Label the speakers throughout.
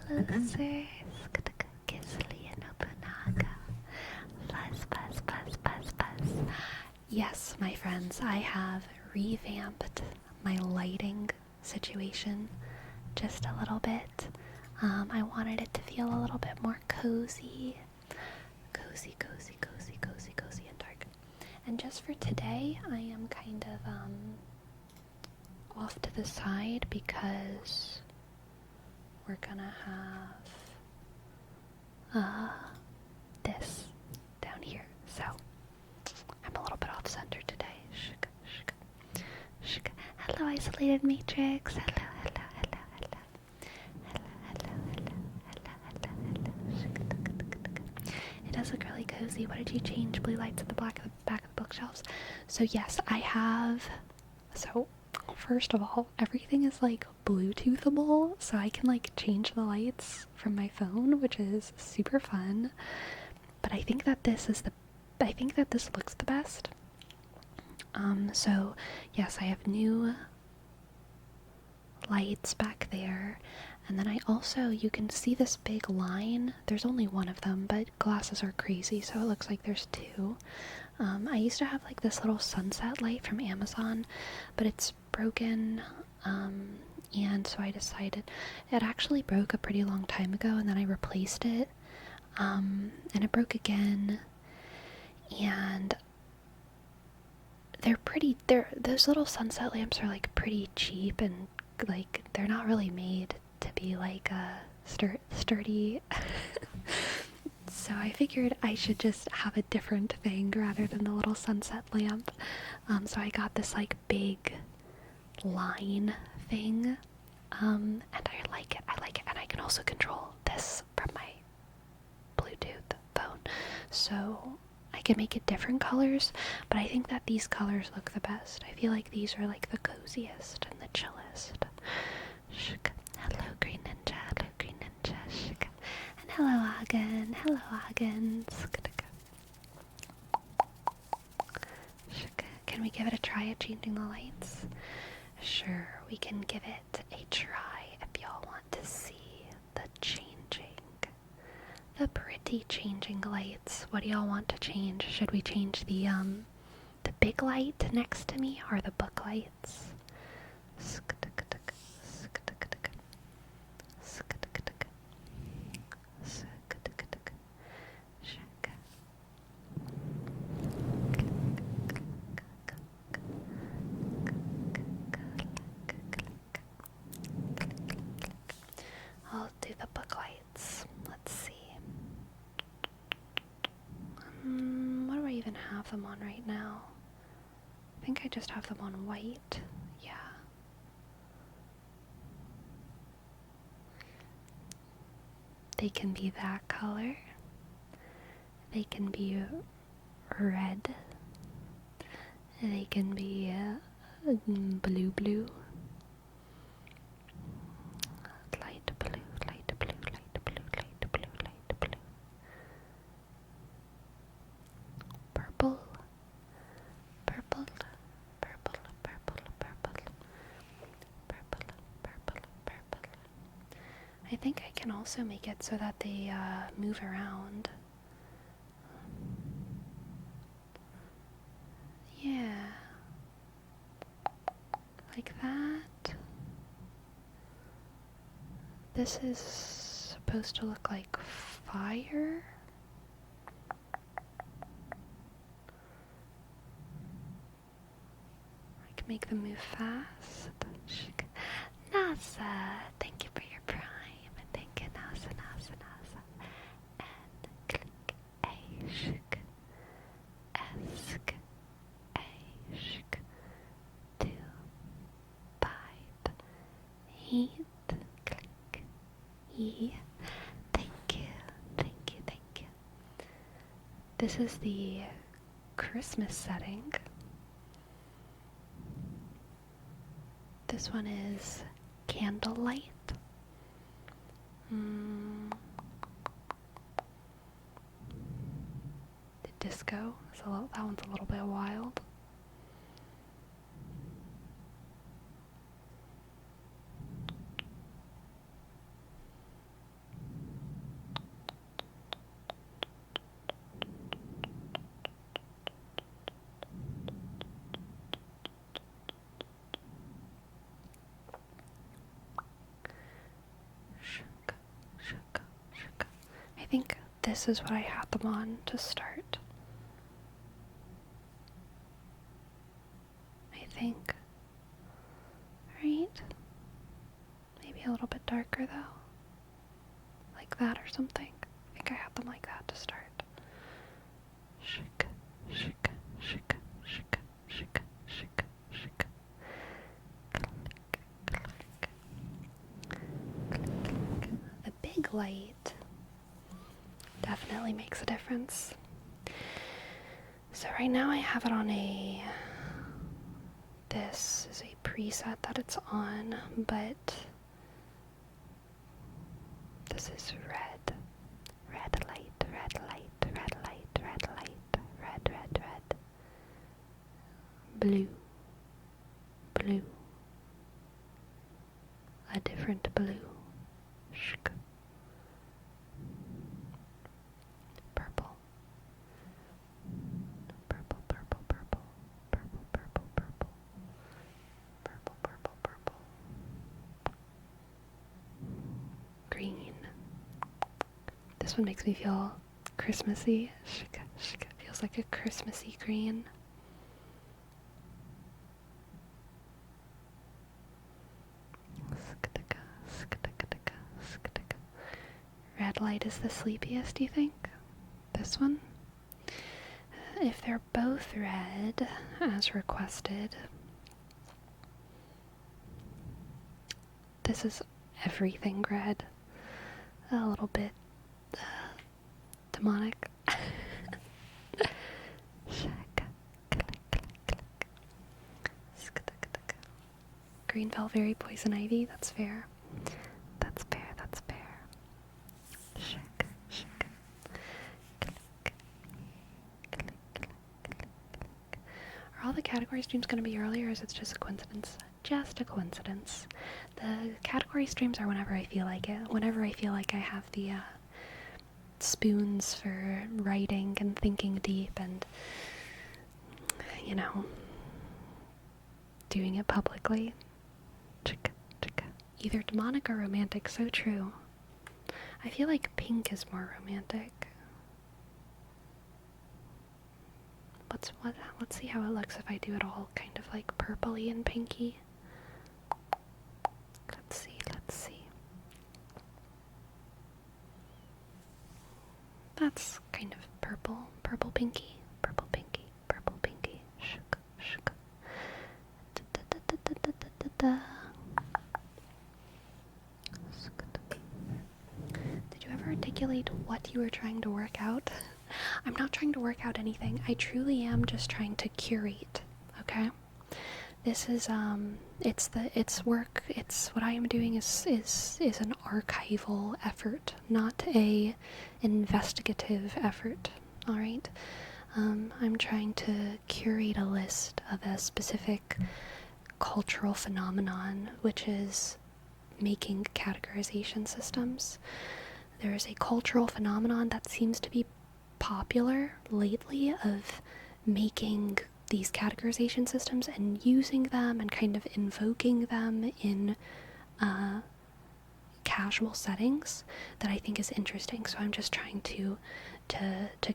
Speaker 1: closer. Gisli and Nobunaga. Buzz, buzz, buzz, buzz, buzz. Yes, my friends, I have revamped my lighting situation just a little bit. I wanted it to feel a little bit more cozy. Cozy, cozy, cozy, cozy, cozy, and dark. And just for today, I am kind of off to the side because we're gonna have this down here. So I'm a little bit off center today. Hello, isolated matrix. Hello, hello, hello, hello. Hello, hello, hello, hello, hello. It does look really cozy. What did you change? Blue lights at the back of the bookshelves. So yes, I have. So first of all, everything is like Bluetoothable, so I can like change the lights from my phone, which is super fun. But I think that this looks the best. So yes, I have new lights back there, and then I also, you can see this big line. There's only one of them, but glasses are crazy, so it looks like there's two. I used to have like this little sunset light from Amazon, but it's broken, and so I decided, it actually broke a pretty long time ago, and then I replaced it, and it broke again, and those little sunset lamps are like pretty cheap, and like they're not really made to be like sturdy. So I figured I should just have a different thing rather than the little sunset lamp. So I got this like big line thing, and I like it, and I can also control this from my Bluetooth phone. So I can make it different colors, but I think that these colors look the best. I feel like these are like the coziest and the chillest. Hello, Green Ninja. Hello, Green Ninja. And hello, Hagen. Hello, Hagen. Can we give it a try at changing the lights? Sure, we can give it a try if y'all want to see the pretty changing lights. What do y'all want to change? Should we change the big light next to me or the book lights? I'll do the book lights. Let's see. What do I even have them on right now? I think I just have them on white. Yeah. They can be that color. They can be red. They can be blue. Light blue, light blue, light blue, light blue, light blue. Purple, purple, purple, purple, purple, purple, purple, purple. I think I can also make it so that they move around. Yeah. Like that. This is supposed to look like fire. I can make them move fast. NASA, thank you for your prime. Thank you, NASA. And click a shk. Ask a shk. 2, 5. Heat. Click. E. Thank you. This is the Christmas setting. This one is candlelight. The disco. So that one's a little bit wild. think this is what I had them on to start. I think. Right? Maybe a little bit darker though. Like that or something. I think I had them like that to start. Shik, shik, shik, shik, shik, shik, shik. Click, click, click. The big light definitely makes a difference. So right now I have it on this is a preset that it's on, but this is red. Red light, red light, red light, red light, red, red, red. Blue. Blue. A different blue. Shk. Purple. Purple, purple, purple. Purple, purple, purple. Purple, purple, purple. Green. This one makes me feel Christmassy. Shk, shk. Feels like a Christmassy green. Red light is the sleepiest, do you think? This one? If they're both red, as requested, this is everything red. A little bit demonic. Green felt very poison ivy, that's fair. That's fair, that's fair. Shake, shake. Click, click, click, click. Are all the category streams going to be earlier, or is it just a coincidence? Just a coincidence. The category streams are whenever I feel like it. Whenever I feel like I have the spoons for writing and thinking deep and, you know, doing it publicly. Either demonic or romantic, so true. I feel like pink is more romantic. Let's see how it looks if I do it all kind of like purpley and pinky. Let's see. That's kind of purple pinky, purple pinky, purple pinky. Shook, shook. Did you ever articulate what you were trying to work out? I'm not trying to work out anything. I truly am just trying to curate, okay? This is it's work. It's what I am doing is an archival effort, not a investigative effort. All right. I'm trying to curate a list of a specific cultural phenomenon, which is making categorization systems. There is a cultural phenomenon that seems to be popular lately of making these categorization systems and using them and kind of invoking them in casual settings that I think is interesting. So I'm just trying to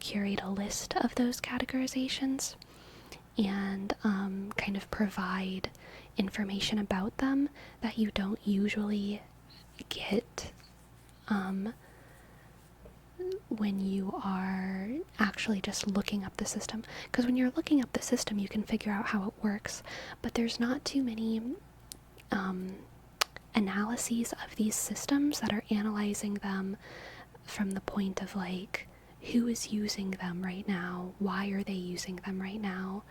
Speaker 1: curate a list of those categorizations and kind of provide information about them that you don't usually get when you are actually just looking up the system. Because when you're looking up the system, you can figure out how it works, but there's not too many analyses of these systems that are analyzing them from the point of like, who is using them right now? Why are they using them right now?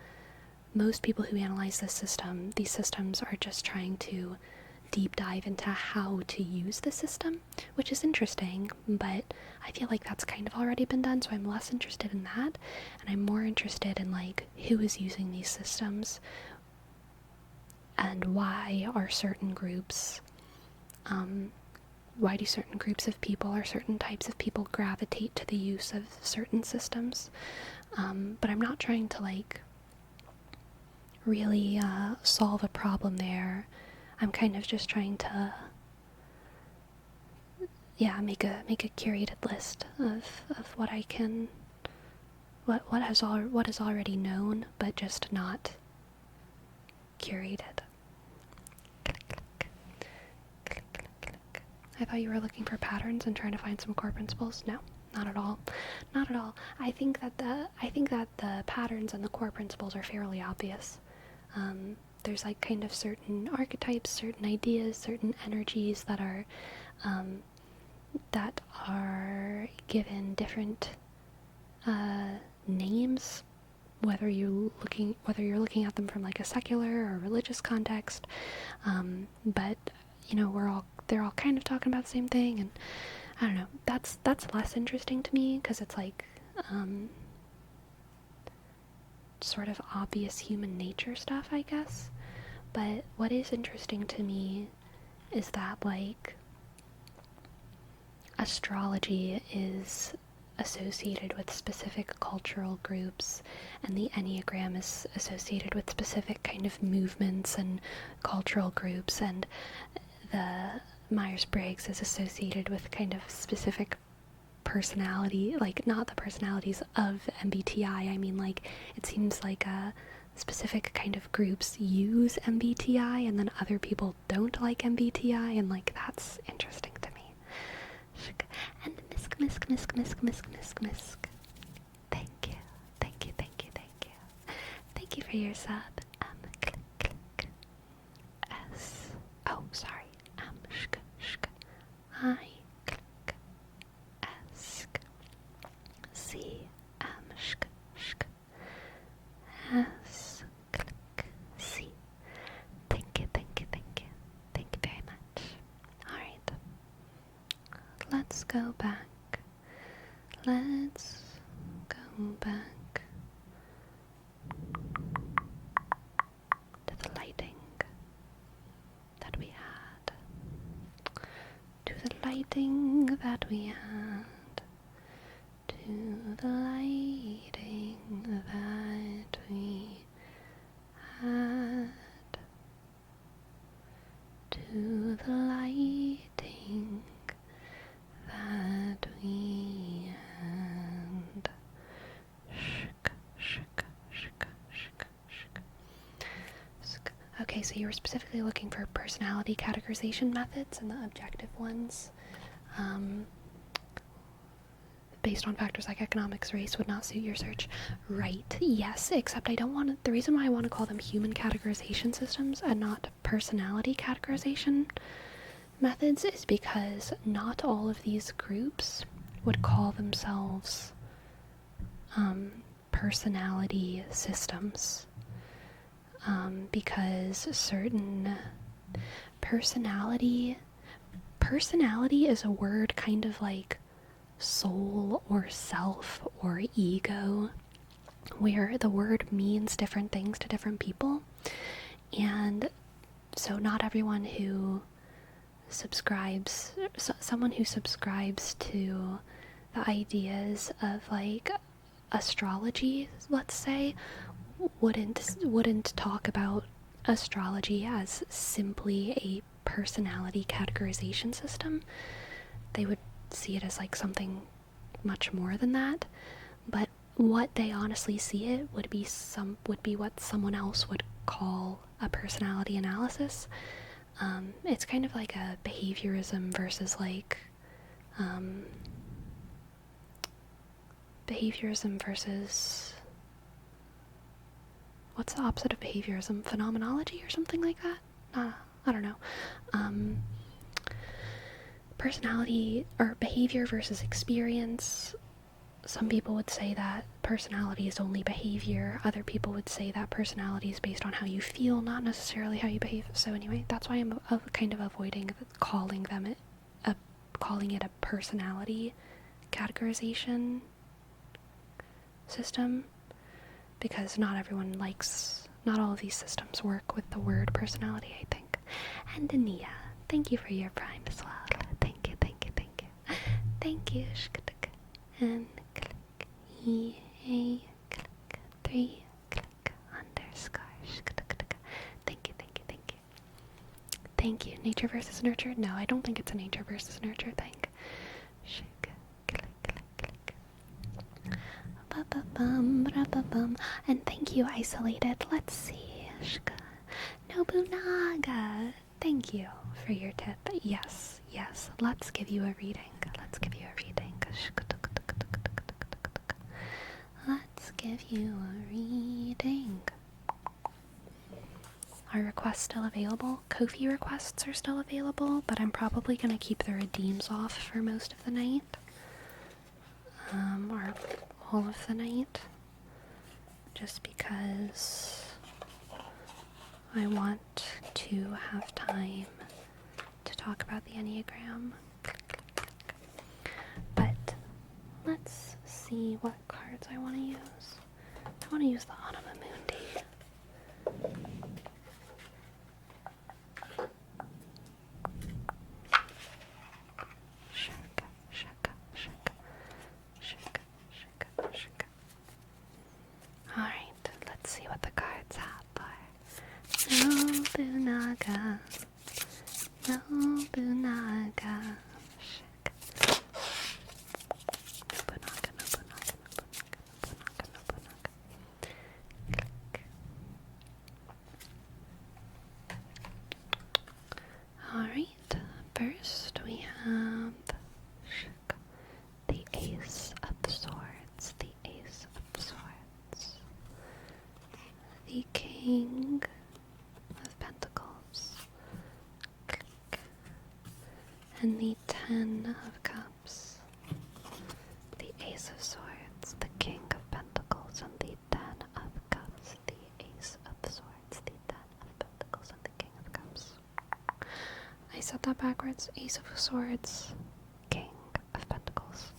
Speaker 1: Most people who analyze these systems are just trying to deep dive into how to use the system, which is interesting, but I feel like that's kind of already been done, so I'm less interested in that, and I'm more interested in like, who is using these systems, and why are certain groups, why do certain groups of people or certain types of people gravitate to the use of certain systems, but I'm not trying to like really solve a problem there. I'm kind of just trying to yeah, make a curated list of what I can, what is already known, but just not curated. I thought you were looking for patterns and trying to find some core principles. No, not at all. Not at all. I think that the patterns and the core principles are fairly obvious. There's like kind of certain archetypes, certain ideas, certain energies that are given different names, whether you're looking at them from like a secular or religious context. But they're all kind of talking about the same thing, and I don't know. That's less interesting to me because it's like sort of obvious human nature stuff, I guess. But what is interesting to me is that like astrology is associated with specific cultural groups, and the Enneagram is associated with specific kind of movements and cultural groups, and the Myers-Briggs is associated with kind of specific personality, like not the personalities of MBTI. I mean, like, it seems like a specific kind of groups use MBTI and then other people don't like MBTI, and like that's interesting to me. And misk. Thank you. Thank you for your sub. Click. S. Oh, sorry. Shk. I. Click. S. C. Shk. S. Click. C. Thank you. Thank you very much. Alright. Let's go back to the lighting that we had. To the lighting that we had. To the lighting that we had. To the lighting that we had. Shk. Okay, so you were specifically looking for personality categorization methods, and the objective ones, based on factors like economics, race, would not suit your search. Right, yes, except I don't want to, the reason why I want to call them human categorization systems and not personality categorization methods is because not all of these groups would call themselves personality systems, because certain personality is a word kind of like soul or self or ego, where the word means different things to different people, and so not everyone who someone who subscribes to the ideas of like astrology, let's say, wouldn't talk about astrology as simply a personality categorization system. They would see it as like something much more than that. But what they honestly see it would be what someone else would call a personality analysis. It's kind of like a behaviorism versus like what's the opposite of behaviorism? Phenomenology or something like that? I don't know. Personality or behavior versus experience. Some people would say that personality is only behavior. Other people would say that personality is based on how you feel, not necessarily how you behave. So anyway, that's why I'm kind of avoiding calling it a personality categorization system, because not all of these systems work with the word personality, I think. And Ania, thank you for your prime as well. Thank you. Thank you. And click EA, click 3, click underscore. Thank you. Thank you. Nature versus nurture? No, I don't think it's a nature versus nurture thing. shake, click, click, click. Ba-ba-bum, ra-ba-bum. And thank you, Isolated. Let's see. Shka. Nobunaga. Thank you for your tip. Yes, yes. Let's give you a reading. Let's give you a reading. Let's give you a reading. Are requests still available? Ko-fi requests are still available, but I'm probably going to keep the redeems off for most of the night. Or all of the night. Just because I want to have time to talk about the Enneagram. But let's see what cards I want to use. I want to use the Anima Mundi. Shaka, shaka, shaka, shaka, shaka, shaka. Alright, let's see what the cards have for Nobunaga. Nobunaga. Shaka. Nobunaga, Nobunaga, Nobunaga, Nobunaga, Nobunaga. Click. Alright, first we have the Ace of Swords, the Ace of Swords, the King of Pentacles, click, and the Ten of Cups, the Ace of Swords, the King of Pentacles, and the Ten of Cups, the Ace of Swords, the Ten of Pentacles, and the King of Cups. I said that backwards. Ace of Swords, King of Pentacles,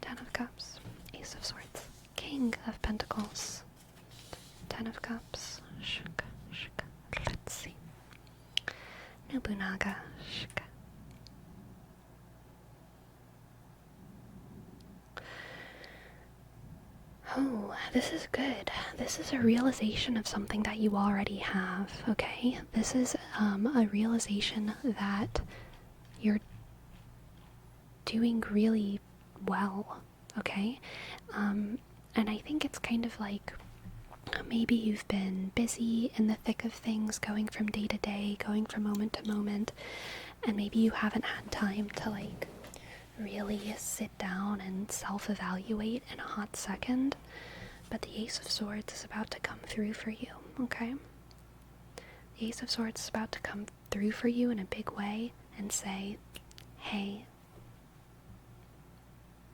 Speaker 1: Ten of Cups, Ace of Swords, King of Pentacles, Ten of Cups. Shaka, shaka. Let's see. Nobunaga. Shaka. Oh, this is good. This is a realization of something that you already have, okay? This is a realization that you're doing really well, okay? And I think it's kind of like maybe you've been busy in the thick of things, going from day to day, going from moment to moment, and maybe you haven't had time to like really sit down and self-evaluate in a hot second. But the Ace of Swords is about to come through for you, okay? The Ace of Swords is about to come through for you in a big way and say, hey,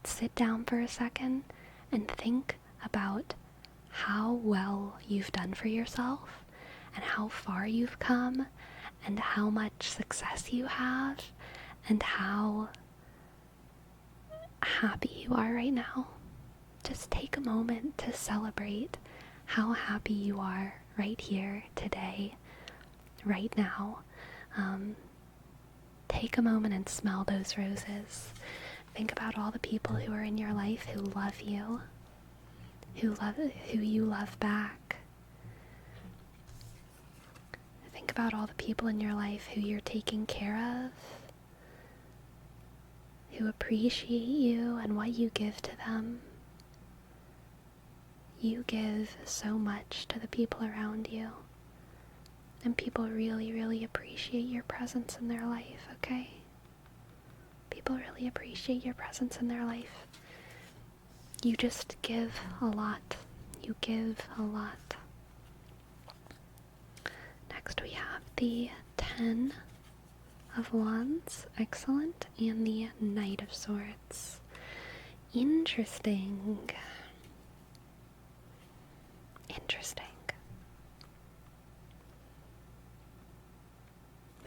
Speaker 1: sit down for a second and think about how well you've done for yourself and how far you've come and how much success you have and how happy you are right now. Just take a moment to celebrate how happy you are right here, today, right now. Take a moment and smell those roses. Think about all the people who are in your life who love you, who you love back. Think about all the people in your life who you're taking care of, who appreciate you and what you give to them. You give so much to the people around you, and people really, really appreciate your presence in their life, okay? People really appreciate your presence in their life. You just give a lot. You give a lot. Next we have the 10 of Wands, excellent, and the Knight of Swords. Interesting. Interesting.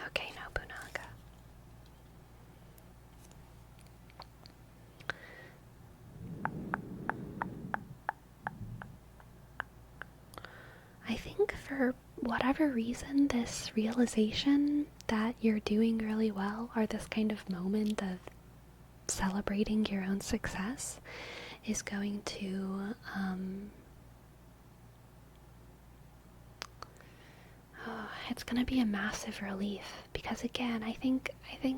Speaker 1: Okay, Nobunaga. I think for whatever reason, this realization that you're doing really well, or this kind of moment of celebrating your own success, is going to Oh, it's gonna be a massive relief because again, I think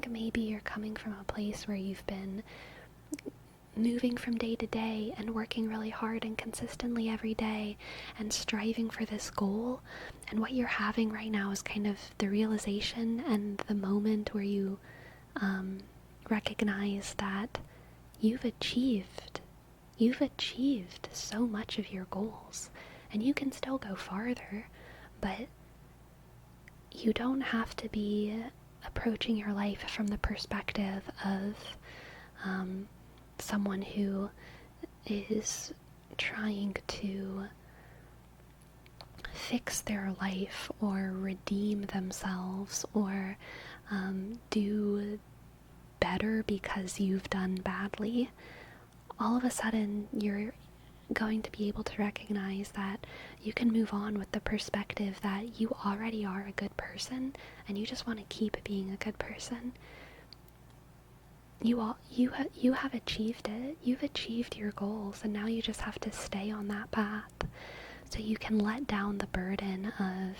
Speaker 1: maybe you're coming from a place where you've been moving from day to day and working really hard and consistently every day and striving for this goal. And what you're having right now is kind of the realization and the moment where you recognize that you've achieved so much of your goals, and you can still go farther, but you don't have to be approaching your life from the perspective of someone who is trying to fix their life or redeem themselves or do better because you've done badly. All of a sudden, you're going to be able to recognize that you can move on with the perspective that you already are a good person and you just want to keep being a good person. You have achieved it. You've achieved your goals, and now you just have to stay on that path so you can let down the burden of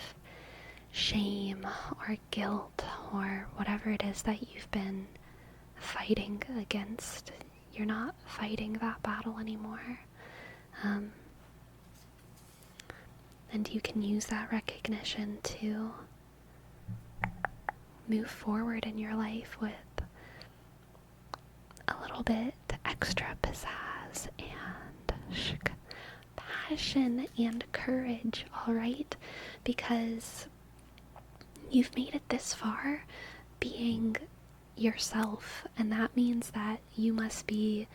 Speaker 1: shame or guilt or whatever it is that you've been fighting against. You're not fighting that battle anymore. And you can use that recognition to move forward in your life with a little bit extra pizzazz and passion and courage, alright? Because you've made it this far being yourself, and that means that you must be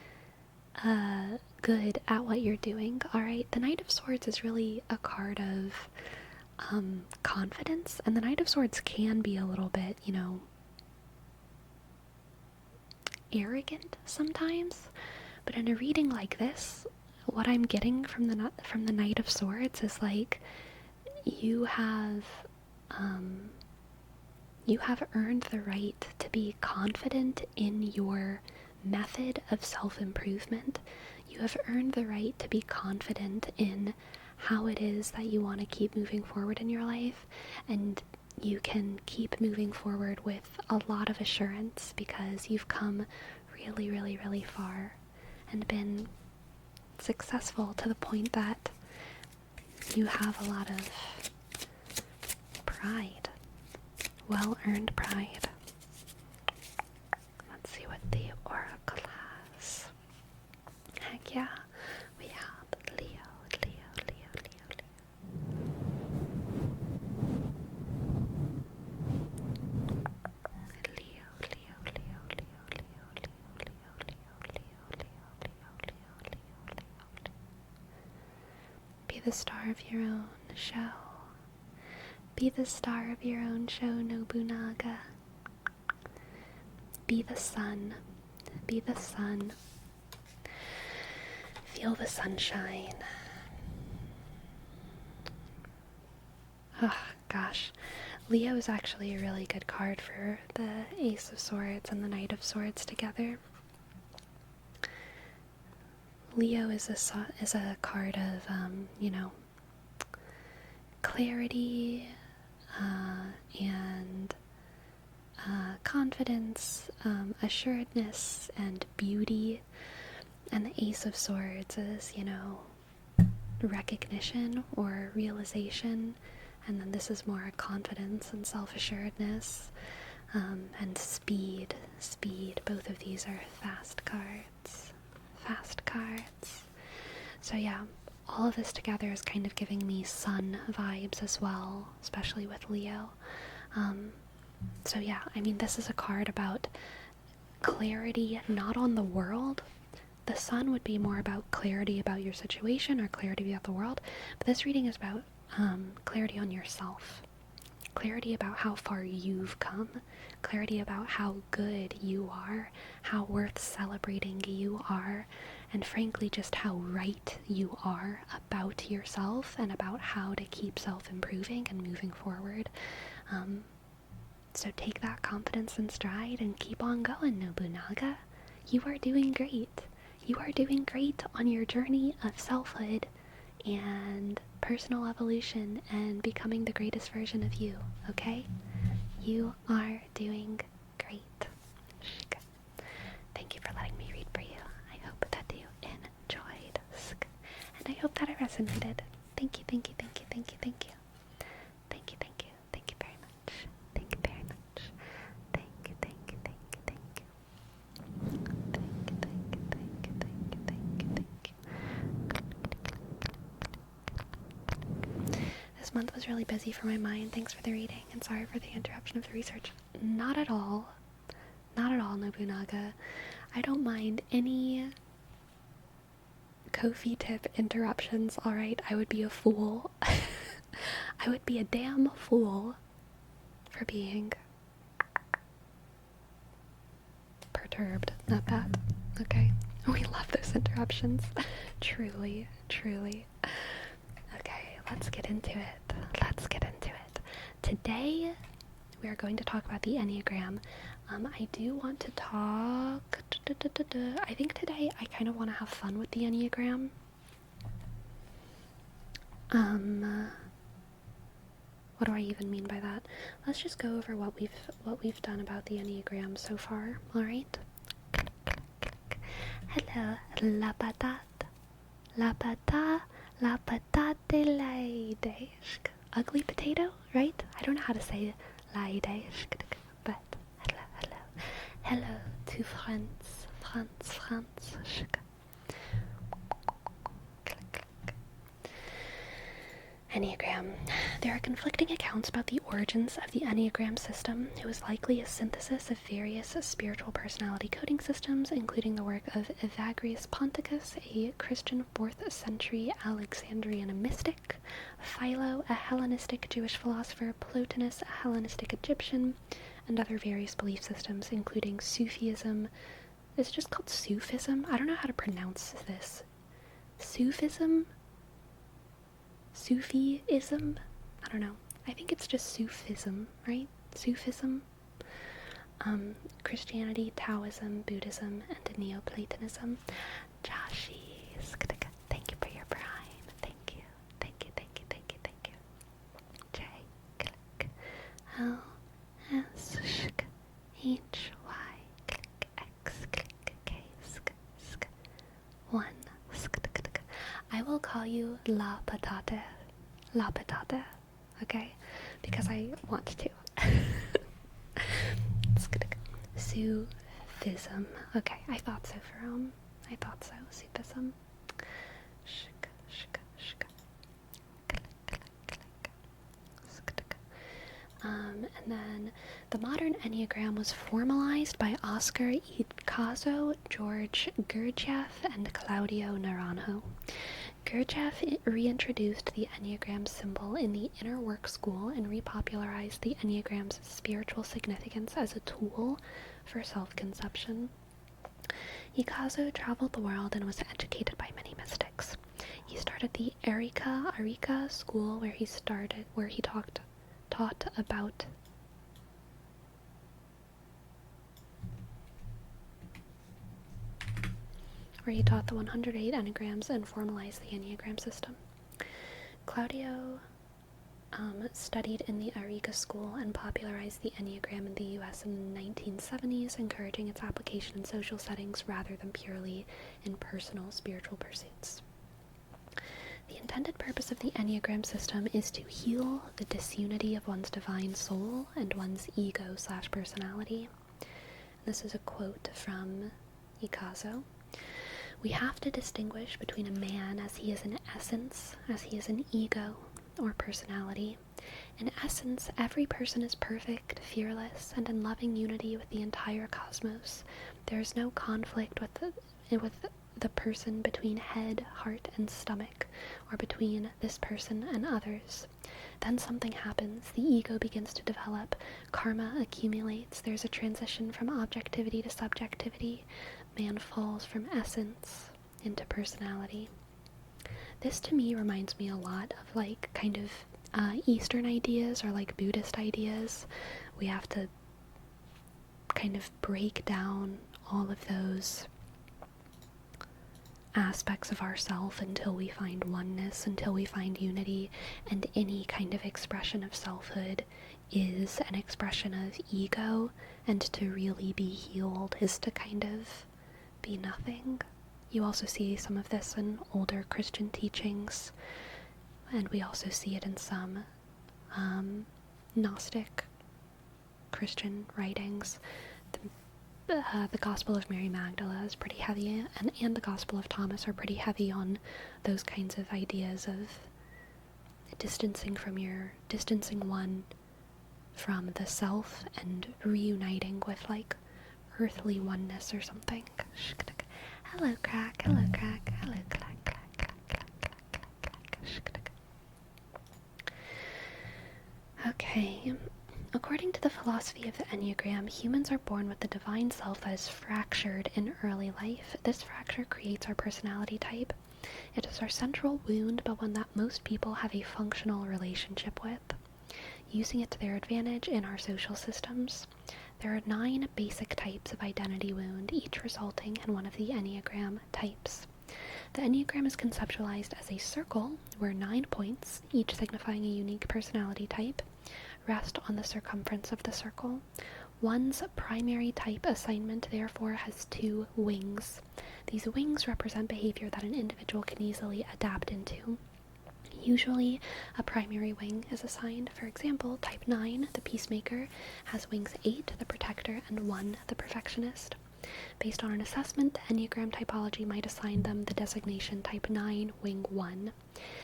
Speaker 1: good at what you're doing, alright? The Knight of Swords is really a card of confidence, and the Knight of Swords can be a little bit, arrogant sometimes, but in a reading like this, what I'm getting from the Knight of Swords is like you have earned the right to be confident in your method of self-improvement. You have earned the right to be confident in how it is that you want to keep moving forward in your life, and you can keep moving forward with a lot of assurance because you've come really, really, really far and been successful to the point that you have a lot of pride, well-earned pride. Let's see what the Oracle has. Heck yeah, we have Leo. Be the star of your own show. Be the star of your own show, Nobunaga. Be the sun. Be the sun. Feel the sunshine. Oh, gosh. Leo is actually a really good card for the Ace of Swords and the Knight of Swords together. Leo is a card of, clarity and confidence, assuredness, and beauty. And the Ace of Swords is, recognition or realization. And then this is more confidence and self-assuredness, and speed. Both of these are fast cards. So yeah, all of this together is kind of giving me sun vibes as well, especially with Leo. So yeah, I mean, this is a card about clarity, not on the world. The sun would be more about clarity about your situation or clarity about the world, but this reading is about clarity on yourself. Clarity about how far you've come. Clarity about how good you are, how worth celebrating you are, and frankly just how right you are about yourself and about how to keep self-improving and moving forward. So take that confidence in stride and keep on going, Nobunaga. You are doing great. You are doing great on your journey of selfhood. and personal evolution and becoming the greatest version of you, okay? You are doing great. Thank you for letting me read for you. I hope that you enjoyed. And I hope that it resonated. Thank you, thank you, thank you, thank you, thank you. Thank you, thank you, thank you very much. Thank you very much. Thank you, thank you, thank you, thank you. Thank you, thank you, thank you, thank you, thank you, thank you. This month was really busy for my mind. Thanks for the reading, and sorry for the interruption of the research. Not at all. Not at all, Nobunaga. I don't mind any Ko-fi tip interruptions, alright? I would be a fool. I would be a damn fool for being perturbed at that, okay? We love those interruptions. Truly, truly. Okay, let's get into it. Let's get into it. Today, we are going to talk about the Enneagram. I do want to talk... I think today I kind of want to have fun with the Enneagram. What do I even mean by that? Let's just go over what we've done about the Enneagram so far, alright? Hello, la patate. La patate, la patate laide. Ugly potato, right? I don't know how to say laide, but hello, hello. Hello to France. Enneagram. There are conflicting accounts about the origins of the Enneagram system. It was likely a synthesis of various spiritual personality coding systems, including the work of Evagrius Ponticus, a Christian 4th century Alexandrian mystic, Philo, a Hellenistic Jewish philosopher, Plotinus, a Hellenistic Egyptian, and other various belief systems, including Sufism. Is it just called Sufism? I don't know how to pronounce this. Sufism? Sufism? I don't know. I think it's just Sufism, right? Sufism. Christianity, Taoism, Buddhism, and Neoplatonism. Joshi, thank you for your prime. Thank you. Thank you, thank you, thank you, thank you. J, click. L, S, sh, H, Y, click, X, click, K, sk, 1. I will call you La Patate. La Patate. Okay? Because I want to. Sufism. Okay, I thought so I thought so. Sufism. And then the modern Enneagram was formalized by Oscar Icazo, George Gurdjieff, and Claudio Naranjo. Gurdjieff reintroduced the Enneagram symbol in the Inner Work School and repopularized the Enneagram's spiritual significance as a tool for self-conception. Icazo traveled the world and was educated by many mystics. He started the Arica school where he taught about the 108 Enneagrams and formalized the Enneagram system. Claudio studied in the Arica school and popularized the Enneagram in the US in the 1970s, encouraging its application in social settings rather than purely in personal spiritual pursuits. The intended purpose of the Enneagram system is to heal the disunity of one's divine soul and one's ego/personality. This is a quote from Icazo. We have to distinguish between a man as he is an essence, as he is an ego, or personality. In essence, every person is perfect, fearless, and in loving unity with the entire cosmos. There is no conflict with the person between head, heart, and stomach, or between this person and others. Then something happens. The ego begins to develop. Karma accumulates. There's a transition from objectivity to subjectivity. Man falls from essence into personality. This to me reminds me a lot of like kind of Eastern ideas or like Buddhist ideas. We have to kind of break down all of those aspects of ourself until we find oneness, until we find unity, and any kind of expression of selfhood is an expression of ego, and to really be healed is to kind of be nothing. You also see some of this in older Christian teachings, and we also see it in some Gnostic Christian writings. The Gospel of Mary Magdalene is pretty heavy, and the Gospel of Thomas are pretty heavy on those kinds of ideas of distancing one from the self and reuniting with like earthly oneness or something. Hello, crack. Hello, crack. Hello, clack, clack, clack, clack, clack, clack. Okay. According to the philosophy of the Enneagram, humans are born with the divine self that is fractured in early life. This fracture creates our personality type. It is our central wound, but one that most people have a functional relationship with, using it to their advantage in our social systems. There are 9 basic types of identity wound, each resulting in one of the Enneagram types. The Enneagram is conceptualized as a circle where 9 points, each signifying a unique personality type, rest on the circumference of the circle. One's primary type assignment therefore has 2 wings. These wings represent behavior that an individual can easily adapt into. Usually, a primary wing is assigned. For example, type 9, the peacemaker, has wings 8, the protector, and 1, the perfectionist. Based on an assessment, the Enneagram typology might assign them the designation type 9, wing 1.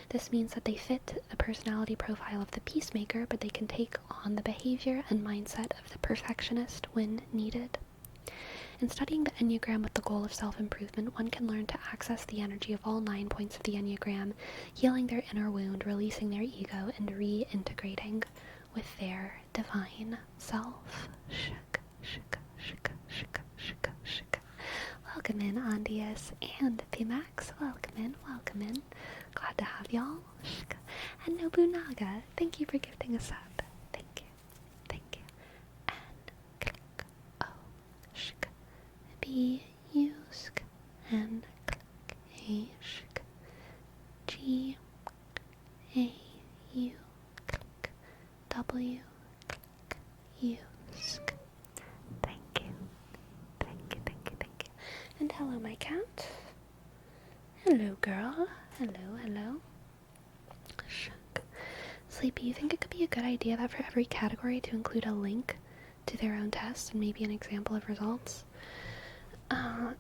Speaker 1: This means that they fit the personality profile of the peacemaker, but they can take on the behavior and mindset of the perfectionist when needed. In studying the Enneagram with the goal of self-improvement, one can learn to access the energy of all 9 points of the Enneagram, healing their inner wound, releasing their ego, and reintegrating with their divine self. Shuk, shuk, shuk, shuk, shuk, shuk. Welcome in, Andius and Pimax. Welcome in, welcome in. Glad to have y'all. Shuk. And Nobunaga, thank you for gifting us up. Thank you, thank you. And click, oh, shuk. B, U, sk, and click, A, shk, G, A, U, click, W, click, U, sk. Thank you, thank you, thank you, thank you. And hello, my cat. Hello, girl. Hello, hello. Shuk. Sleepy, you think it could be a good idea that for every category to include a link to their own test and maybe an example of results?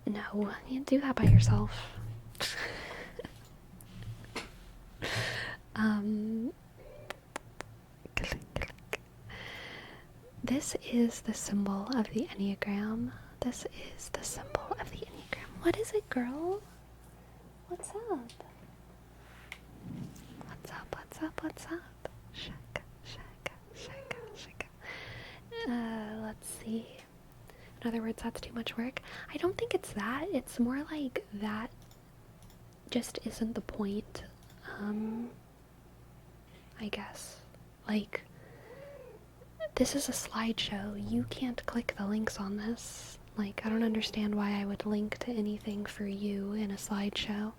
Speaker 1: No, you can't do that by yourself. This is the symbol of the Enneagram. This is the symbol of the Enneagram. What is it, girl? What's up? What's up, what's up, what's up? Shaka, shaka, shaka, shaka. Let's see. In other words, that's too much work. I don't think it's that. It's more like that just isn't the point. I guess. Like, this is a slideshow. You can't click the links on this. Like, I don't understand why I would link to anything for you in a slideshow.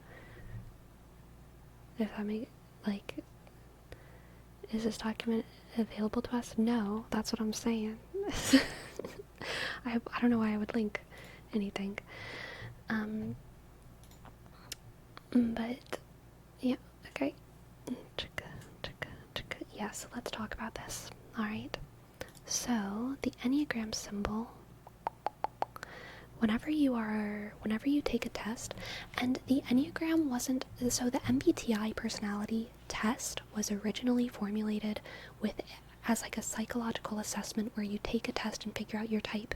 Speaker 1: If I make, like, is this document available to us? No, that's what I'm saying. I don't know why I would link anything. But, yeah, okay. Yes, let's talk about this. Alright. So, the Enneagram symbol, whenever you take a test, and the Enneagram wasn't, so the MBTI personality test was originally formulated as like a psychological assessment where you take a test and figure out your type.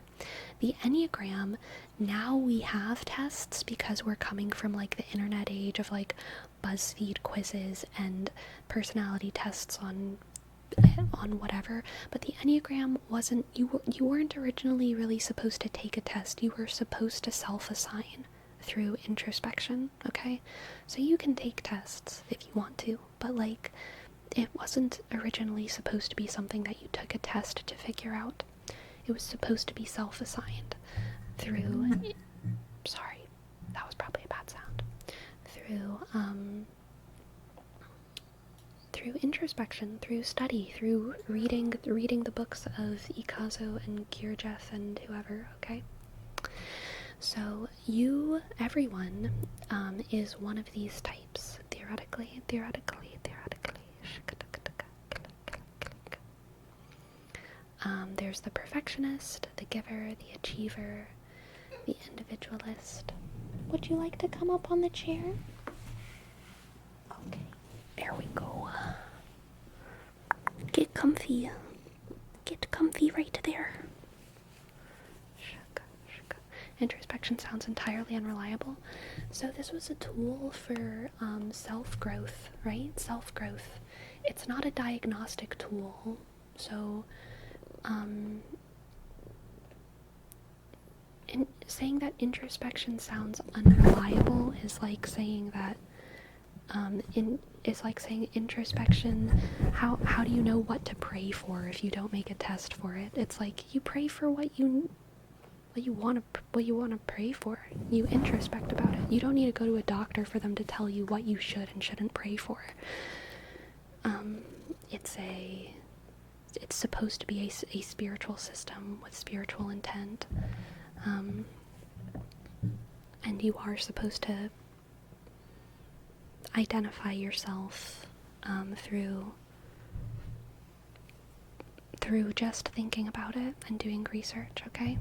Speaker 1: The Enneagram, now we have tests because we're coming from like the internet age of like BuzzFeed quizzes and personality tests on whatever, but the Enneagram wasn't, you weren't originally really supposed to take a test. You were supposed to self-assign through introspection, okay? So you can take tests if you want to, but like, it wasn't originally supposed to be something that you took a test to figure out. It was supposed to be self-assigned through, sorry, that was probably a bad sound. through introspection, through study, through reading the books of Ikazo and Gurdjieff and whoever, okay? So everyone, is one of these types, theoretically. There's the perfectionist, the giver, the achiever, the individualist. Would you like to come up on the chair? Okay, there we go. Get comfy. Get comfy right there. Introspection sounds entirely unreliable. So this was a tool for self-growth, right? Self-growth. It's not a diagnostic tool. So saying that introspection sounds unreliable is like saying that it's like saying introspection, how do you know what to pray for if you don't make a test for it? It's like you pray for what you want to pray for. You introspect about it. You don't need to go to a doctor for them to tell you what you should and shouldn't pray for. It's supposed to be a spiritual system with spiritual intent. And you are supposed to identify yourself through just thinking about it and doing research, okay?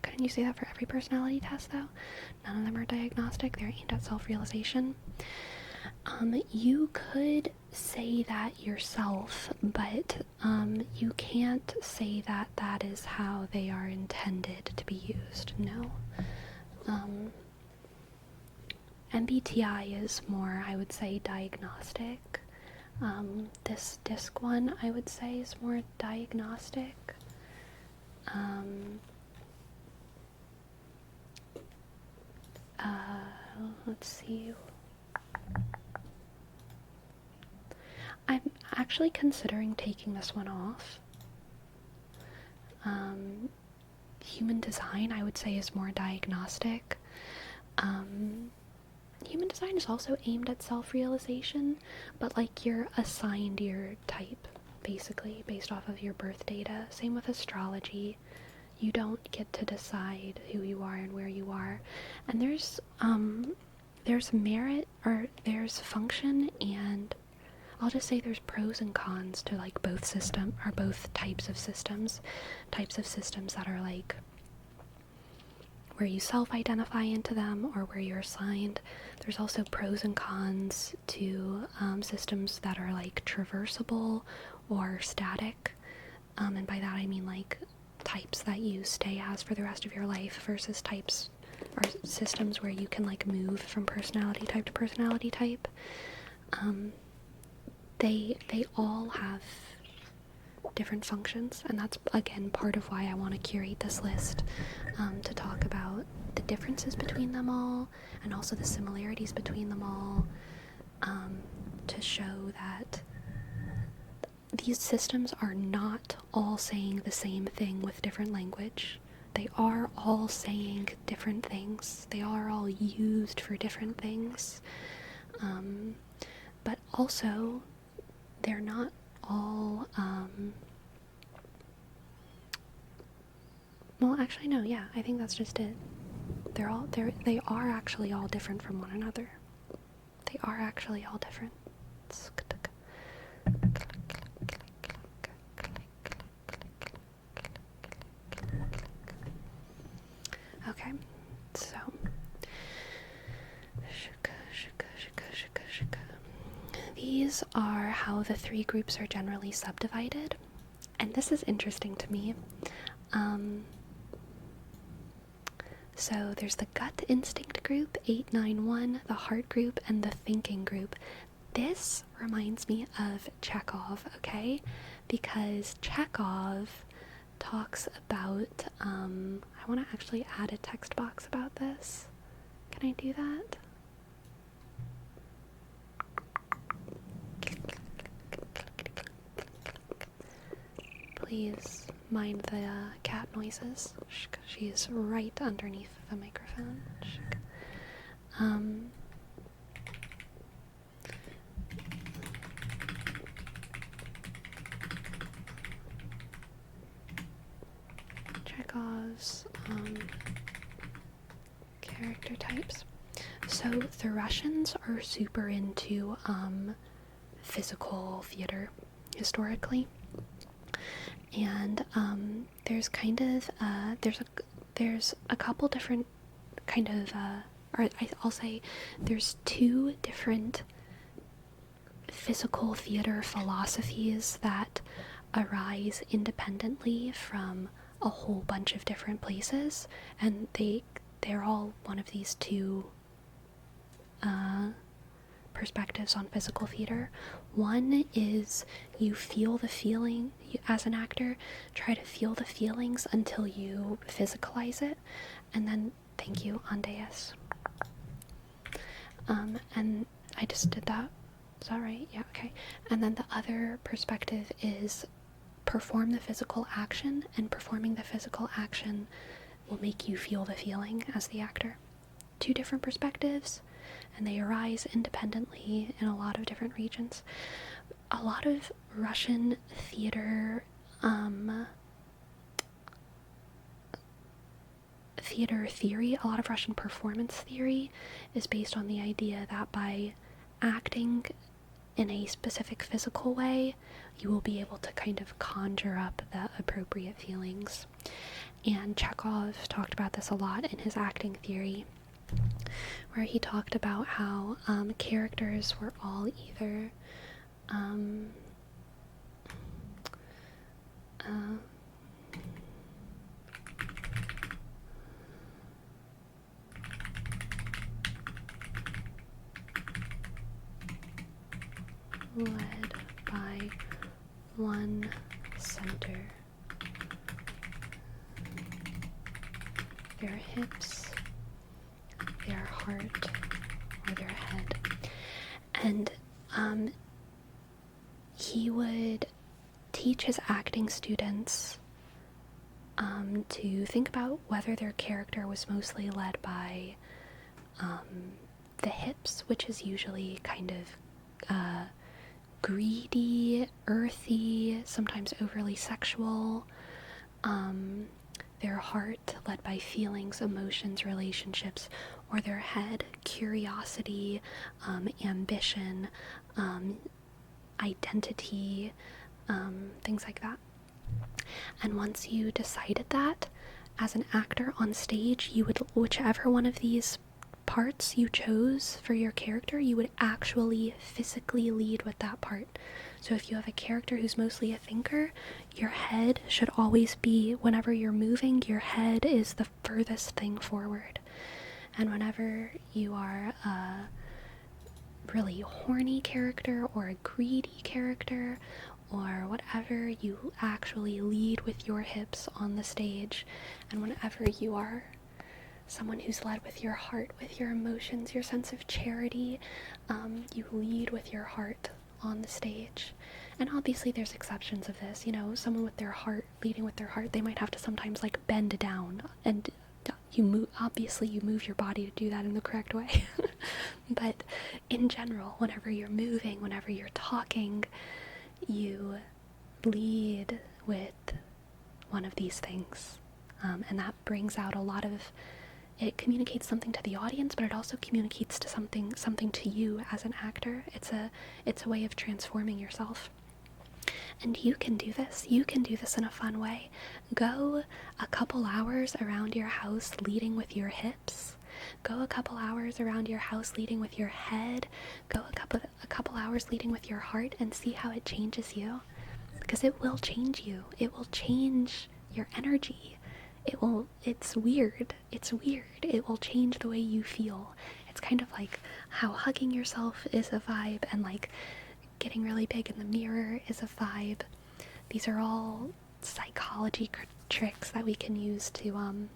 Speaker 1: Couldn't you say that for every personality test, though? None of them are diagnostic. They're aimed at self-realization. You could say that yourself, but you can't say that that is how they are intended to be used. No. MBTI is more, I would say, diagnostic. This DISC one, I would say, is more diagnostic. Let's see. I'm actually considering taking this one off. Human design, I would say, is more diagnostic. Human design is also aimed at self-realization, but like you're assigned your type, basically, based off of your birth data. Same with astrology. You don't get to decide who you are and where you are. And there's merit, or there's function, and I'll just say there's pros and cons to like both types of systems that are like where you self-identify into them or where you're assigned. There's also pros and cons to systems that are like traversable or static, and by that I mean like types that you stay as for the rest of your life versus types or systems where you can like move from personality type to personality type. They all have different functions, and that's again part of why I want to curate this list, to talk about the differences between them all and also the similarities between them all, to show that these systems are not all saying the same thing with different language. They are all saying different things. They are all used for different things, but also they're not all, well, actually, no, yeah, I think that's just it. They are actually all different from one another. They are actually all different. Okay, so these are how the three groups are generally subdivided, and this is interesting to me. So there's the gut instinct group, 891, the heart group, and the thinking group. This reminds me of Chekhov, okay? Because Chekhov talks about, I want to actually add a text box about this. Can I do that? Please mind the cat noises. She is right underneath the microphone. Chekhov's character types. So the Russians are super into physical theater historically, and there's kind of there's a couple different kind of or I'll say there's two different physical theater philosophies that arise independently from a whole bunch of different places, and they're all one of these two perspectives on physical theater. One is you feel the feeling, as an actor, try to feel the feelings until you physicalize it, and then, thank you, Andreas. And I just did that. Is that right? Yeah, okay. And then the other perspective is perform the physical action, and performing the physical action will make you feel the feeling as the actor. Two different perspectives, and they arise independently in a lot of different regions. A lot of Russian theater theory, a lot of Russian performance theory is based on the idea that by acting in a specific physical way, you will be able to kind of conjure up the appropriate feelings. And Chekhov talked about this a lot in his acting theory, where he talked about how characters were all either led by one center, their hips, their heart, or their head. And he would teach his acting students to think about whether their character was mostly led by the hips, which is usually kind of greedy, earthy, sometimes overly sexual. Their heart, led by feelings, emotions, relationships, or their head, curiosity, ambition, identity, things like that. And once you decided that, as an actor on stage, you would, whichever one of these parts you chose for your character, you would actually physically lead with that part. So if you have a character who's mostly a thinker, your head should always be, whenever you're moving, your head is the furthest thing forward. And whenever you are a really horny character or a greedy character or whatever, you actually lead with your hips on the stage. And whenever you are someone who's led with your heart, with your emotions, your sense of charity, you lead with your heart on the stage. And obviously there's exceptions of this, you know, someone with their heart, leading with their heart, they might have to sometimes like bend down, and you move your body to do that in the correct way. But in general, whenever you're moving, whenever you're talking, you lead with one of these things, and that brings out a lot of, it communicates something to the audience, but it also communicates to something to you as an actor. It's a way of transforming yourself. And you can do this. You can do this in a fun way. Go a couple hours around your house leading with your hips. Go a couple hours around your house leading with your head. Go a couple hours leading with your heart, and see how it changes you. Because it will change you. It will change your energy. It's weird. It will change the way you feel. It's kind of like how hugging yourself is a vibe, and like getting really big in the mirror is a vibe. These are all psychology tricks that we can use to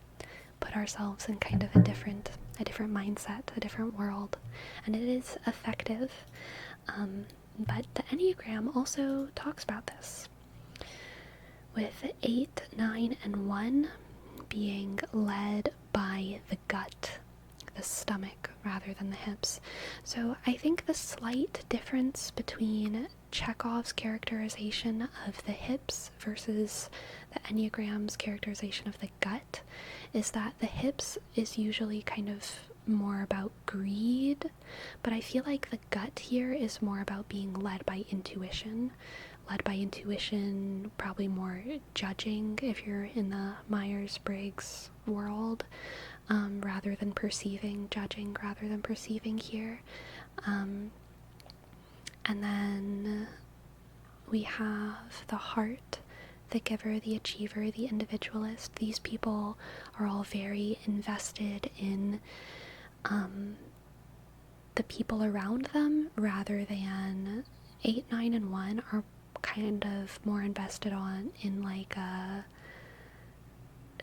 Speaker 1: put ourselves in kind of a different mindset, a different world. And it is effective. But the Enneagram also talks about this. with 8, 9, and 1 being led by the gut, the stomach, rather than the hips. So I think the slight difference between Chekhov's characterization of the hips versus the Enneagram's characterization of the gut is that the hips is usually kind of more about greed, but I feel like the gut here is more about being led by intuition. Led by intuition, probably more judging if you're in the Myers-Briggs world, rather than perceiving, judging rather than perceiving here. And then we have the heart, the giver, the achiever, the individualist. These people are all very invested in the people around them, rather than 8, 9, and 1 are kind of more invested in like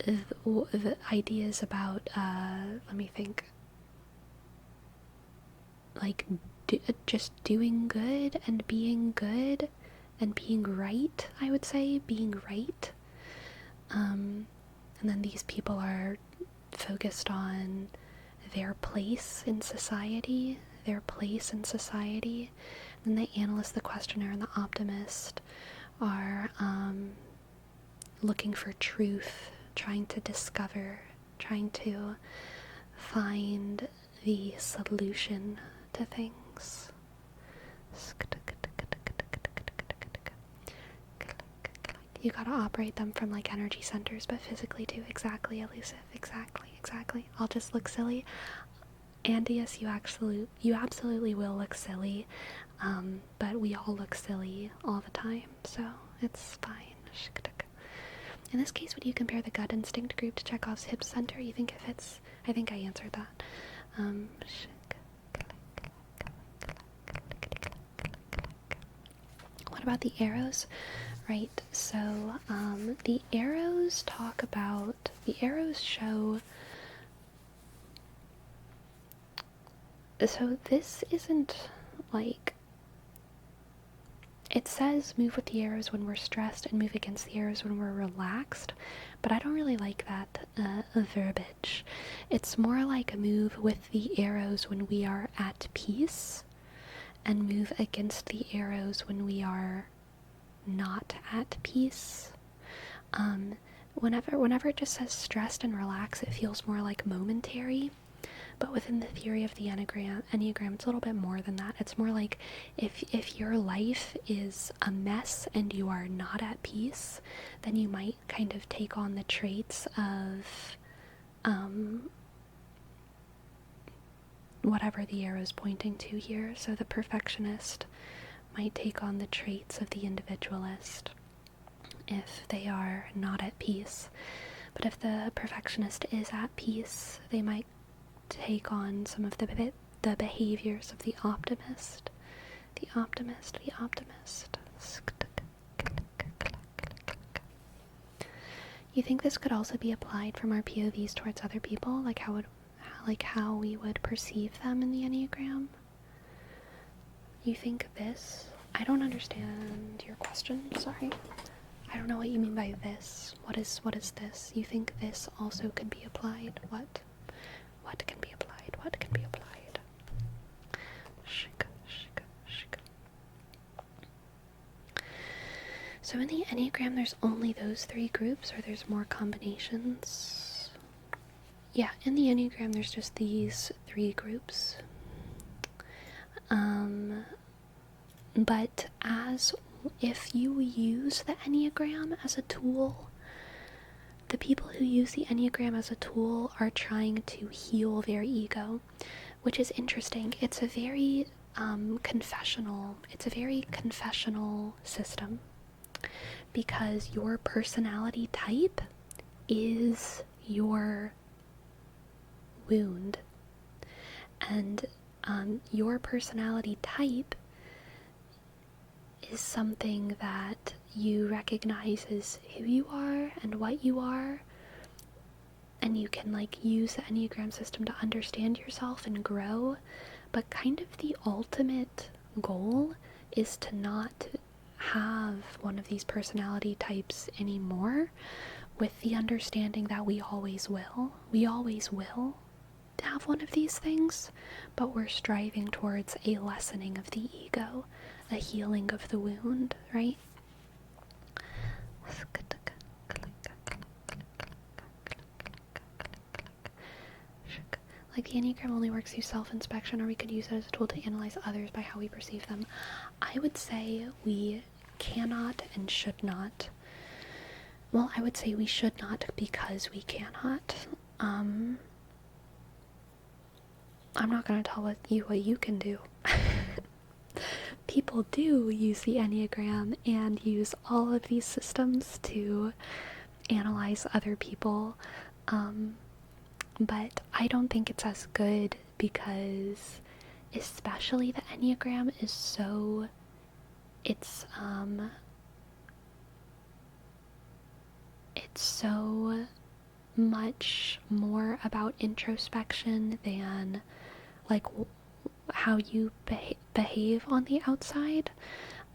Speaker 1: the ideas about let me think, like just doing good and being right, I would say, being right. And then these people are focused on their place in society. And the analyst, the questioner, and the optimist are looking for truth, trying to discover, trying to find the solution to things. You gotta operate them from like energy centers, but physically too. Exactly, elusive. Exactly. I'll just look silly. And yes, you absolutely will look silly, but we all look silly all the time, so it's fine. In this case, would you compare the gut instinct group to Chekhov's hip center? You think it fits? I think I answered that. What about the arrows? Right, so the arrows show. So this isn't like, it says move with the arrows when we're stressed and move against the arrows when we're relaxed, but I don't really like that verbiage. It's more like a move with the arrows when we are at peace and move against the arrows when we are not at peace. Whenever it just says stressed and relaxed, it feels more like momentary. But within the theory of the Enneagram, it's a little bit more than that. It's more like if your life is a mess and you are not at peace, then you might kind of take on the traits of whatever the arrow is pointing to here. So the perfectionist might take on the traits of the individualist if they are not at peace. But if the perfectionist is at peace, they might take on some of the behaviors of the optimist. You think this could also be applied from our POVs towards other people, like how we would perceive them in the Enneagram? You think this? I don't understand your question, sorry. I don't know what you mean by this. What is this? You think this also could be applied? What can be applied? So in the Enneagram, there's only those 3 groups, or there's more combinations? Yeah, in the Enneagram, there's just these 3 groups. But if you use the Enneagram as a tool, the people who use the Enneagram as a tool are trying to heal their ego, which is interesting. It's a very confessional system, because your personality type is your wound, and your personality type is something that you recognize as who you are and what you are, and you can like use the Enneagram system to understand yourself and grow. But kind of the ultimate goal is to not have one of these personality types anymore, with the understanding that we always will. We always will have one of these things, but we're striving towards a lessening of the ego, a healing of the wound, right? Like the Enneagram only works through self-inspection, or we could use it as a tool to analyze others by how we perceive them. I would say we cannot and should not. Well, I would say we should not because we cannot. I'm not going to tell what you can do. People do use the Enneagram and use all of these systems to analyze other people. But I don't think it's as good because especially the Enneagram is so, it's so much more about introspection than like how you behave on the outside,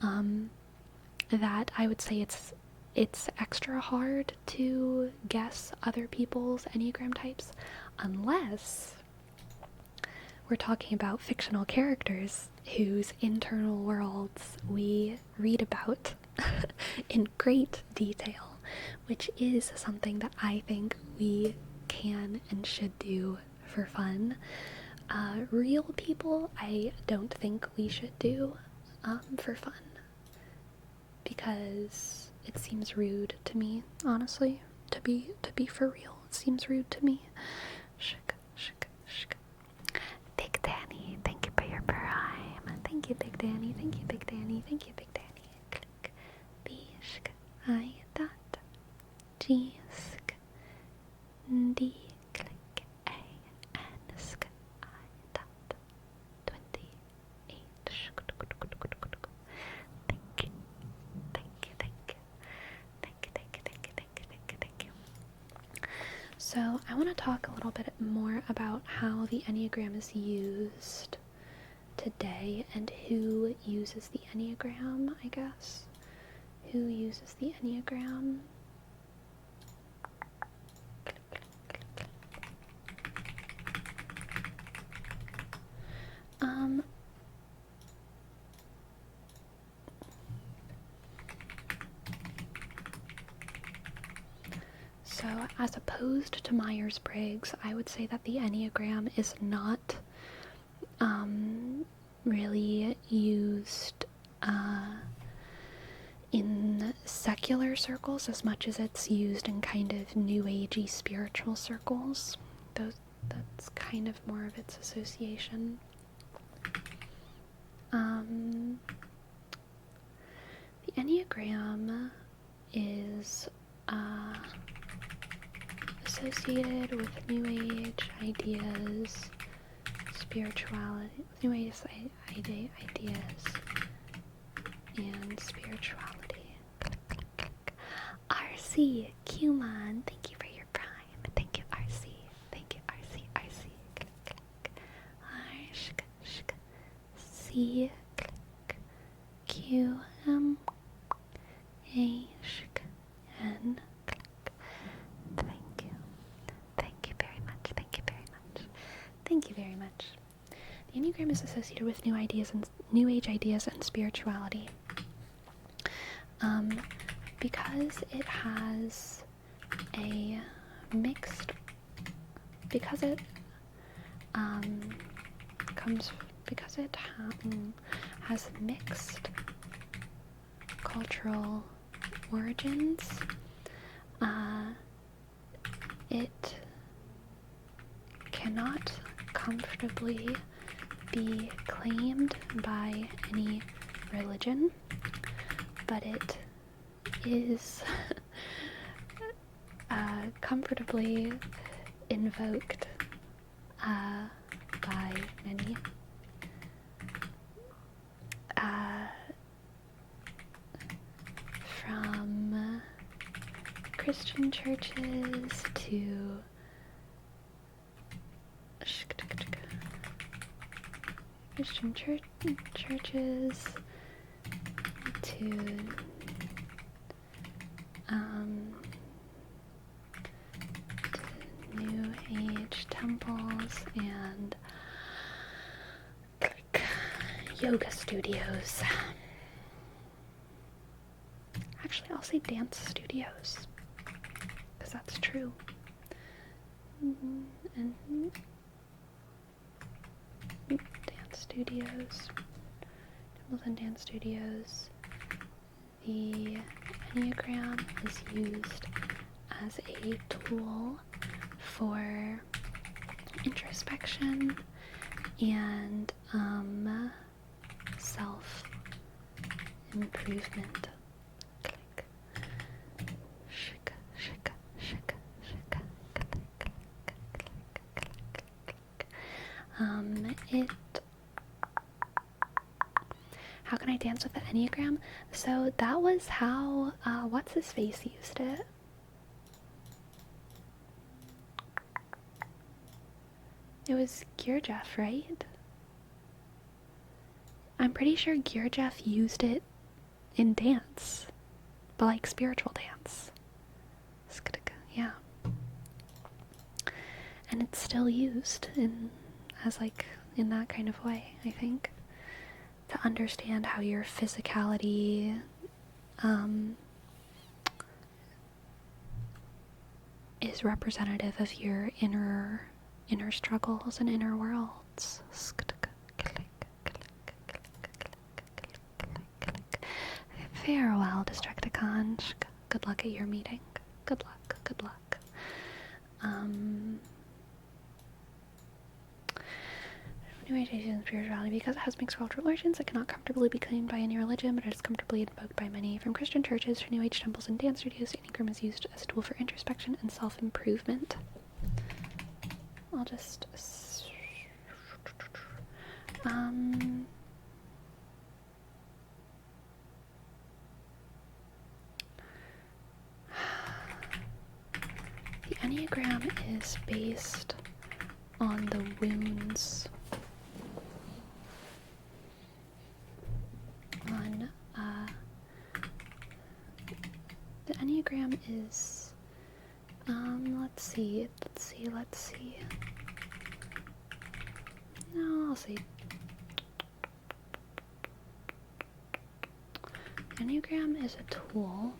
Speaker 1: that I would say it's extra hard to guess other people's Enneagram types unless we're talking about fictional characters whose internal worlds we read about in great detail, which is something that I think we can and should do for fun. Real people, I don't think we should do for fun, because it seems rude to me, honestly. To be for real, it seems rude to me. Big Danny, thank you for your prime. Thank you, Big Danny. Thank you, Big Danny. Thank you, Big Danny. Click. B sk I dot G sk D click A N sk I dot 28. Thank you. So I want to talk a little bit more about how the Enneagram is used today and who uses the Enneagram, I guess. Who uses the Enneagram? So as opposed to Myers-Briggs, I would say that the Enneagram is not really used in secular circles as much as it's used in kind of new agey spiritual circles. That's kind of more of its association. The Enneagram is associated with New Age ideas, spirituality, New Age ideas, and spirituality. RC, Qman, thank you for your prime. Thank you, RC. Thank you, RC, RC. C, Q, M, A, N. Thank you. Thank you very much. Thank you very much. Thank you very much. The Enneagram is associated with new age ideas and spirituality. Because it has a mixed, because it has mixed cultural origins, it cannot comfortably be claimed by any religion, but it is comfortably invoked by many. From Christian churches to churches to to New Age temples and like yoga studios. Actually, I'll say dance studios, because that's true. And dance studios, temples and dance studios. The Enneagram is used as a tool for introspection and self-improvement. Click. Shika, shika, shika, shika. Click. How can I dance with the Enneagram? So that was how, what's his face used it. It was Gurdjieff, right? I'm pretty sure Gurdjieff used it in dance, but like spiritual dance. Yeah. And it's still used in that kind of way, I think. To understand how your physicality is representative of your inner struggles and inner worlds. Farewell, Destructicon. Good luck at your meeting. Good luck, good luck. New Age and spirituality, because it has mixed cultural origins, it cannot comfortably be claimed by any religion, but it is comfortably invoked by many. From Christian churches to New Age temples and dance studios, the Enneagram is used as a tool for introspection and self-improvement. I'll just... The Enneagram is based on the wounds the Enneagram is let's see. No, I'll say Enneagram is a tool.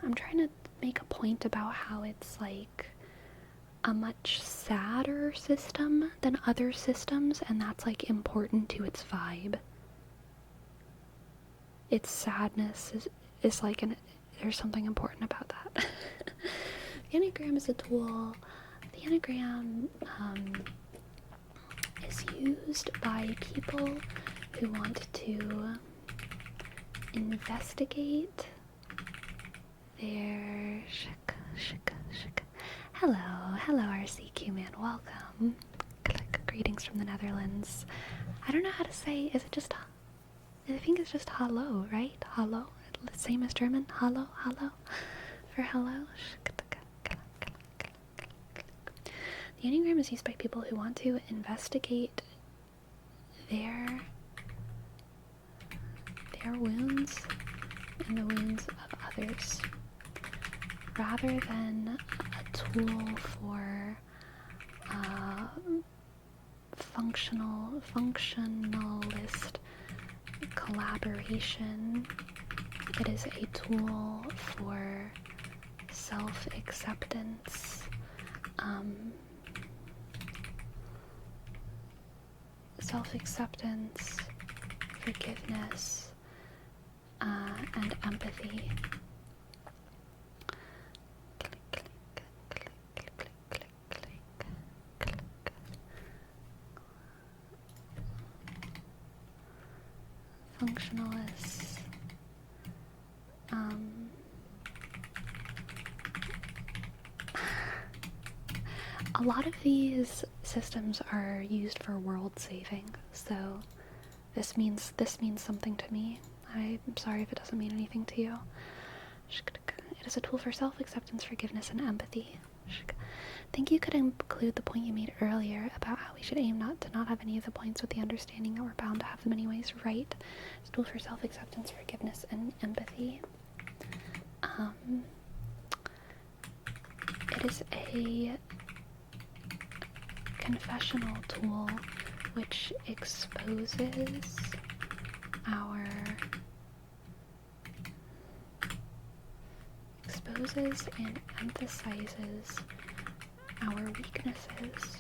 Speaker 1: I'm trying to make a point about how it's like a much sadder system than other systems, and that's like important to its vibe. Its sadness is like there's something important about that. The Enneagram is a tool. The Enneagram is used by people who want to investigate their Hello RCQ man, welcome. Greetings from the Netherlands. I don't know how to say, I think it's just hello, right? Hello, same as German. Hello for hello. The Enneagram is used by people who want to investigate their wounds and the wounds of others, rather than a tool for functionalist collaboration. It is a tool for self-acceptance, forgiveness, and empathy. Functionalists, a lot of these systems are used for world saving, so this means something to me. I'm sorry if it doesn't mean anything to you. It is a tool for self-acceptance, forgiveness, and empathy. Think you could include the point you made earlier about how we We should aim not to not have any of the points, with the understanding that we're bound to have them anyways. Right. It's a tool for self-acceptance, forgiveness, and empathy. It is a confessional tool which exposes and emphasizes our weaknesses.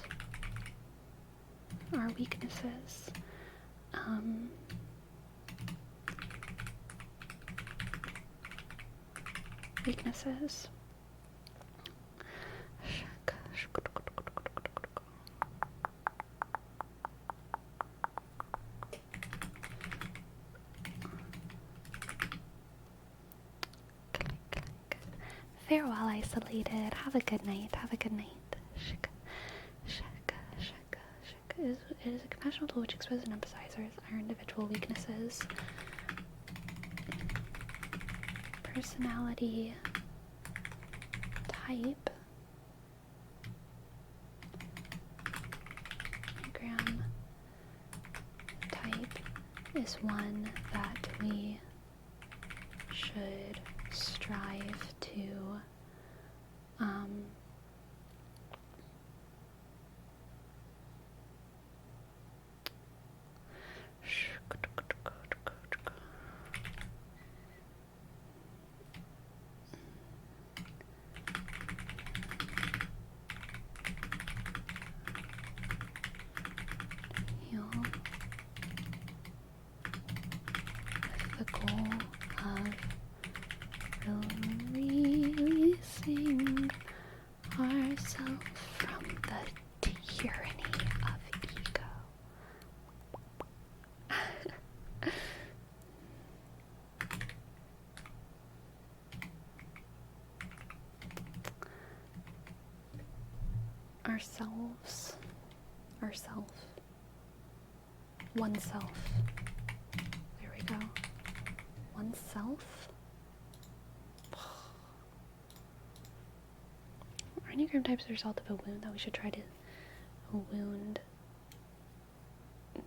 Speaker 1: Weaknesses. Farewell, isolated. Have a good night. It is a confessional tool which exposes and emphasizes our individual weaknesses. Personality type. Enneagram type is one that we should strive to heal with the goal of releasing ourselves from the tyranny of ego. Oneself. There we go. Oneself. Our Enneagram type is the result of a wound that we should try to. A wound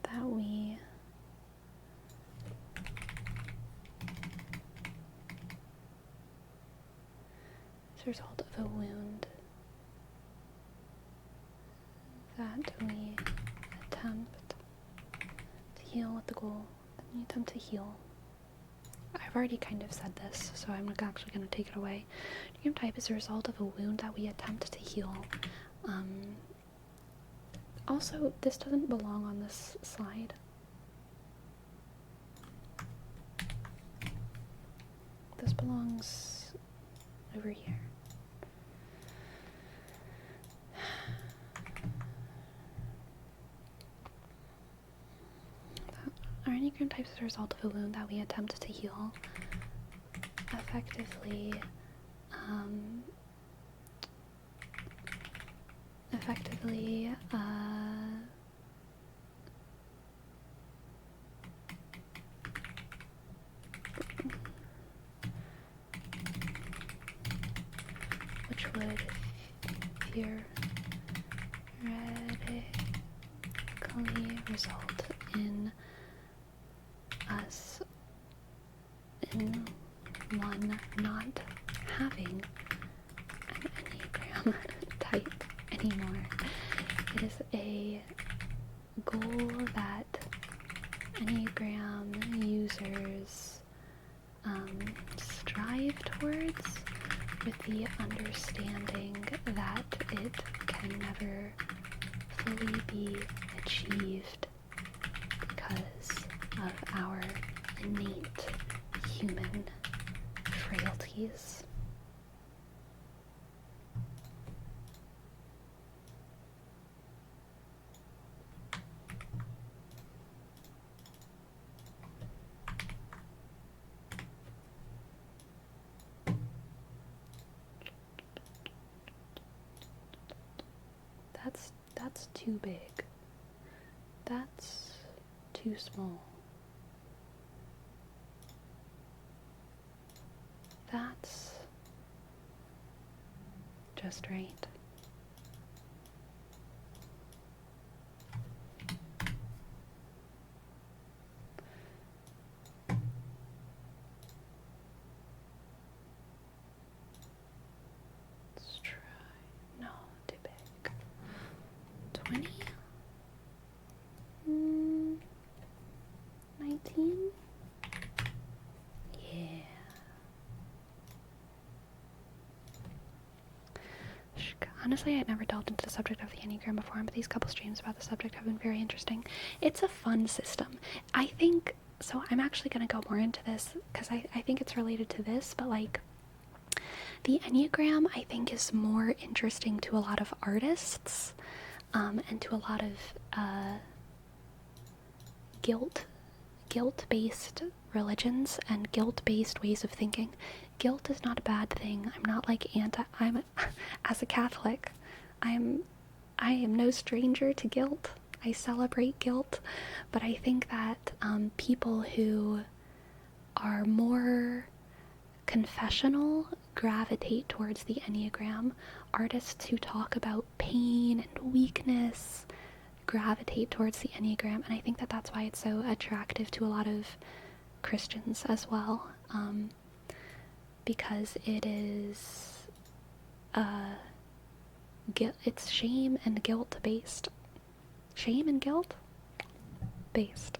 Speaker 1: that we. It's a result of a wound that we attempt to heal with the goal. That we attempt to heal. I've already kind of said this, so I'm actually going to take it away. Enneagram type is a result of a wound that we attempt to heal. Also, this doesn't belong on this slide. This belongs over here. Our Enneagram type is a result of a wound that we attempt to heal. Effectively, which would theoretically result in us in one not having an Enneagram type anymore. It is a goal that Enneagram users strive towards, with the understanding that it can never fully be achieved because of our innate human frailties. That's too big. That's too small. That's just right. Honestly, I'd never delved into the subject of the Enneagram before, but these couple streams about the subject have been very interesting. It's a fun system. I think, so I'm actually going to go more into this because I think it's related to this, but like the Enneagram, I think, is more interesting to a lot of artists and to a lot of guilt-based religions and guilt-based ways of thinking. Guilt is not a bad thing. I'm not like as a Catholic, I am no stranger to guilt. I celebrate guilt, but I think that people who are more confessional gravitate towards the Enneagram. Artists who talk about pain and weakness gravitate towards the Enneagram, and I think that that's why it's so attractive to a lot of Christians as well, because it is it's shame and guilt based. Shame and guilt based.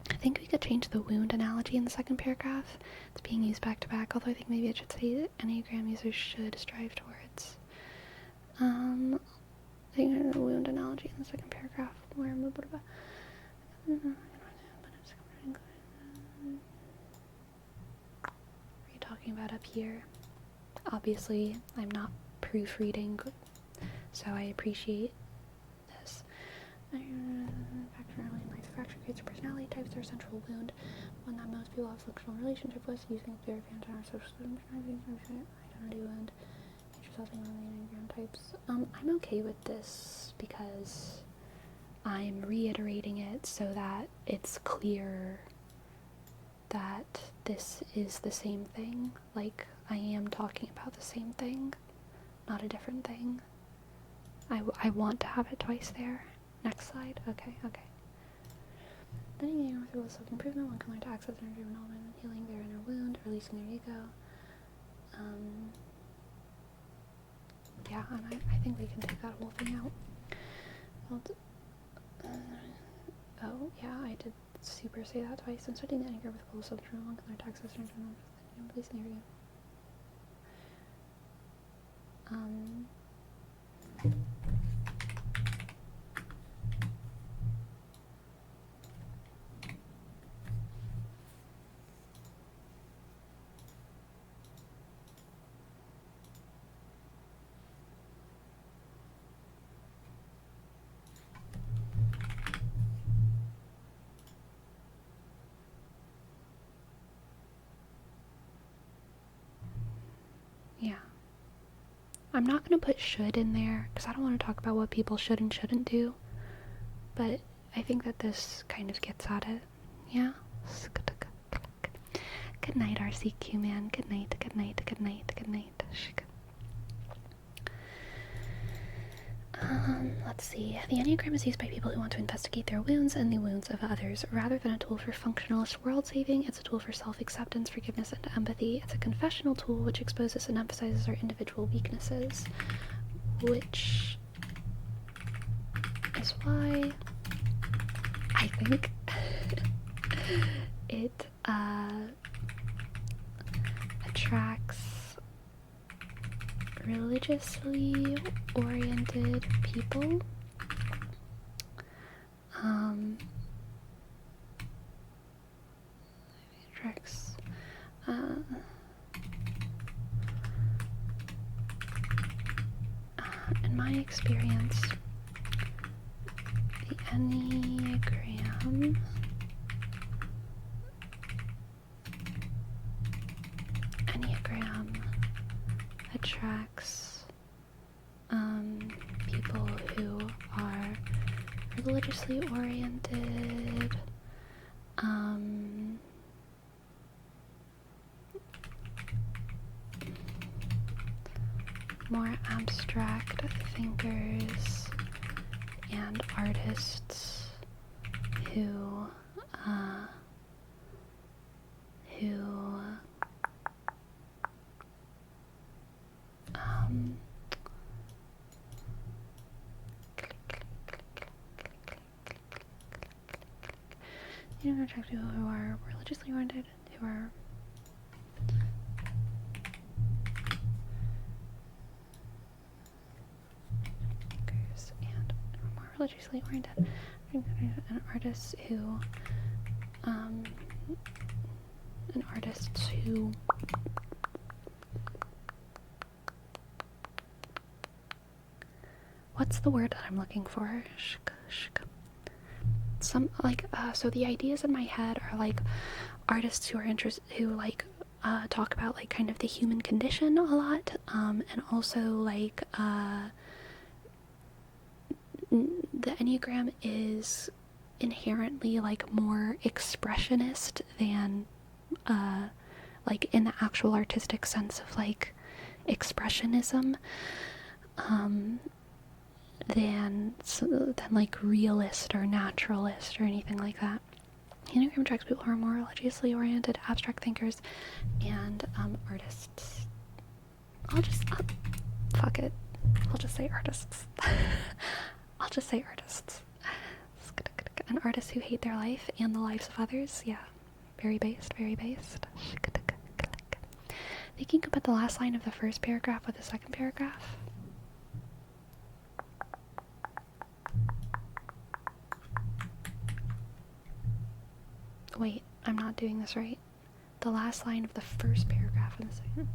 Speaker 1: I think we could change the wound analogy in the second paragraph. It's being used back to back, although I think maybe it should say Enneagram users should strive towards. I think the wound analogy in the second paragraph. Where are you talking about up here? Obviously, I'm not proofreading, so I appreciate this. Fracture creates a personality types, their central wound, one that most people have functional relationship with, using their fans and our social identity wound. Something on the Enneagram types. I'm okay with this because I'm reiterating it so that it's clear that this is the same thing. Like, I am talking about the same thing, not a different thing. I want to have it twice there. Next slide. Okay. Letting the through self-improvement, one can learn to access energy development and healing their inner wound, releasing their ego. Yeah, and I think we can take that whole thing out. Oh, yeah, I did super say that twice. I'm studying the Enneagram with goal of self-improvement, one can learn to access energy development and releasing their ego. Yeah. I'm not going to put should in there because I don't want to talk about what people should and shouldn't do. But I think that this kind of gets at it. Yeah? Good night, RCQ man. Good night. Let's see. The Enneagram is used by people who want to investigate their wounds and the wounds of others. Rather than a tool for functionalist world saving, it's a tool for self-acceptance, forgiveness, and empathy. It's a confessional tool which exposes and emphasizes our individual weaknesses, which is why I think it attracts religiously oriented people. Attracts in my experience, the Enneagram attracts people who are religiously oriented, more abstract thinkers and artists who Enneagram attracts people who are religiously oriented, who are and more religiously oriented, and artists who what's the word that I'm looking for? Some so the ideas in my head are like artists who are talk about like kind of the human condition a lot, and also like the Enneagram is inherently like more expressionist than like in the actual artistic sense of like expressionism, than like realist or naturalist or anything like that. Enneagram attracts people who are more religiously oriented, abstract thinkers, and artists. Fuck it. I'll just say artists. I'll just say artists. And artists who hate their life and the lives of others. Yeah. Very based, very based. Think you could put the last line of the first paragraph with the second paragraph? Wait, I'm not doing this right. The last line of the first paragraph in the second.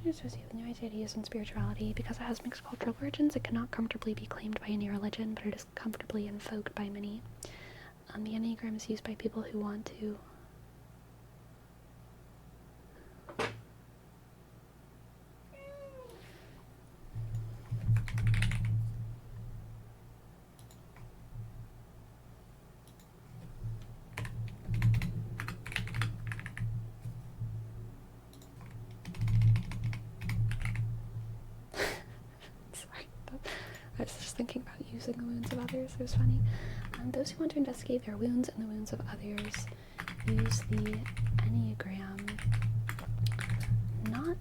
Speaker 1: Associated with New Age ideas and spirituality. Because it has mixed cultural origins, it cannot comfortably be claimed by any religion, but it is comfortably invoked by many. The Enneagram is used by people who want to I was just thinking about using the wounds of others. It was funny. Those who want to investigate their wounds and the wounds of others use the Enneagram not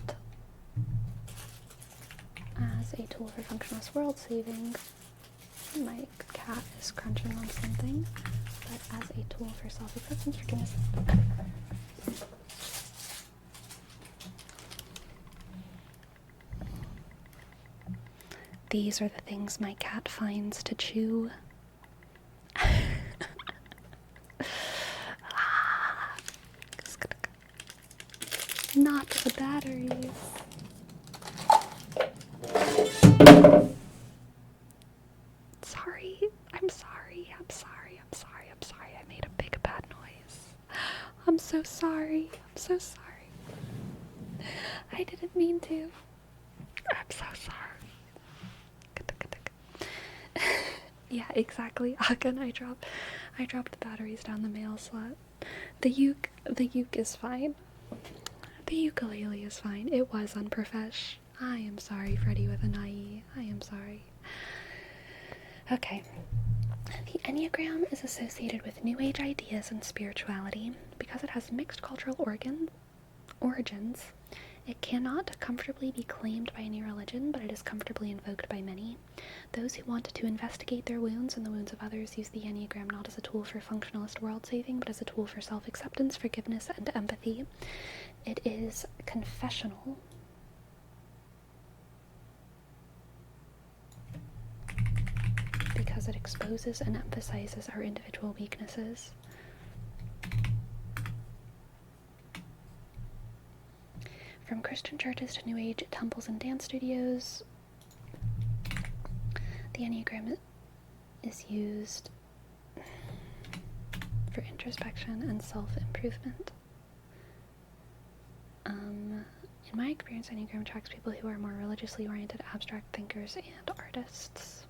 Speaker 1: as a tool for functionalist world saving. My cat is crunching on something, but as a tool for self-acceptance, forgiveness. These are the things my cat finds to chew. Not the batteries. Sorry. I'm sorry. I made a big bad noise. I'm so sorry. I didn't mean to. I'm so sorry. Yeah, exactly. Again, I dropped the batteries down the mail slot. The uke is fine. The ukulele is fine. It was unprofesh. I am sorry, Freddie with an IE. I am sorry. Okay. The Enneagram is associated with New Age ideas and spirituality. Because it has mixed cultural origins, it cannot comfortably be claimed by any religion, but it is comfortably invoked by many. Those who want to investigate their wounds and the wounds of others use the Enneagram not as a tool for functionalist world saving, but as a tool for self-acceptance, forgiveness, and empathy. It is confessional. Because it exposes and emphasizes our individual weaknesses. From Christian churches to New Age temples and dance studios, the Enneagram is used for introspection and self-improvement. In my experience, Enneagram attracts people who are more religiously oriented, abstract thinkers, and artists.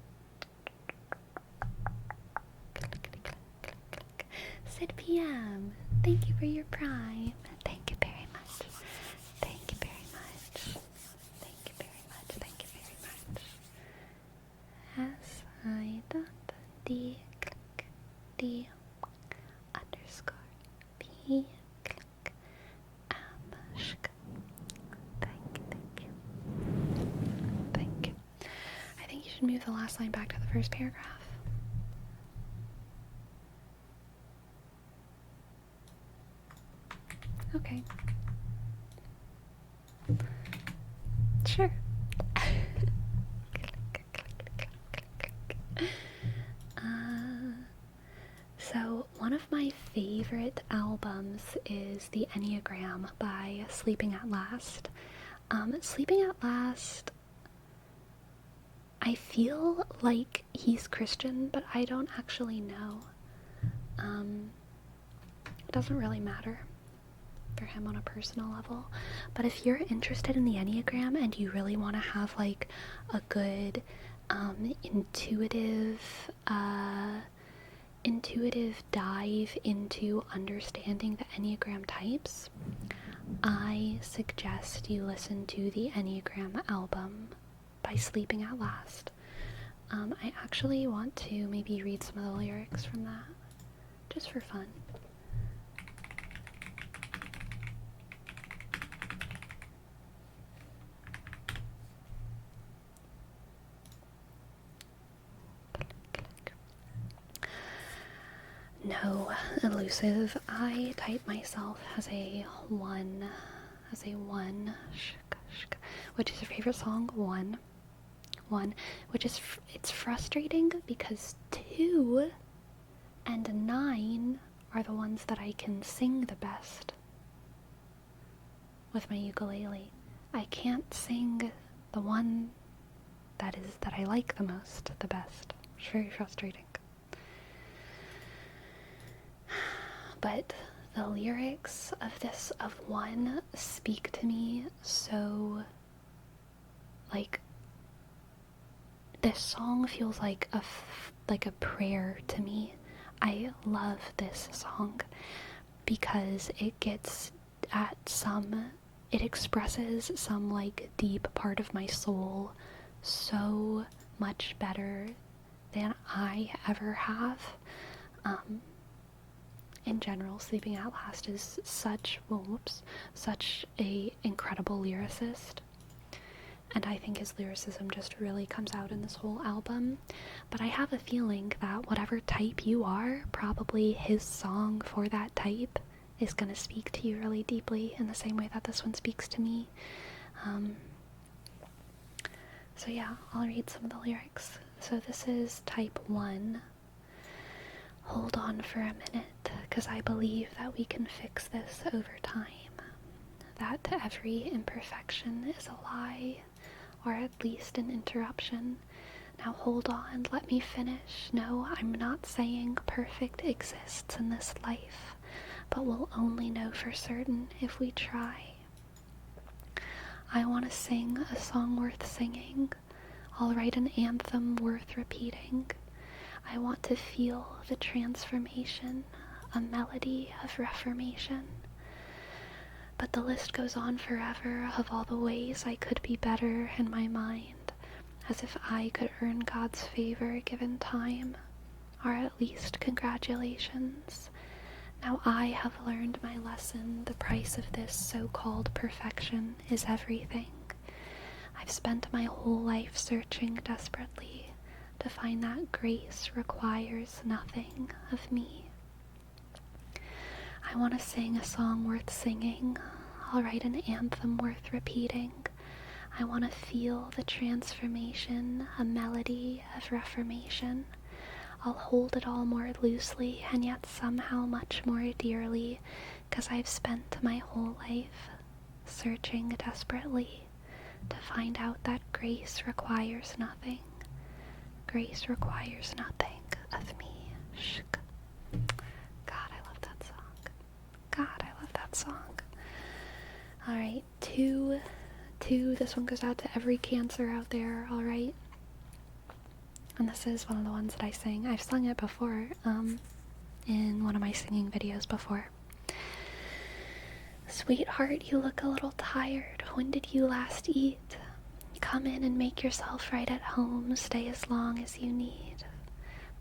Speaker 1: Sid PM, thank you for your prime. Thank you very much. Thank you very much. Thank you very much. Thank you very much. S-I-D click D underscore P click M shk. Thank you, thank you. can move the last line back to the first paragraph. Okay. Sure. So one of my favorite albums is The Enneagram by Sleeping at Last. Sleeping at Last, I feel like he's Christian, but I don't actually know. It doesn't really matter for him on a personal level. But if you're interested in the Enneagram and you really want to have like a good intuitive dive into understanding the Enneagram types, I suggest you listen to the Enneagram album by Sleeping at Last. I actually want to maybe read some of the lyrics from that, just for fun. No, elusive. I type myself as a one, which is your favorite song, one, which is, it's frustrating because 2 and 9 are the ones that I can sing the best with my ukulele. I can't sing the one that I like the most, the best. It's very frustrating. But the lyrics of one speak to me so, like, this song feels like a prayer to me. I love this song because it expresses some like deep part of my soul so much better than I ever have. In general, Sleeping at Last is such a incredible lyricist, and I think his lyricism just really comes out in this whole album. But I have a feeling that whatever type you are, probably his song for that type is going to speak to you really deeply in the same way that this one speaks to me. So yeah, I'll read some of the lyrics. So this is type 1. Hold on for a minute, because I believe that we can fix this over time. That every imperfection is a lie, or at least an interruption. Now hold on, let me finish. No, I'm not saying perfect exists in this life, but we'll only know for certain if we try. I want to sing a song worth singing. I'll write an anthem worth repeating. I want to feel the transformation, a melody of reformation. But the list goes on forever of all the ways I could be better in my mind, as if I could earn God's favor given time, or at least congratulations. Now I have learned my lesson. The price of this so-called perfection is everything. I've spent my whole life searching desperately to find that grace requires nothing of me. I want to sing a song worth singing. I'll write an anthem worth repeating. I want to feel the transformation, a melody of reformation. I'll hold it all more loosely and yet somehow much more dearly, 'cause I've spent my whole life searching desperately to find out that grace requires nothing. Grace requires nothing of me. Shk. God, I love that song. God, I love that song. Alright, 2. This one goes out to every Cancer out there, alright? And this is one of the ones that I sang. I've sung it before, in one of my singing videos before. Sweetheart, you look a little tired. When did you last eat? Come in and make yourself right at home. Stay as long as you need.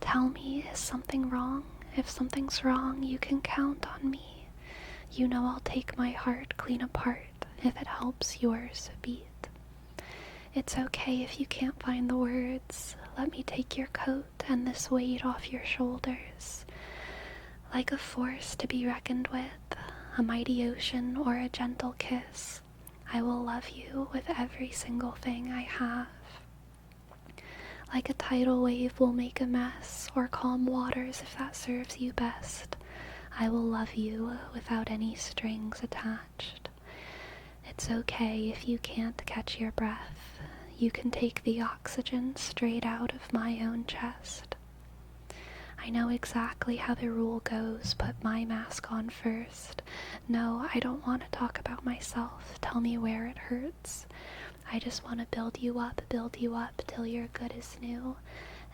Speaker 1: Tell me, is something wrong? If something's wrong, you can count on me. You know I'll take my heart clean apart if it helps yours beat. It's okay if you can't find the words. Let me take your coat and this weight off your shoulders. Like a force to be reckoned with, a mighty ocean or a gentle kiss, I will love you with every single thing I have. Like a tidal wave will make a mess, or calm waters if that serves you best, I will love you without any strings attached. It's okay if you can't catch your breath. You can take the oxygen straight out of my own chest. I know exactly how the rule goes. Put my mask on first. No, I don't want to talk about myself. Tell me where it hurts. I just want to build you up till you're good as new.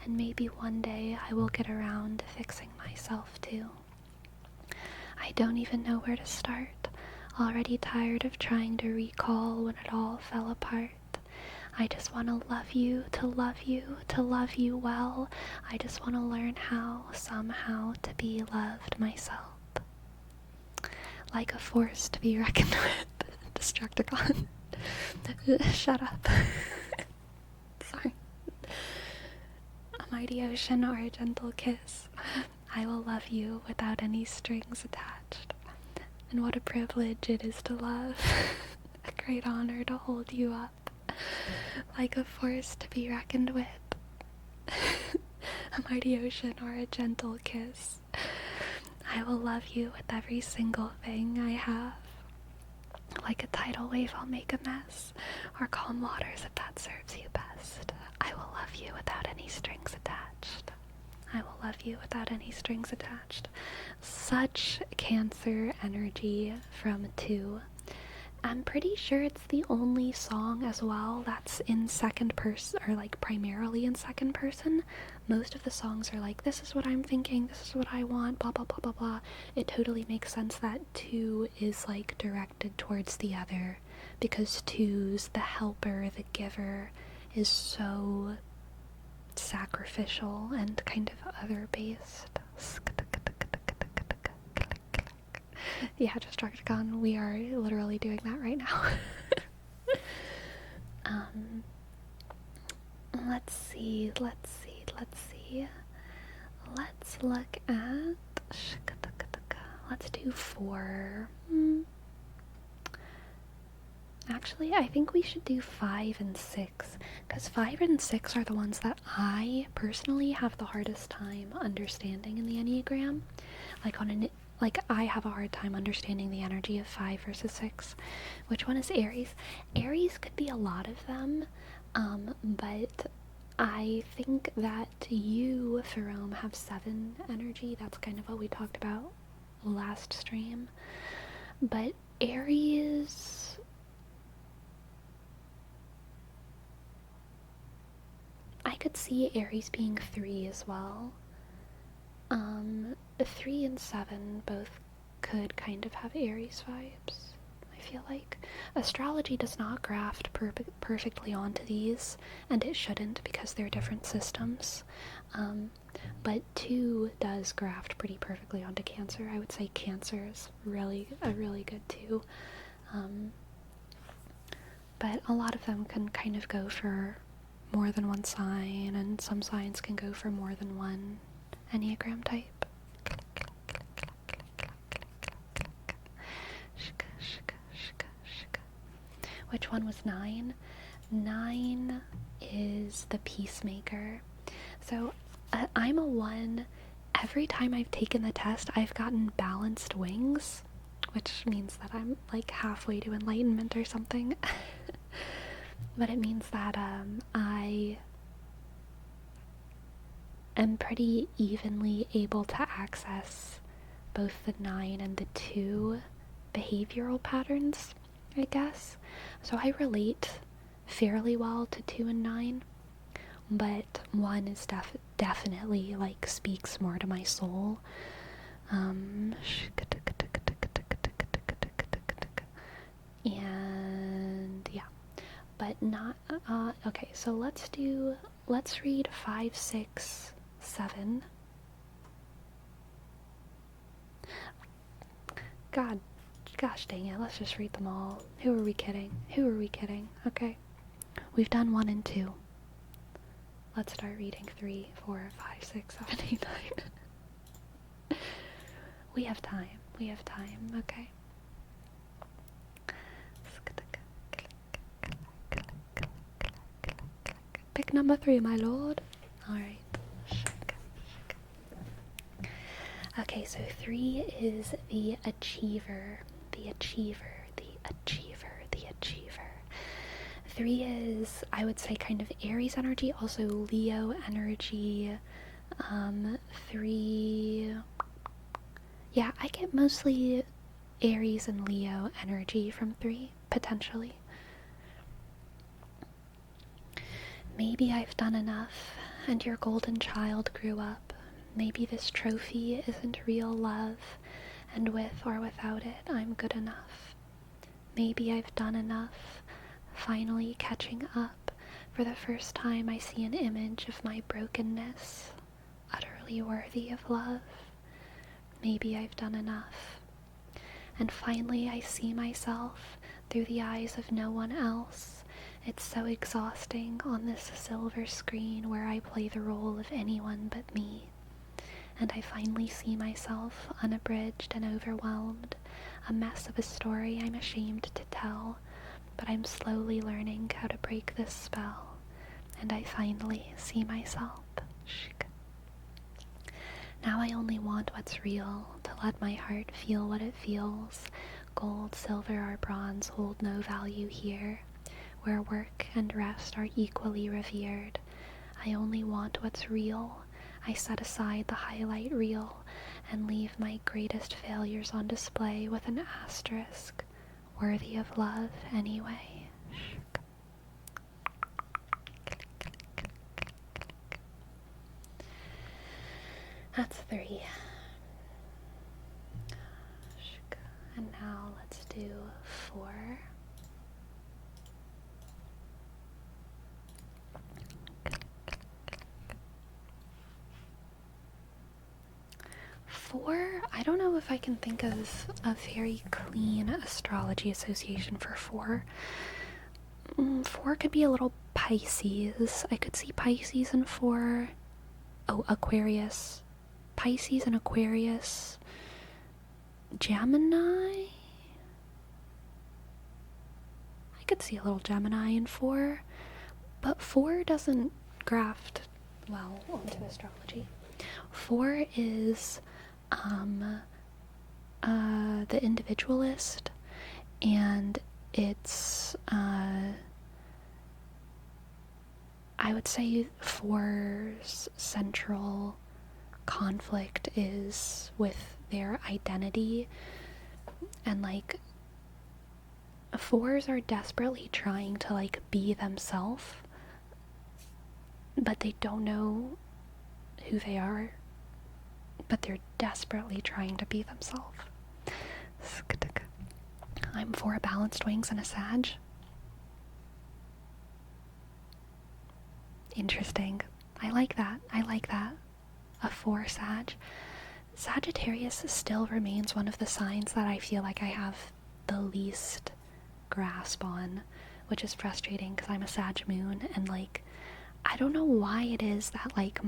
Speaker 1: And maybe one day I will get around to fixing myself too. I don't even know where to start. Already tired of trying to recall when it all fell apart. I just want to love you, to love you, to love you well. I just want to learn how, somehow, to be loved myself. Like a force to be reckoned with. Destructicon. Shut up. Sorry. A mighty ocean or a gentle kiss. I will love you without any strings attached. And what a privilege it is to love. A great honor to hold you up. Like a force to be reckoned with. A mighty ocean or a gentle kiss. I will love you with every single thing I have. Like a tidal wave I'll make a mess, or calm waters if that serves you best. I will love you without any strings attached. I will love you without any strings attached. Such Cancer energy from 2. I'm pretty sure it's the only song as well that's in second person, or like primarily in second person. Most of the songs are like, this is what I'm thinking, this is what I want, blah blah blah blah blah. It totally makes sense that 2 is like directed towards the other, because 2's the helper, the giver, is so sacrificial and kind of other based. Yeah, Destructicon, we are literally doing that right now. Let's see. Let's look at... Let's do 4. Actually, I think we should do 5 and 6, because 5 and 6 are the ones that I personally have the hardest time understanding in the Enneagram. Like I have a hard time understanding the energy of 5 versus 6. Which one is Aries? Aries could be a lot of them, but I think that you, Ferome, have 7 energy. That's kind of what we talked about last stream. But Aries... I could see Aries being 3 as well. 3 and 7 both could kind of have Aries vibes, I feel like. Astrology does not graft perfectly onto these, and it shouldn't because they're different systems. But 2 does graft pretty perfectly onto Cancer. I would say Cancer is a really good 2. But a lot of them can kind of go for more than one sign, and some signs can go for more than one Enneagram type. Which one was 9? 9 is the Peacemaker. So I'm a 1. Every time I've taken the test, I've gotten balanced wings, which means that I'm like halfway to enlightenment or something. But it means that I am pretty evenly able to access both the 9 and the 2 behavioral patterns, I guess. So I relate fairly well to 2 and 9, but 1 is definitely like speaks more to my soul. And yeah, but not okay, so let's read 5, 6, 7. Gosh dang it, let's just read them all. Who are we kidding? Okay. We've done 1 and 2. Let's start reading 3, 4, 5, 6, 7, 8, 9. We have time. We have time. Okay. Pick number 3, my lord. Alright. Okay, so 3 is the achiever. The achiever. The achiever. The achiever. 3 is, I would say, kind of Aries energy, also Leo energy. 3... Yeah, I get mostly Aries and Leo energy from 3, potentially. Maybe I've done enough, and your golden child grew up. Maybe this trophy isn't real love, and with or without it, I'm good enough. Maybe I've done enough, finally catching up. For the first time I see an image of my brokenness, utterly worthy of love. Maybe I've done enough. And finally I see myself through the eyes of no one else. It's so exhausting on this silver screen where I play the role of anyone but me. And I finally see myself unabridged and overwhelmed, a mess of a story I'm ashamed to tell, but I'm slowly learning how to break this spell, and I finally see myself. Now I only want what's real, to let my heart feel what it feels. Gold, silver, or bronze hold no value here, where work and rest are equally revered. I only want what's real. I set aside the highlight reel and leave my greatest failures on display with an asterisk, worthy of love anyway. That's 3. And now let's do 4. 4, I don't know if I can think of a very clean astrology association for 4. 4 could be a little Pisces. I could see Pisces in 4. Oh, Aquarius. Pisces and Aquarius. Gemini? I could see a little Gemini in 4. But 4 doesn't graft well onto astrology. 4 is the individualist, and it's I would say 4's central conflict is with their identity, and like 4s are desperately trying to like be themselves, but they don't know who they are, but they're desperately trying to be themselves. I'm 4 balanced wings and a Sag. Interesting. I like that. A 4 Sag. Sagittarius still remains one of the signs that I feel like I have the least grasp on, which is frustrating because I'm a Sag moon, and like I don't know why it is that like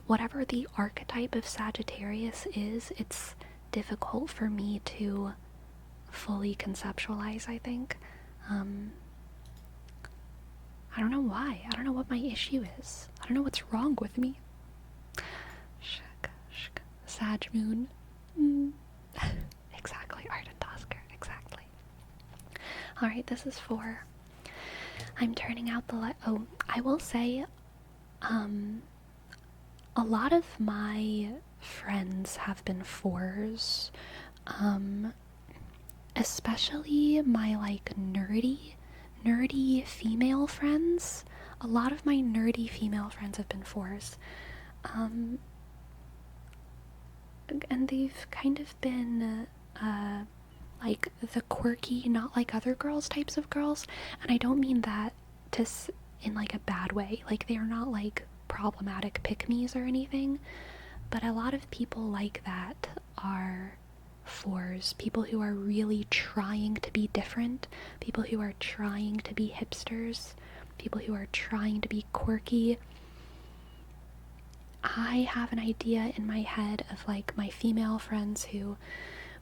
Speaker 1: whatever the archetype of Sagittarius is, it's difficult for me to fully conceptualize, I think. I don't know why. I don't know what my issue is. I don't know what's wrong with me. Sag moon. Exactly, Arden Tosker, exactly. Alright, this is 4. I'm turning out the light. Oh, I will say, a lot of my friends have been 4s, especially my like nerdy female friends. A lot of my nerdy female friends have been 4s, and they've kind of been like the quirky, not like other girls types of girls, and I don't mean that in like a bad way. Like, they are not like problematic pick-me's or anything, but a lot of people like that are 4s, people who are really trying to be different, people who are trying to be hipsters, people who are trying to be quirky. I have an idea in my head of like my female friends who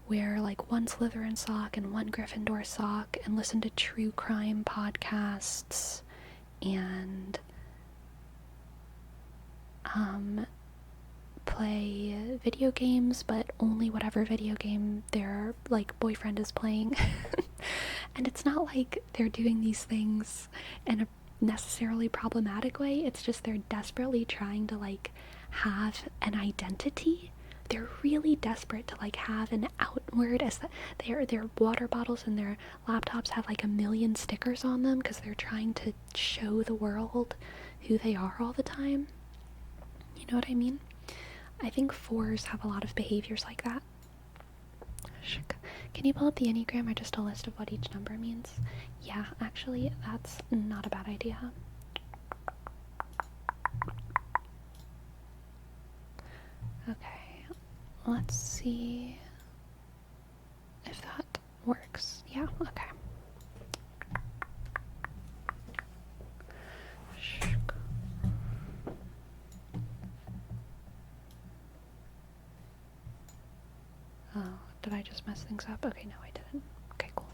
Speaker 1: wear like one Slytherin sock and one Gryffindor sock and listen to true crime podcasts and play video games, but only whatever video game their like boyfriend is playing. And it's not like they're doing these things in a necessarily problematic way. It's just they're desperately trying to like have an identity. They're really desperate to like have an outward, as their water bottles and their laptops have like a million stickers on them because they're trying to show the world who they are all the time. You know what I mean? I think 4s have a lot of behaviors like that. Can you pull up the Enneagram or just a list of what each number means? Yeah, actually, that's not a bad idea. Okay, let's see if that works. Yeah, okay. Oh, did I just mess things up? Okay, no, I didn't. Okay, cool.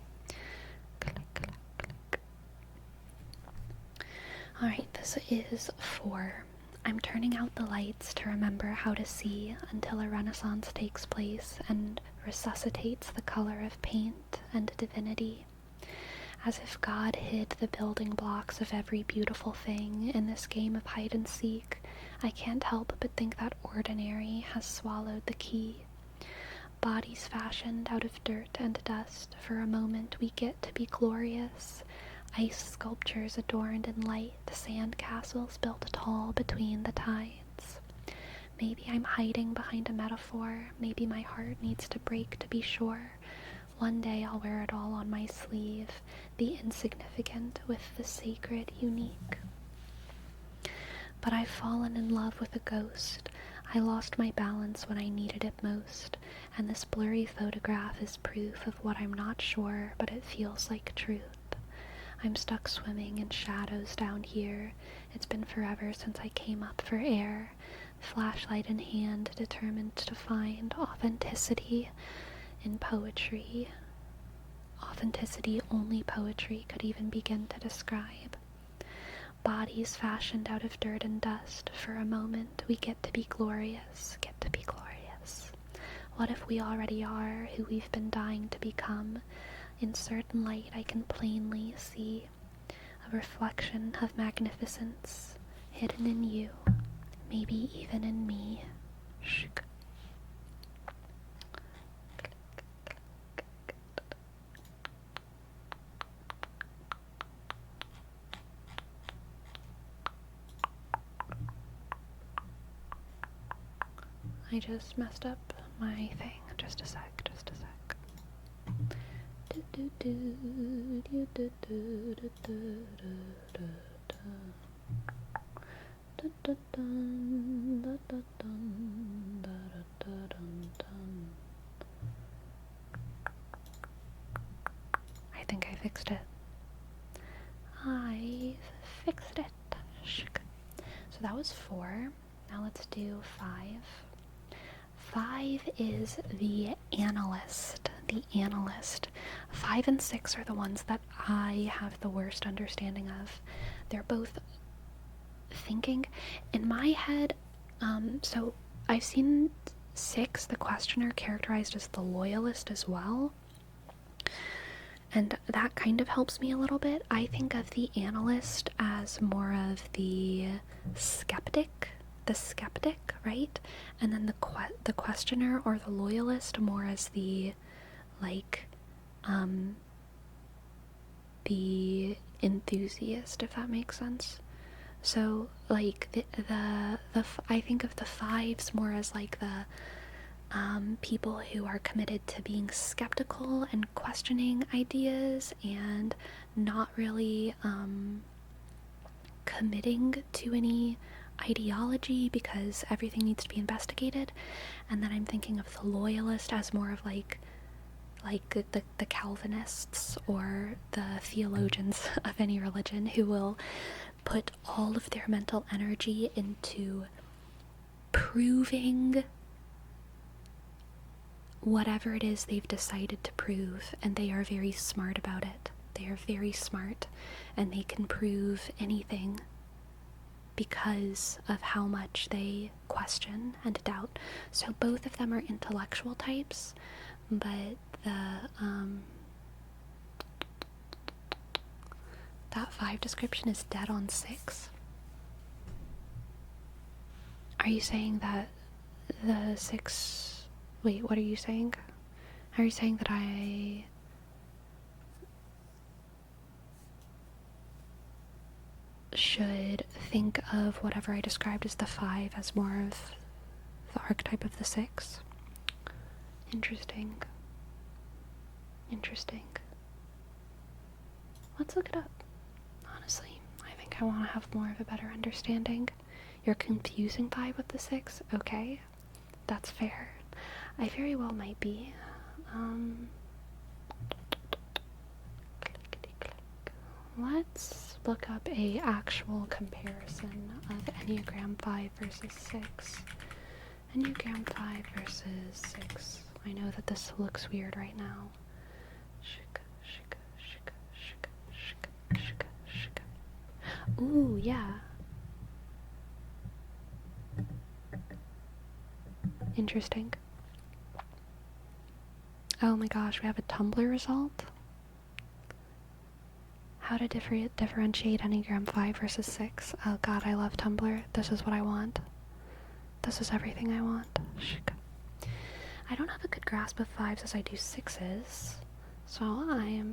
Speaker 1: Click, click, click. Alright, this is 4. I'm turning out the lights to remember how to see until a renaissance takes place and resuscitates the color of paint and divinity. As if God hid the building blocks of every beautiful thing in this game of hide and seek, I can't help but think that ordinary has swallowed the key. Bodies fashioned out of dirt and dust, for a moment we get to be glorious. Ice sculptures adorned in light, sand castles built tall between the tides. Maybe I'm hiding behind a metaphor, maybe my heart needs to break to be sure. One day I'll wear it all on my sleeve, the insignificant with the sacred unique. But I've fallen in love with a ghost. I lost my balance when I needed it most, and this blurry photograph is proof of what I'm not sure, but it feels like truth. I'm stuck swimming in shadows down here. It's been forever since I came up for air, flashlight in hand, determined to find authenticity in poetry. Authenticity only poetry could even begin to describe. Bodies fashioned out of dirt and dust, for a moment we get to be glorious, get to be glorious. What if we already are who we've been dying to become? In certain light I can plainly see a reflection of magnificence hidden in you, maybe even in me. Shk. I just messed up my thing. Just a sec. I think I fixed it. I've fixed it. So that was 4. Now let's do 5. 5 is the analyst. The analyst. 5 and 6 are the ones that I have the worst understanding of. They're both thinking. In my head, so I've seen 6, the questioner, characterized as the loyalist as well. And that kind of helps me a little bit. I think of the analyst as more of the skeptic, right? And then the questioner or the loyalist more as the the enthusiast, if that makes sense. So like I think of the 5s more as like the people who are committed to being skeptical and questioning ideas and not really committing to any ideology because everything needs to be investigated. And then I'm thinking of the loyalist as more of like like the Calvinists or the theologians of any religion who will put all of their mental energy into proving whatever it is they've decided to prove, and they are very smart about it. They are very smart, and they can prove anything because of how much they question and doubt. So both of them are intellectual types, but that 5 description is dead on 6. Are you saying that the 6... Wait, what are you saying? Are you saying that I... should think of whatever I described as the 5 as more of the archetype of the 6? Interesting. Let's look it up. Honestly, I think I want to have more of a better understanding. You're confusing 5 with the 6? Okay, that's fair. I very well might be. Let's look up a actual comparison of Enneagram 5 versus 6. Enneagram 5 versus 6. I know that this looks weird right now. Ooh, yeah. Interesting. Oh my gosh, we have a Tumblr result? How to differentiate Enneagram 5 versus 6. Oh god, I love Tumblr. This is what I want. This is everything I want. I don't have a good grasp of 5s as I do 6s, so I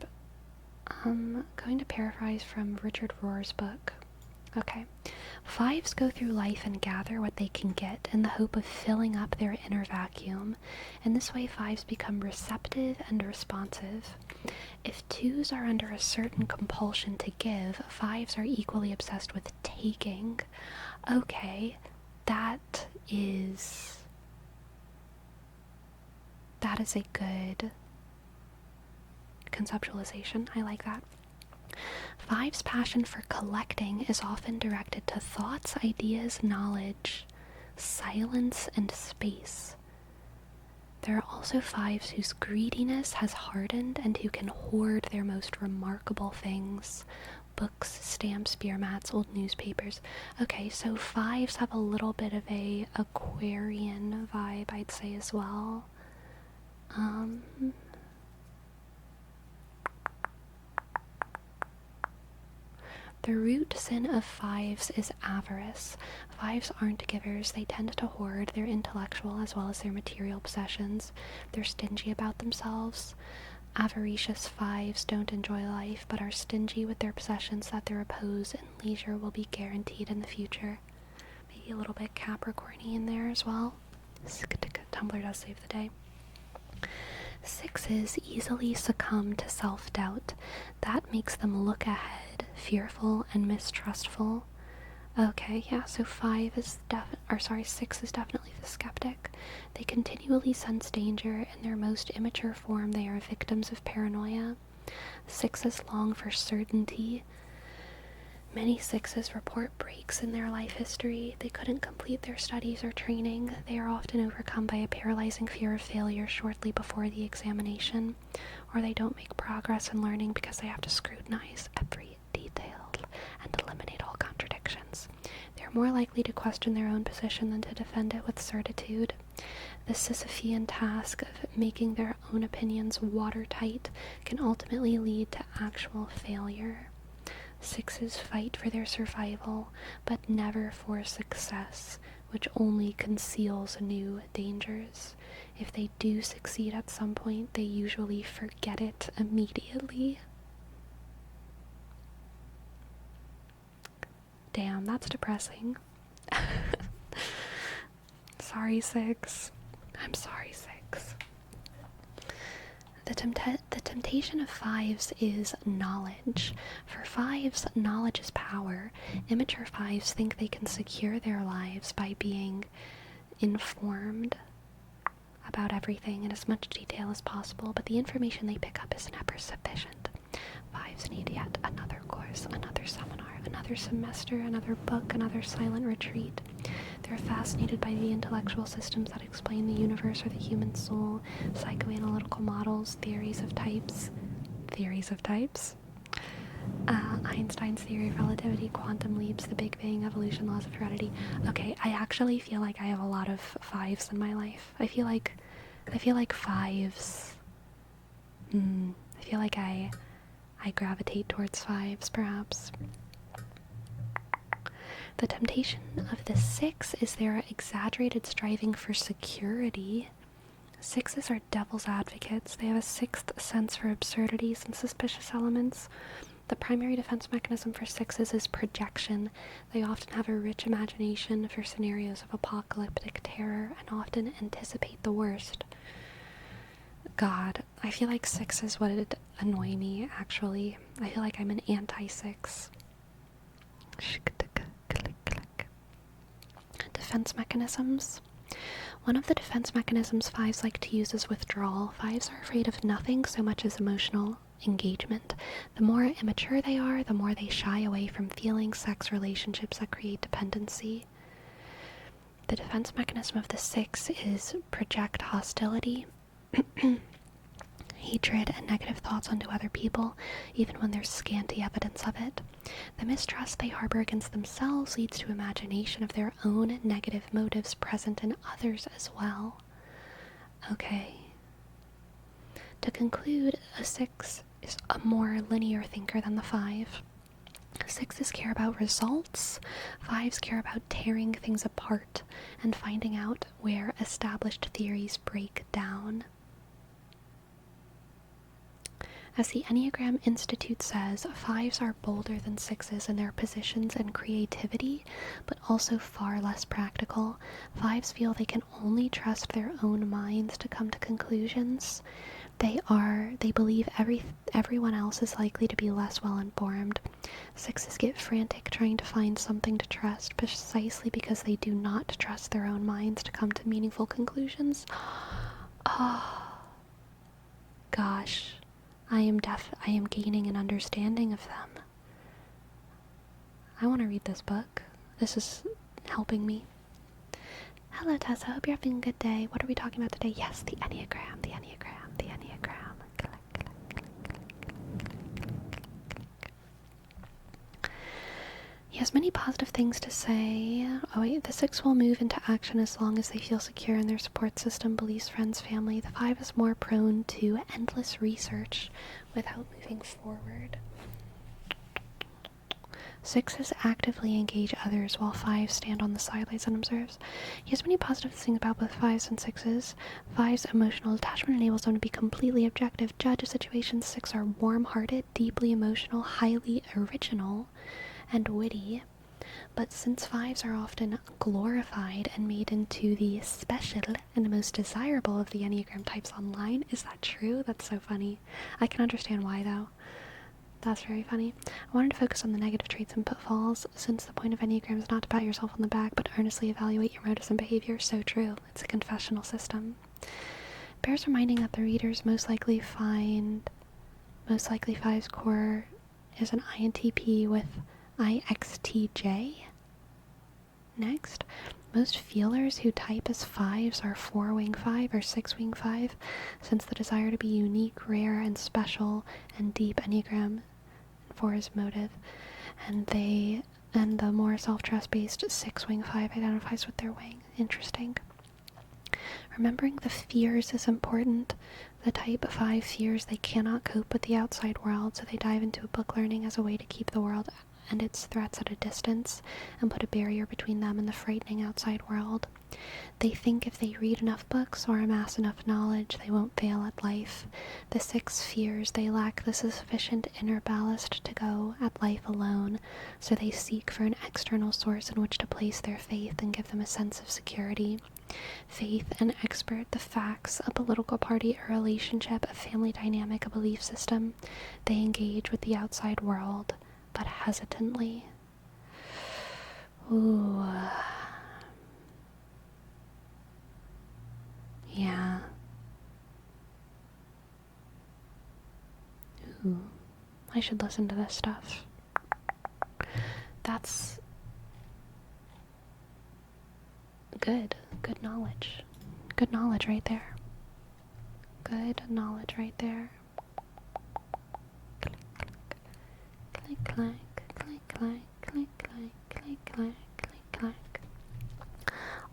Speaker 1: am going to paraphrase from Richard Rohr's book. Okay. 5s go through life and gather what they can get in the hope of filling up their inner vacuum. In this way, 5s become receptive and responsive. If 2s are under a certain compulsion to give, 5s are equally obsessed with taking. Okay, that is a good conceptualization. I like that. 5's passion for collecting is often directed to thoughts, ideas, knowledge, silence, and space. There are also 5s whose greediness has hardened and who can hoard their most remarkable things. Books, stamps, beer mats, old newspapers. Okay, so 5s have a little bit of a Aquarian vibe, I'd say, as well. The root sin of 5s is avarice. 5s aren't givers. They tend to hoard their intellectual as well as their material possessions. They're stingy about themselves. Avaricious 5s don't enjoy life, but are stingy with their possessions that their repose and leisure will be guaranteed in the future. Maybe a little bit Capricorny in there as well. Tumblr does save the day. 6s easily succumb to self-doubt. That makes them look ahead, fearful and mistrustful. Okay, yeah, so 6 is definitely the skeptic. They continually sense danger. In their most immature form, they are victims of paranoia. 6s long for certainty. Many 6s report breaks in their life history. They couldn't complete their studies or training. They are often overcome by a paralyzing fear of failure shortly before the examination, or they don't make progress in learning because they have to scrutinize every detail and eliminate all contradictions. They're more likely to question their own position than to defend it with certitude. The Sisyphean task of making their own opinions watertight can ultimately lead to actual failure. 6s fight for their survival, but never for success, which only conceals new dangers. If they do succeed at some point, they usually forget it immediately. Damn, that's depressing. Sorry, 6. I'm sorry, 6. The temptation of 5s is knowledge. For 5s, knowledge is power. Immature 5s think they can secure their lives by being informed. about everything in as much detail as possible, but the information they pick up is never sufficient. Fives need yet another course, another seminar, another semester, another book, another silent retreat. They're fascinated by the intellectual systems that explain the universe or the human soul, psychoanalytical models, theories of types. Einstein's theory of relativity, quantum leaps, the Big Bang, evolution, laws of heredity. Okay, I actually feel like I have a lot of fives in my life. I feel like fives. I feel like I gravitate towards fives, perhaps. The temptation of the six is their exaggerated striving for security. Sixes are devil's advocates. They have a sixth sense for absurdities and suspicious elements. The primary defense mechanism for sixes is projection. They often have a rich imagination for scenarios of apocalyptic terror and often anticipate the worst. God, I feel like sixes would annoy me, actually. I feel like I'm an anti-six. Defense mechanisms. One of the defense mechanisms fives like to use is withdrawal. Fives are afraid of nothing so much as emotional engagement. The more immature they are, the more they shy away from feelings, sex, relationships that create dependency. The defense mechanism of the six is project hostility, hatred, and negative thoughts onto other people, even when there's scanty evidence of it. The mistrust they harbor against themselves leads to imagination of their own negative motives present in others as well. Okay. To conclude, a six is a more linear thinker than the five. Sixes care about results. Fives care about tearing things apart and finding out where established theories break down. As the Enneagram Institute says, fives are bolder than sixes in their positions and creativity, but also far less practical. Fives feel they can only trust their own minds to come to conclusions. They believe everyone else is likely to be less well informed. Sixes get frantic trying to find something to trust, precisely because they do not trust their own minds to come to meaningful conclusions. Oh, gosh. I am gaining an understanding of them. I want to read this book. This is helping me. Hello, Tessa. Hope you're having a good day. What are we talking about today? Yes, the Enneagram, the Enneagram, the Enneagram. He has many positive things to say. Oh wait, the six will move into action as long as they feel secure in their support system, beliefs, friends, family. The five is more prone to endless research without moving forward. Sixes actively engage others while fives stand on the sidelines and observes. He has many positive things about both fives and sixes. Fives' emotional attachment enables them to be completely objective, judge a situation. Six are warm-hearted, deeply emotional, highly original, and witty. But since fives are often glorified and made into the special and most desirable of the Enneagram types online, is that true? That's so funny. I can understand why, though. That's very funny. I wanted to focus on the negative traits and pitfalls, since the point of Enneagram is not to pat yourself on the back, but earnestly evaluate your motives and behavior. So true. It's a confessional system. Bears reminding that the readers most likely fives core is an INTP with IXTJ. Next, most feelers who type as fives are 4-wing 5 or 6-wing 5, since the desire to be unique, rare, and special and deep Enneagram 4 is motive, and the more self-trust based 6-wing 5 identifies with their wing. Interesting. Remembering the fears is important. The type 5 fears they cannot cope with the outside world, so they dive into book learning as a way to keep the world and its threats at a distance and put a barrier between them and the frightening outside world. They think if they read enough books or amass enough knowledge, they won't fail at life. The 6 fears they lack the sufficient inner ballast to go at life alone, so they seek for an external source in which to place their faith and give them a sense of security. Faith, an expert, the facts, a political party, a relationship, a family dynamic, a belief system. They engage with the outside world, but hesitantly. Ooh. Yeah. Ooh, I should listen to this stuff. That's good. Good knowledge. Good knowledge right there. Good knowledge right there. Click, click, click, click, click, click, click, click, click, click.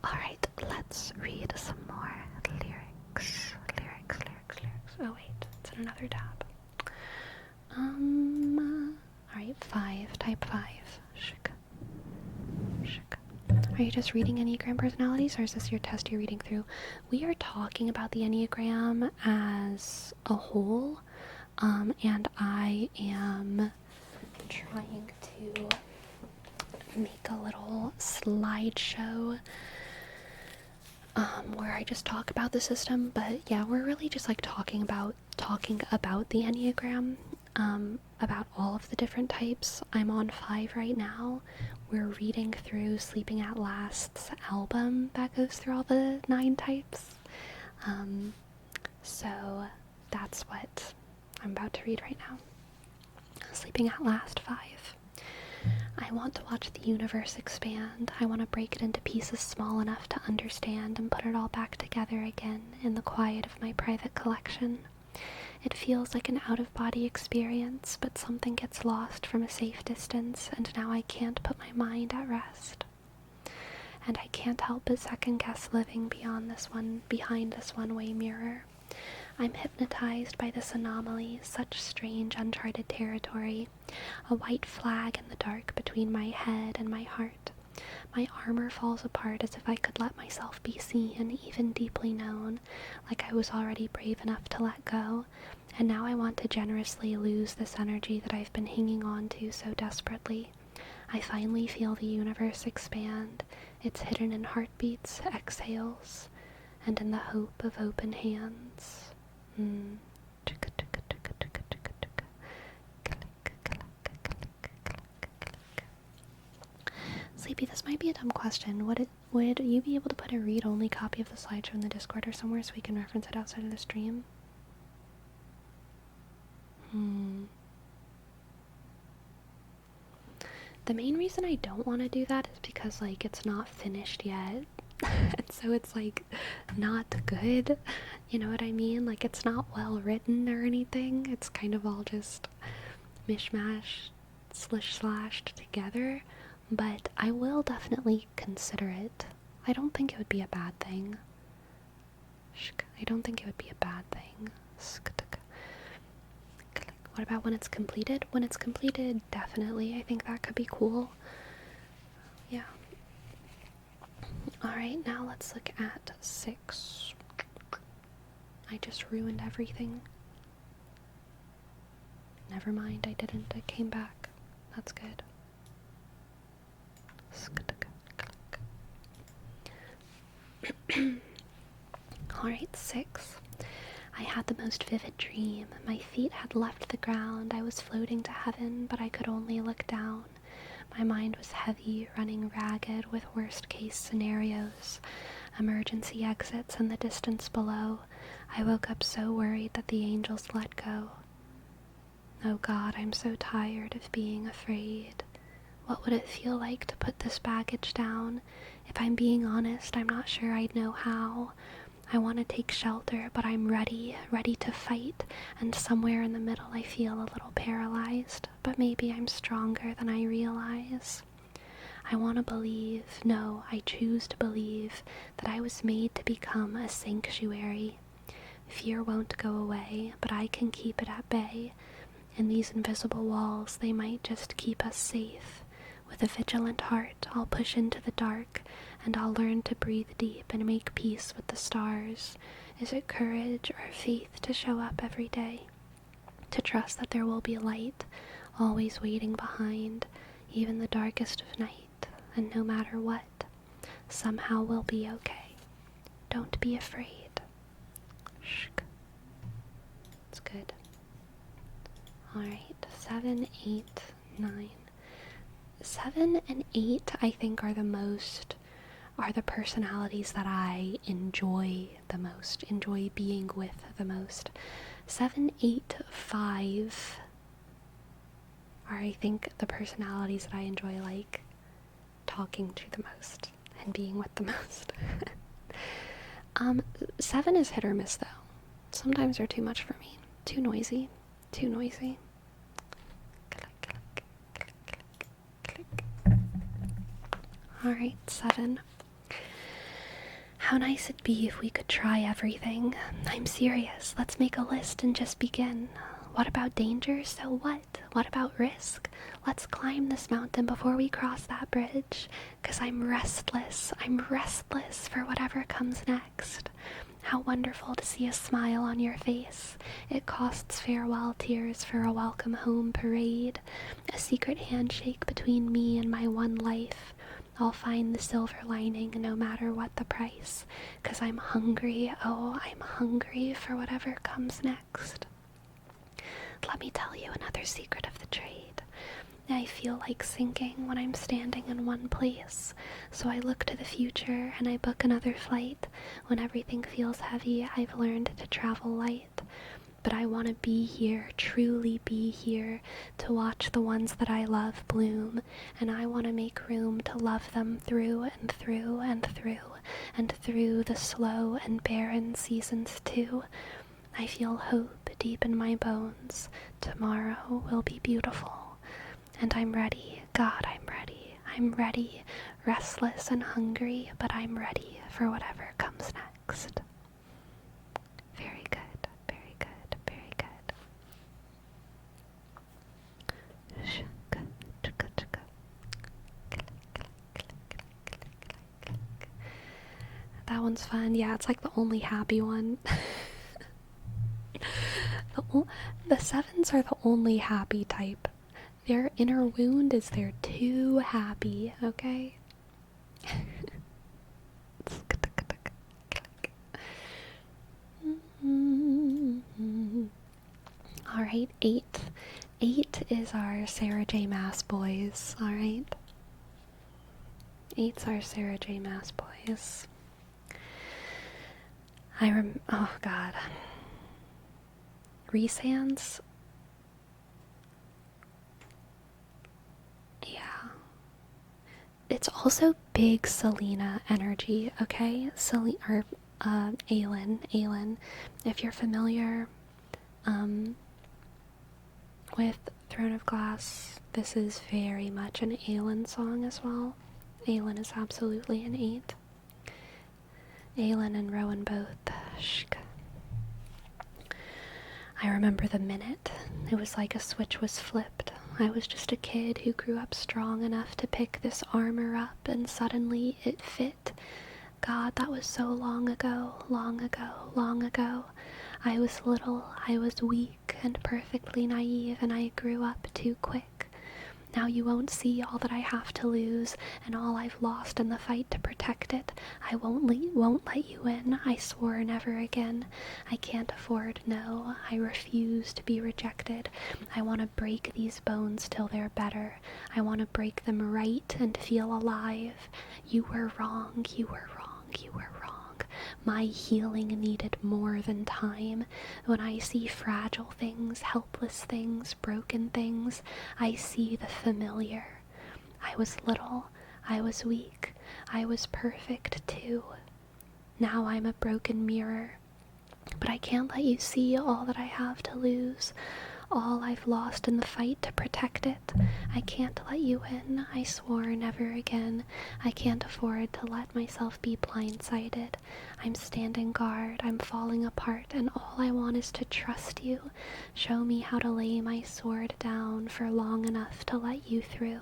Speaker 1: Alright, let's read some more lyrics. Oh wait, it's in another tab. Alright, 5, type 5. Shika. Are you just reading Enneagram personalities, or is this your test you're reading through? We are talking about the Enneagram as a whole, and I am trying to make a little slideshow where I just talk about the system. But yeah, we're really just like talking about the Enneagram, about all of the different types. I'm on 5 right now. We're reading through Sleeping at Last's album that goes through all the 9 types. So that's what I'm about to read right now. Sleeping at Last 5. I want to watch the universe expand. I want to break it into pieces small enough to understand and put it all back together again in the quiet of my private collection. It feels like an out-of-body experience, but something gets lost from a safe distance, and now I can't put my mind at rest. And I can't help but second-guess living behind this one-way mirror. I'm hypnotized by this anomaly, such strange uncharted territory, a white flag in the dark between my head and my heart. My armor falls apart as if I could let myself be seen, even deeply known, like I was already brave enough to let go, and now I want to generously lose this energy that I've been hanging on to so desperately. I finally feel the universe expand. It's hidden in heartbeats, exhales, and in the hope of open hands. Sleepy, this might be a dumb question. Would you be able to put a read-only copy of the slideshow in the Discord or somewhere so we can reference it outside of the stream? The main reason I don't want to do that is because, like, it's not finished yet. And so it's, like, not good. You know what I mean? Like, it's not well written or anything. It's kind of all just mishmash, slashed together. But I will definitely consider it. I don't think it would be a bad thing. I don't think it would be a bad thing. What about when it's completed? When it's completed, definitely. I think that could be cool. Yeah. Alright, now let's look at 6. I just ruined everything. Never mind, I didn't. I came back. That's good. Alright, 6. I had the most vivid dream. My feet had left the ground. I was floating to heaven, but I could only look down. My mind was heavy, running ragged with worst-case scenarios, emergency exits in the distance below. I woke up so worried that the angels let go. Oh God, I'm so tired of being afraid. What would it feel like to put this baggage down? If I'm being honest, I'm not sure I'd know how. I want to take shelter, but I'm ready to fight, and somewhere in the middle I feel a little paralyzed, but maybe I'm stronger than I realize. I want to believe, no, I choose to believe, that I was made to become a sanctuary. Fear won't go away, but I can keep it at bay. In these invisible walls, they might just keep us safe. With a vigilant heart, I'll push into the dark, and I'll learn to breathe deep and make peace with the stars. Is it courage or faith to show up every day? To trust that there will be light, always waiting behind, even the darkest of night, and no matter what, somehow we'll be okay. Don't be afraid. Shh. It's good. Alright, 7, 8, 9. 7 and 8, I think, are the most are the personalities that I enjoy the most, enjoy being with the most. 7, 8, 5 are, I think, the personalities that I enjoy, like, talking to the most and being with the most. 7 is hit or miss, though. Sometimes they're too much for me. Too noisy. Too noisy. Alright, 7. How nice it'd be if we could try everything. I'm serious. Let's make a list and just begin. What about danger? So what? What about risk? Let's climb this mountain before we cross that bridge. 'Cause I'm restless. I'm restless for whatever comes next. How wonderful to see a smile on your face. It costs farewell tears for a welcome home parade. A secret handshake between me and my one life. I'll find the silver lining no matter what the price. 'Cause I'm hungry, oh, I'm hungry for whatever comes next. Let me tell you another secret of the trade. I feel like sinking when I'm standing in one place, so I look to the future and I book another flight. When everything feels heavy, I've learned to travel light. But I want to be here, truly be here, to watch the ones that I love bloom, and I want to make room to love them through and through and through, and through the slow and barren seasons too. I feel hope deep in my bones. Tomorrow will be beautiful. And I'm ready. God, I'm ready. I'm ready. Restless and hungry, but I'm ready for whatever comes next. Very good. Very good. Very good. That one's fun. Yeah, it's like the only happy one. The 7s are the only happy type. Their inner wound is they're too happy, okay? Alright, 8. 8 is our Sarah J. Maas boys, alright? 8's our Sarah J. Maas boys. Oh god. Resands? Yeah. It's also big Selena energy, okay? Aelin. If you're familiar with Throne of Glass, this is very much an Aelin song as well. Aelin is absolutely an 8. Aelin and Rowan both. I remember the minute. It was like a switch was flipped. I was just a kid who grew up strong enough to pick this armor up, and suddenly it fit. God, that was so long ago, long ago, long ago. I was little, I was weak and perfectly naive, and I grew up too quick. Now you won't see all that I have to lose, and all I've lost in the fight to protect it. I won't let you in. I swore never again. I can't afford, no. I refuse to be rejected. I want to break these bones till they're better. I want to break them right and feel alive. You were wrong, you were wrong, you were wrong. My healing needed more than time. When I see fragile things, helpless things, broken things, I see the familiar. I was little, I was weak, I was perfect too. Now I'm a broken mirror, but I can't let you see all that I have to lose, all I've lost in the fight to protect it. I can't let you in. I swore never again. I can't afford to let myself be blindsided. I'm standing guard. I'm falling apart, and all I want is to trust you. Show me how to lay my sword down for long enough to let you through.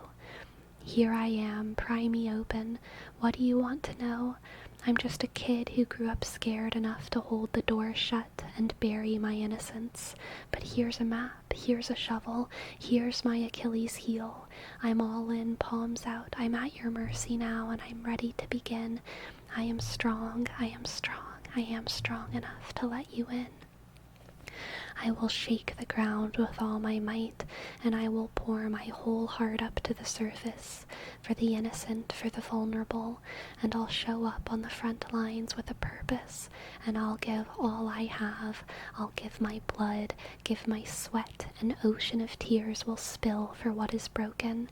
Speaker 1: Here I am, pry me open. What do you want to know? I'm just a kid who grew up scared enough to hold the door shut and bury my innocence. But here's a map, here's a shovel, here's my Achilles heel. I'm all in, palms out. I'm at your mercy now, and I'm ready to begin. I am strong, I am strong, I am strong enough to let you in. I will shake the ground with all my might, and I will pour my whole heart up to the surface, for the innocent, for the vulnerable, and I'll show up on the front lines with a purpose, and I'll give all I have. I'll give my blood, give my sweat, an ocean of tears will spill for what is broken.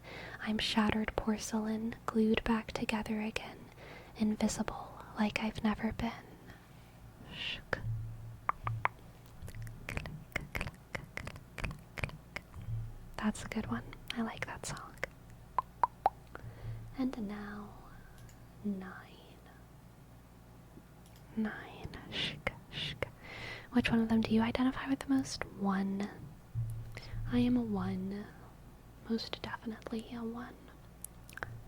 Speaker 1: I'm shattered porcelain, glued back together again, invisible like I've never been. Shk. That's a good one. I like that song. And now, 9. Shk, shk. Which one of them do you identify with the most? 1. I am a 1. Most definitely a 1.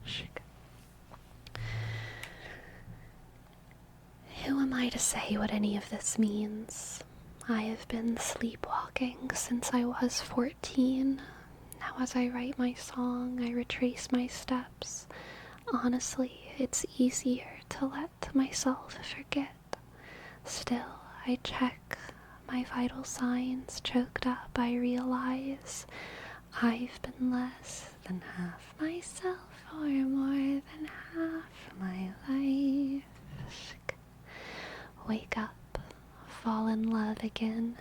Speaker 1: Shk. Who am I to say what any of this means? I have been sleepwalking since I was 14. Now as I write my song, I retrace my steps. Honestly, it's easier to let myself forget. Still, I check my vital signs. Choked up, I realize I've been less than half myself for more than half my life. Wake up, fall in love again.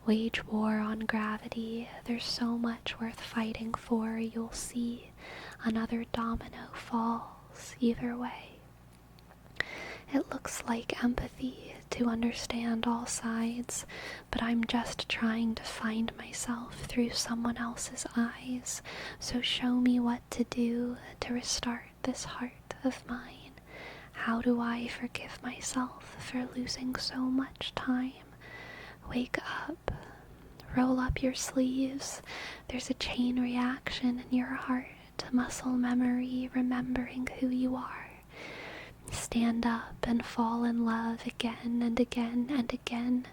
Speaker 1: Wage war on gravity. There's so much worth fighting for. You'll see another domino falls either way. It looks like empathy to understand all sides, but I'm just trying to find myself through someone else's eyes. So show me what to do to restart this heart of mine. How do I forgive myself for losing so much time? Wake up, roll up your sleeves. There's a chain reaction in your heart, muscle memory, remembering who you are. Stand up and fall in love again and again and again.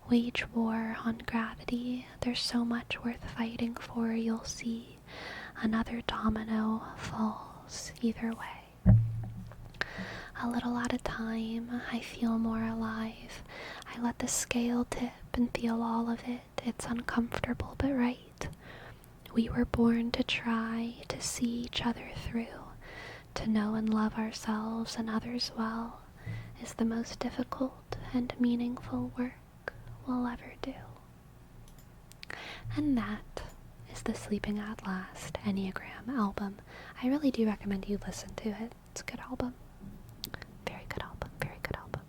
Speaker 1: Wage war on gravity. There's so much worth fighting for, you'll see. Another domino falls either way. A little at a time, I feel more alive. I let the scale tip and feel all of it. It's uncomfortable but right. We were born to try to see each other through. To know and love ourselves and others well is the most difficult and meaningful work we'll ever do. And that is the Sleeping at Last Enneagram album. I really do recommend you listen to it. It's a good album. Very good album. Very good album.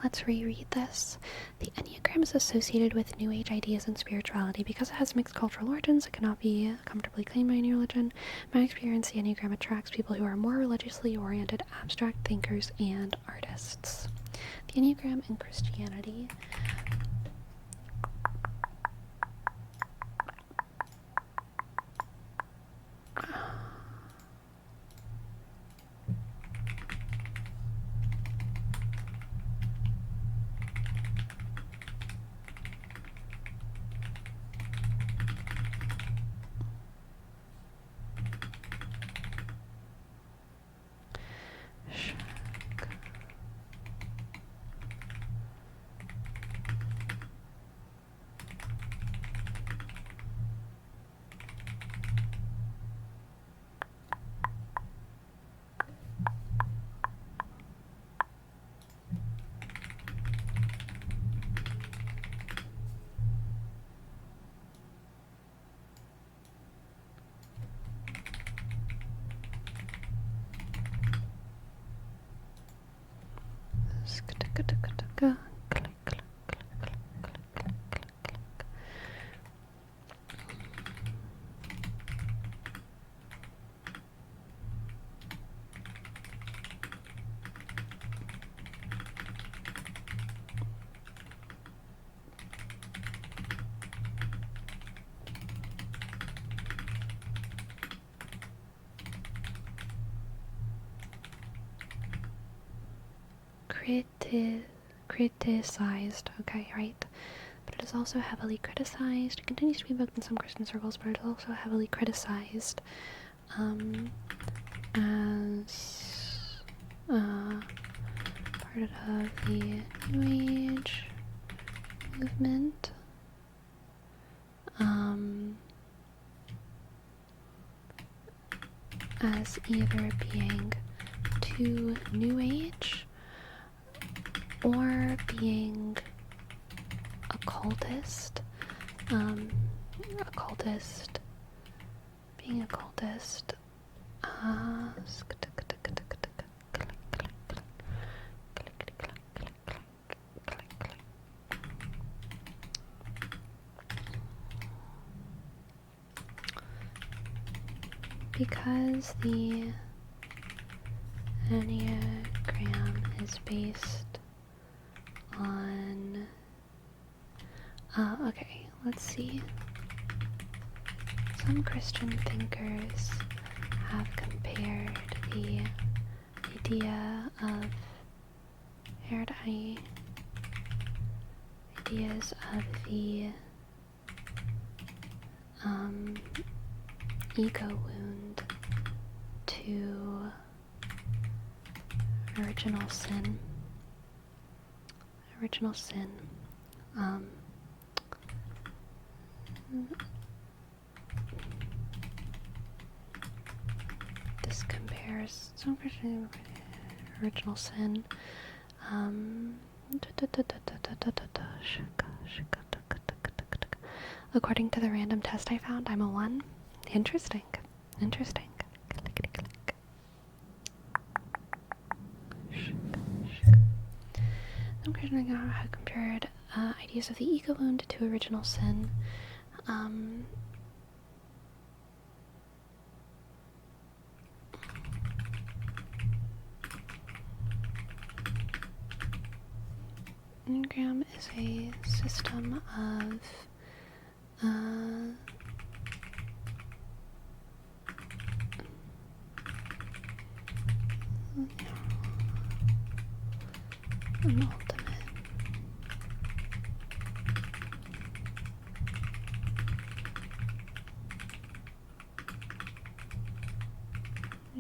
Speaker 1: Let's reread this. The Enneagram is associated with New Age ideas and spirituality. Because it has mixed cultural origins, it cannot be comfortably claimed by any religion. In my experience, the Enneagram attracts people who are more religiously oriented, abstract thinkers, and artists. The Enneagram in Christianity. Criticized, okay, right? But it is also heavily criticized. It continues to be invoked in some Christian circles, but it is also heavily criticized. as part of the New Age movement, as either being too New Age or being occultist, being occultist, because the Enneagram is based on okay, let's see. Some Christian thinkers have compared the idea of ideas of the ego wound to original sin. This compares some original sin. According to the random test I found, I'm a 1. Interesting. Some Christians have compared ideas of the ego wound to original sin. Enneagram is a system of an ultimate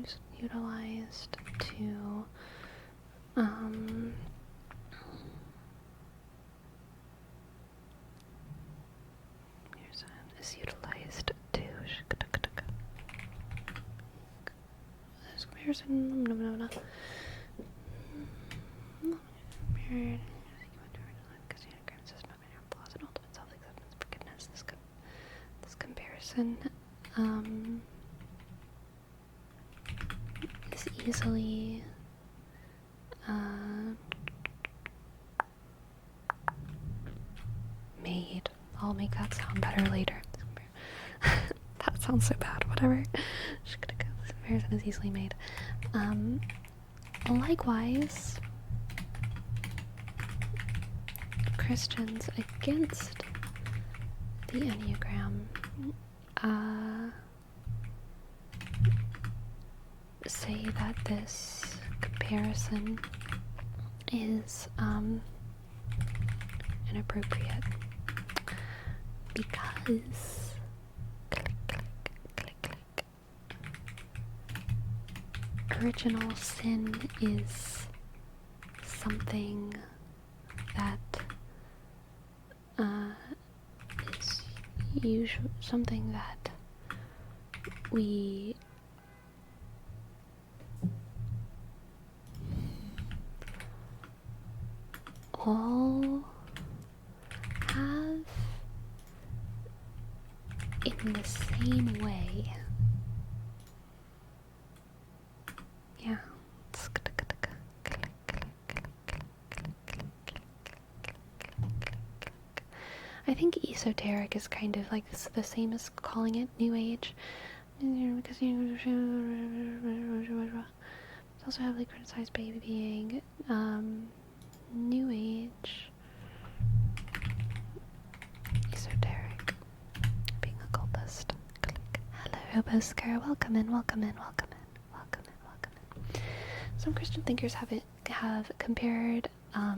Speaker 1: is utilized to is utilized to this comparison this comparison is easily made. I'll make that sound better later. That sounds so bad, whatever. This comparison is easily made. Likewise, Christians against the Enneagram say that this comparison is inappropriate because original sin is something that is usually something that we all have in the same way. Yeah. I think esoteric is kind of like the same as calling it New Age. Because it's also heavily criticized by being New Age, esoteric, being occultist. Hello, Robosker. Welcome in. Some Christian thinkers have compared. I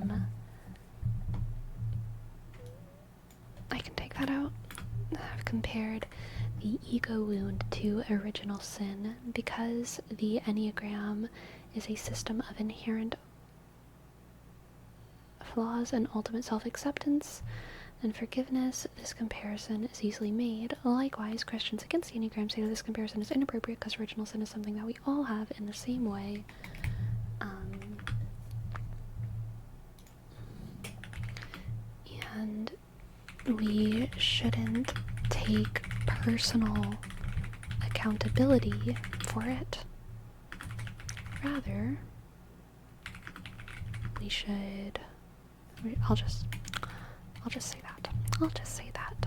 Speaker 1: can take that out. Have compared the ego wound to original sin, because the Enneagram is a system of inherent flaws and ultimate self-acceptance and forgiveness. This comparison is easily made. Likewise, Christians against the Enneagram say that this comparison is inappropriate because original sin is something that we all have in the same way. And we shouldn't take personal accountability for it. Rather, we should... I'll just say that. I'll just say that.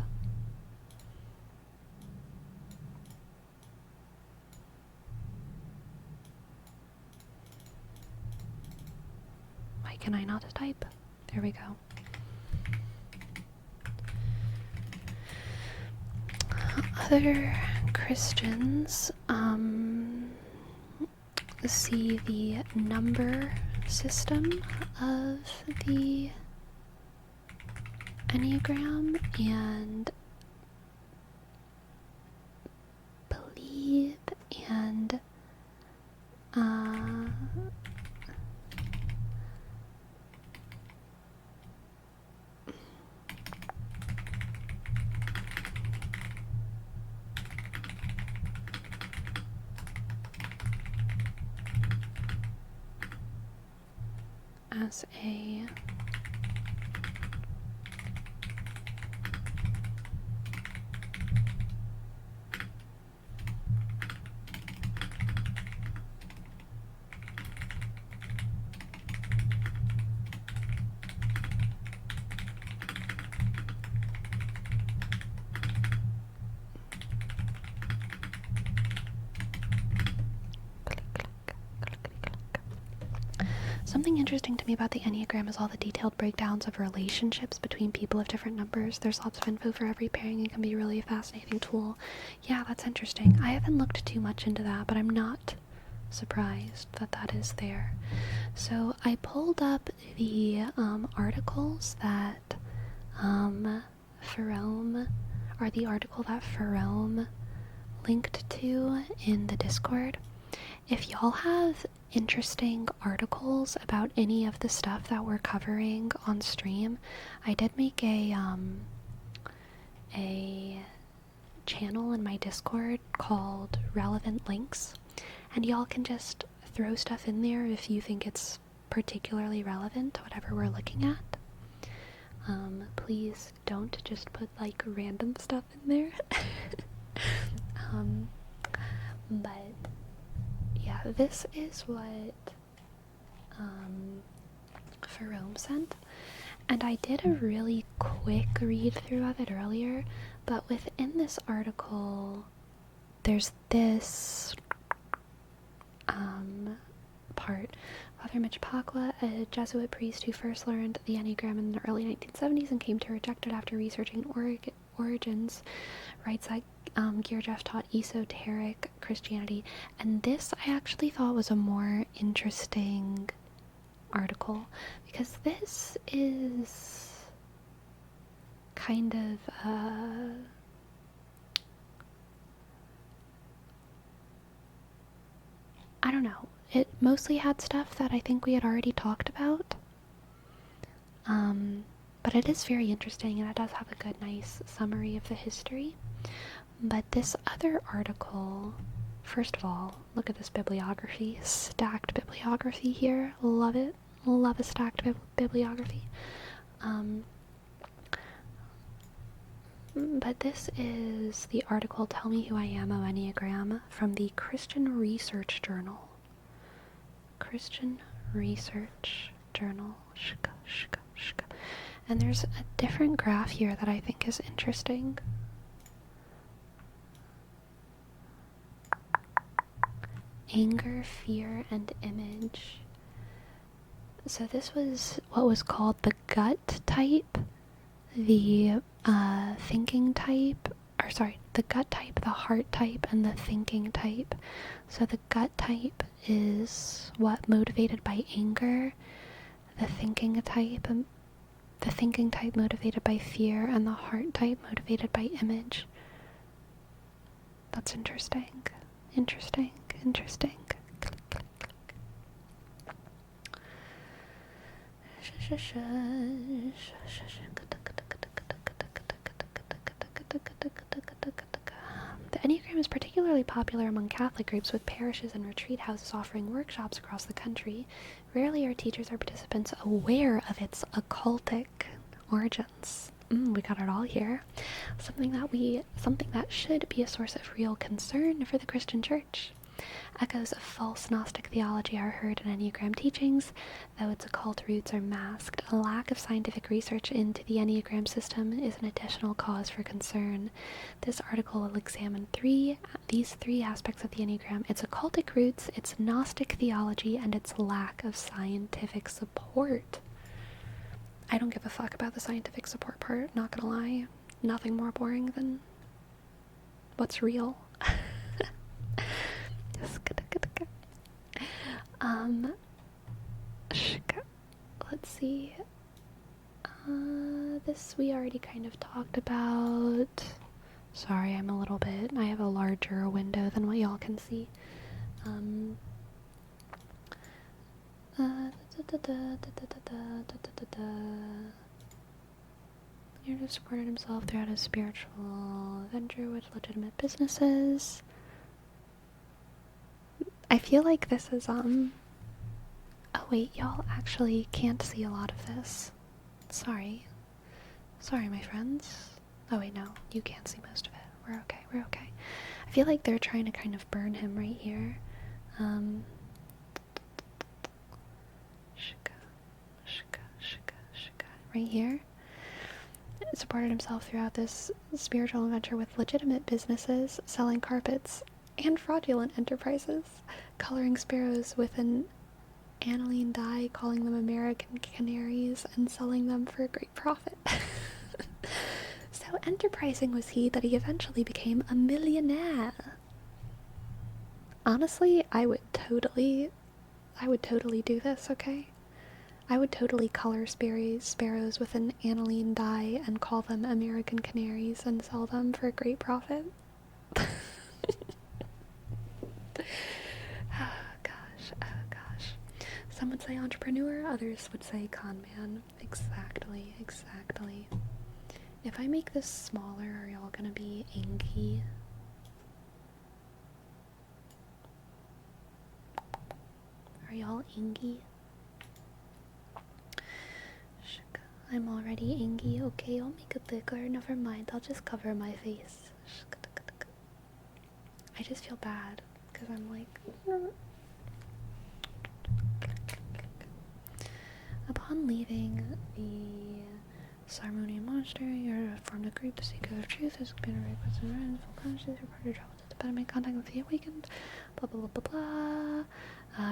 Speaker 1: Why can I not type? There we go. Other Christians see the number system of the Enneagram and believe and as a Something interesting to me about the Enneagram is all the detailed breakdowns of relationships between people of different numbers. There's lots of info for every pairing and can be really a fascinating tool. Yeah, that's interesting. I haven't looked too much into that, but I'm not surprised that that is there. So I pulled up the articles that Ferome, or the article that Ferome linked to in the Discord. If y'all have interesting articles about any of the stuff that we're covering on stream, I did make a channel in my Discord called Relevant Links, and y'all can just throw stuff in there if you think it's particularly relevant to whatever we're looking at. Please don't just put like random stuff in there. But yeah, this is what Ferome sent, and I did a really quick read through of it earlier, but within this article there's this part. Father Michipakwa, a Jesuit priest who first learned the Enneagram in the early 1970s and came to reject it after researching origins, writes that Gurdjieff taught esoteric Christianity, and this I actually thought was a more interesting article, because this is kind of I don't know, it mostly had stuff that I think we had already talked about, but it is very interesting, and it does have a good, nice summary of the history. But this other article, first of all, look at this bibliography, stacked bibliography here, love it, love a stacked bibliography. But this is the article Tell Me Who I Am, O Enneagram, from the Christian Research Journal. Christian Research Journal. And there's a different graph here that I think is interesting. Anger, fear, and image. So this was what was called the gut type, the thinking type, or sorry, the gut type, the heart type, and the thinking type. So the gut type is what motivated by anger, the thinking type motivated by fear, and the heart type motivated by image. That's interesting. Interesting. Interesting. The Enneagram is particularly popular among Catholic groups, with parishes and retreat houses offering workshops across the country. Rarely are teachers or participants aware of its occultic origins. We got it all here. Something that should be a source of real concern for the Christian Church. Echoes of false Gnostic theology are heard in Enneagram teachings, though its occult roots are masked. A lack of scientific research into the Enneagram system is an additional cause for concern. This article will examine these three aspects of the Enneagram: its occultic roots, its Gnostic theology, and its lack of scientific support. I don't give a fuck about the scientific support part, not gonna lie. Nothing more boring than what's real. Let's see. This we already kind of talked about. Sorry, I have a larger window than what y'all can see. Narrative supported himself throughout his spiritual venture with legitimate businesses. I feel like this is, oh wait, y'all actually can't see a lot of this. Sorry, my friends. Oh wait, no, you can't see most of it. We're okay. I feel like they're trying to kind of burn him right here. Right here. Supported himself throughout this spiritual adventure with legitimate businesses, selling carpets, and fraudulent enterprises, coloring sparrows with an aniline dye, calling them American canaries, and selling them for a great profit. So enterprising was he that he eventually became a millionaire. Honestly, I would totally do this, okay? I would totally color sparrows with an aniline dye and call them American canaries and sell them for a great profit. Oh gosh. Some would say entrepreneur, others would say con man. Exactly. If I make this smaller, are y'all gonna be angry? Are y'all angry? I'm already angry. Okay, I'll make it bigger. Never mind. I'll just cover my face. I just feel bad because I'm like. Upon leaving the Sarmonian monastery, you formed a group, the Seekers of Truth, has been a request and ran full consciousness, your partner traveled to Tibet, made contact with the awakened, blah blah blah blah blah.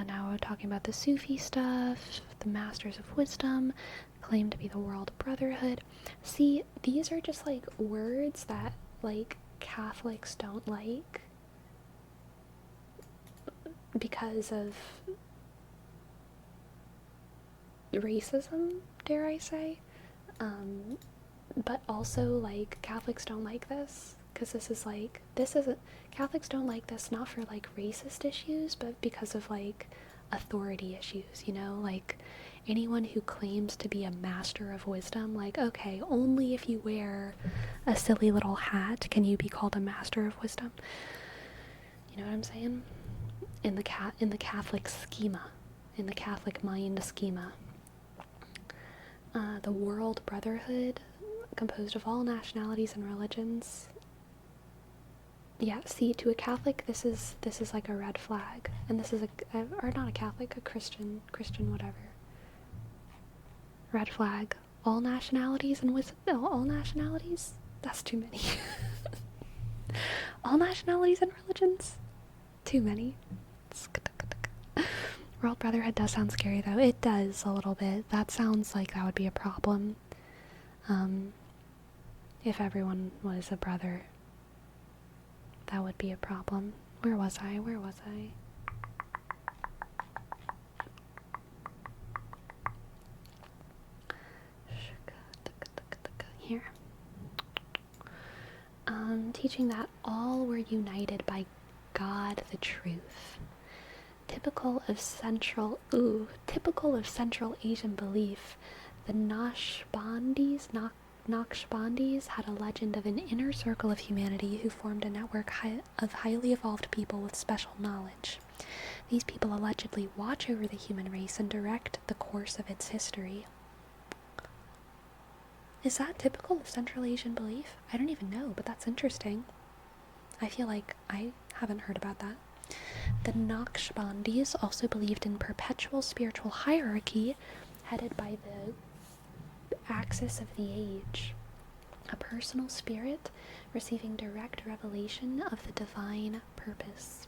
Speaker 1: Now we're talking about the Sufi stuff, the Masters of Wisdom, claim to be the World Brotherhood. See, these are just like words that like Catholics don't like because of racism, dare I say. But also like Catholics don't like this because Catholics don't like this not for like racist issues, but because of like authority issues, you know, like anyone who claims to be a master of wisdom, like, okay, only if you wear a silly little hat can you be called a master of wisdom. You know what I'm saying? In the Catholic schema, in the Catholic mind schema. The World Brotherhood, composed of all nationalities and religions. Yeah, see, to a Catholic, this is like a red flag, and this is or not a Catholic, a Christian whatever. Red flag. All nationalities and all nationalities? That's too many. All nationalities and religions? Too many. World Brotherhood does sound scary, though. It does a little bit. That sounds like that would be a problem. If everyone was a brother, that would be a problem. Where was I? Here. teaching that all were united by God the truth. Typical of Central Asian belief, the Naqshbandis had a legend of an inner circle of humanity who formed a network of highly evolved people with special knowledge. These people allegedly watch over the human race and direct the course of its history. Is that typical of Central Asian belief? I don't even know, but that's interesting. I feel like I haven't heard about that. The Naqshbandis also believed in perpetual spiritual hierarchy headed by the axis of the age, a personal spirit receiving direct revelation of the divine purpose.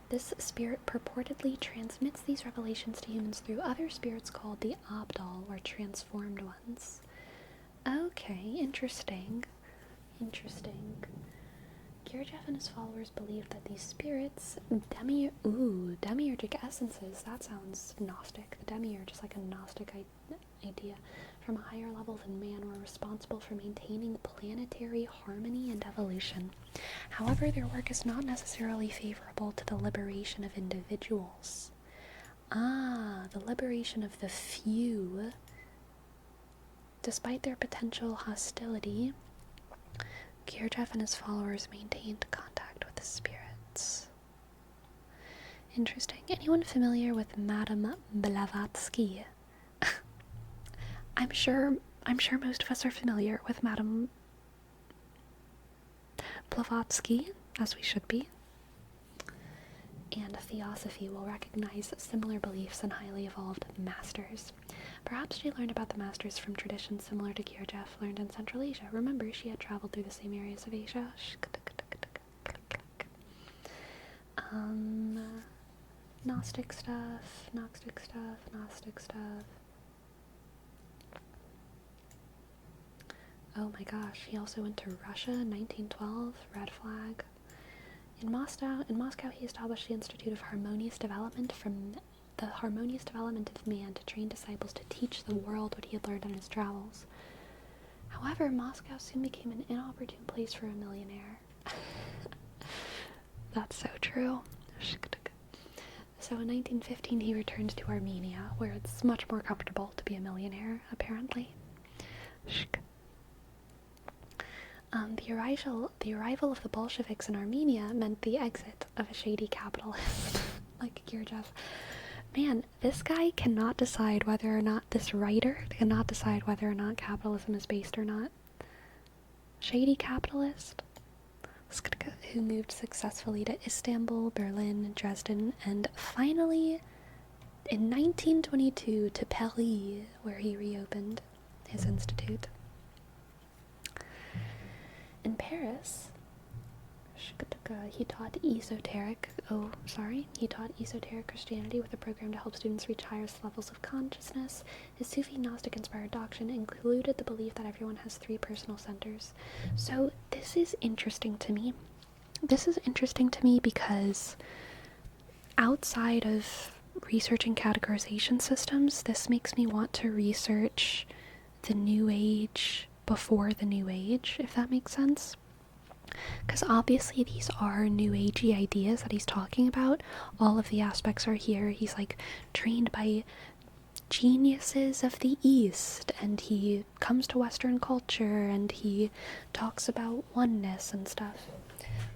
Speaker 1: This spirit purportedly transmits these revelations to humans through other spirits called the Abdal, or transformed ones. Okay, interesting. Gurdjieff and his followers believed that these spirits, demiurgic essences, that sounds Gnostic. The demiurge is like a Gnostic idea, from a higher level than man, were responsible for maintaining planetary harmony and evolution. However, their work is not necessarily favorable to the liberation of individuals. The liberation of the few. Despite their potential hostility, Gurdjieff and his followers maintained contact with the spirits. Interesting. Anyone familiar with Madame Blavatsky? I'm sure most of us are familiar with Madame Blavatsky, as we should be. And Theosophy will recognize similar beliefs in highly evolved masters. Perhaps she learned about the masters from traditions similar to Gurdjieff learned in Central Asia. Remember, she had traveled through the same areas of Asia. Gnostic stuff. Oh my gosh, he also went to Russia in 1912, red flag. In Moscow, he established the Institute of Harmonious Development from the harmonious development of man to train disciples to teach the world what he had learned on his travels. However, Moscow soon became an inopportune place for a millionaire. That's so true. So in 1915, he returned to Armenia, where it's much more comfortable to be a millionaire, apparently. The arrival of the Bolsheviks in Armenia meant the exit of a shady capitalist like Gurdjieff. Man, this guy cannot decide whether or not, this writer cannot decide whether or not capitalism is based or not. Shady capitalist who moved successfully to Istanbul, Berlin, Dresden, and finally in 1922 to Paris, where he reopened his institute. In Paris, he taught esoteric Christianity with a program to help students reach higher levels of consciousness. His Sufi Gnostic-inspired doctrine included the belief that everyone has 3 personal centers. So this is interesting to me. Because outside of researching categorization systems, this makes me want to research the New Age before the New Age, if that makes sense. Because obviously these are New Agey ideas that he's talking about. All of the aspects are here. He's like trained by geniuses of the East, and he comes to Western culture, and he talks about oneness and stuff.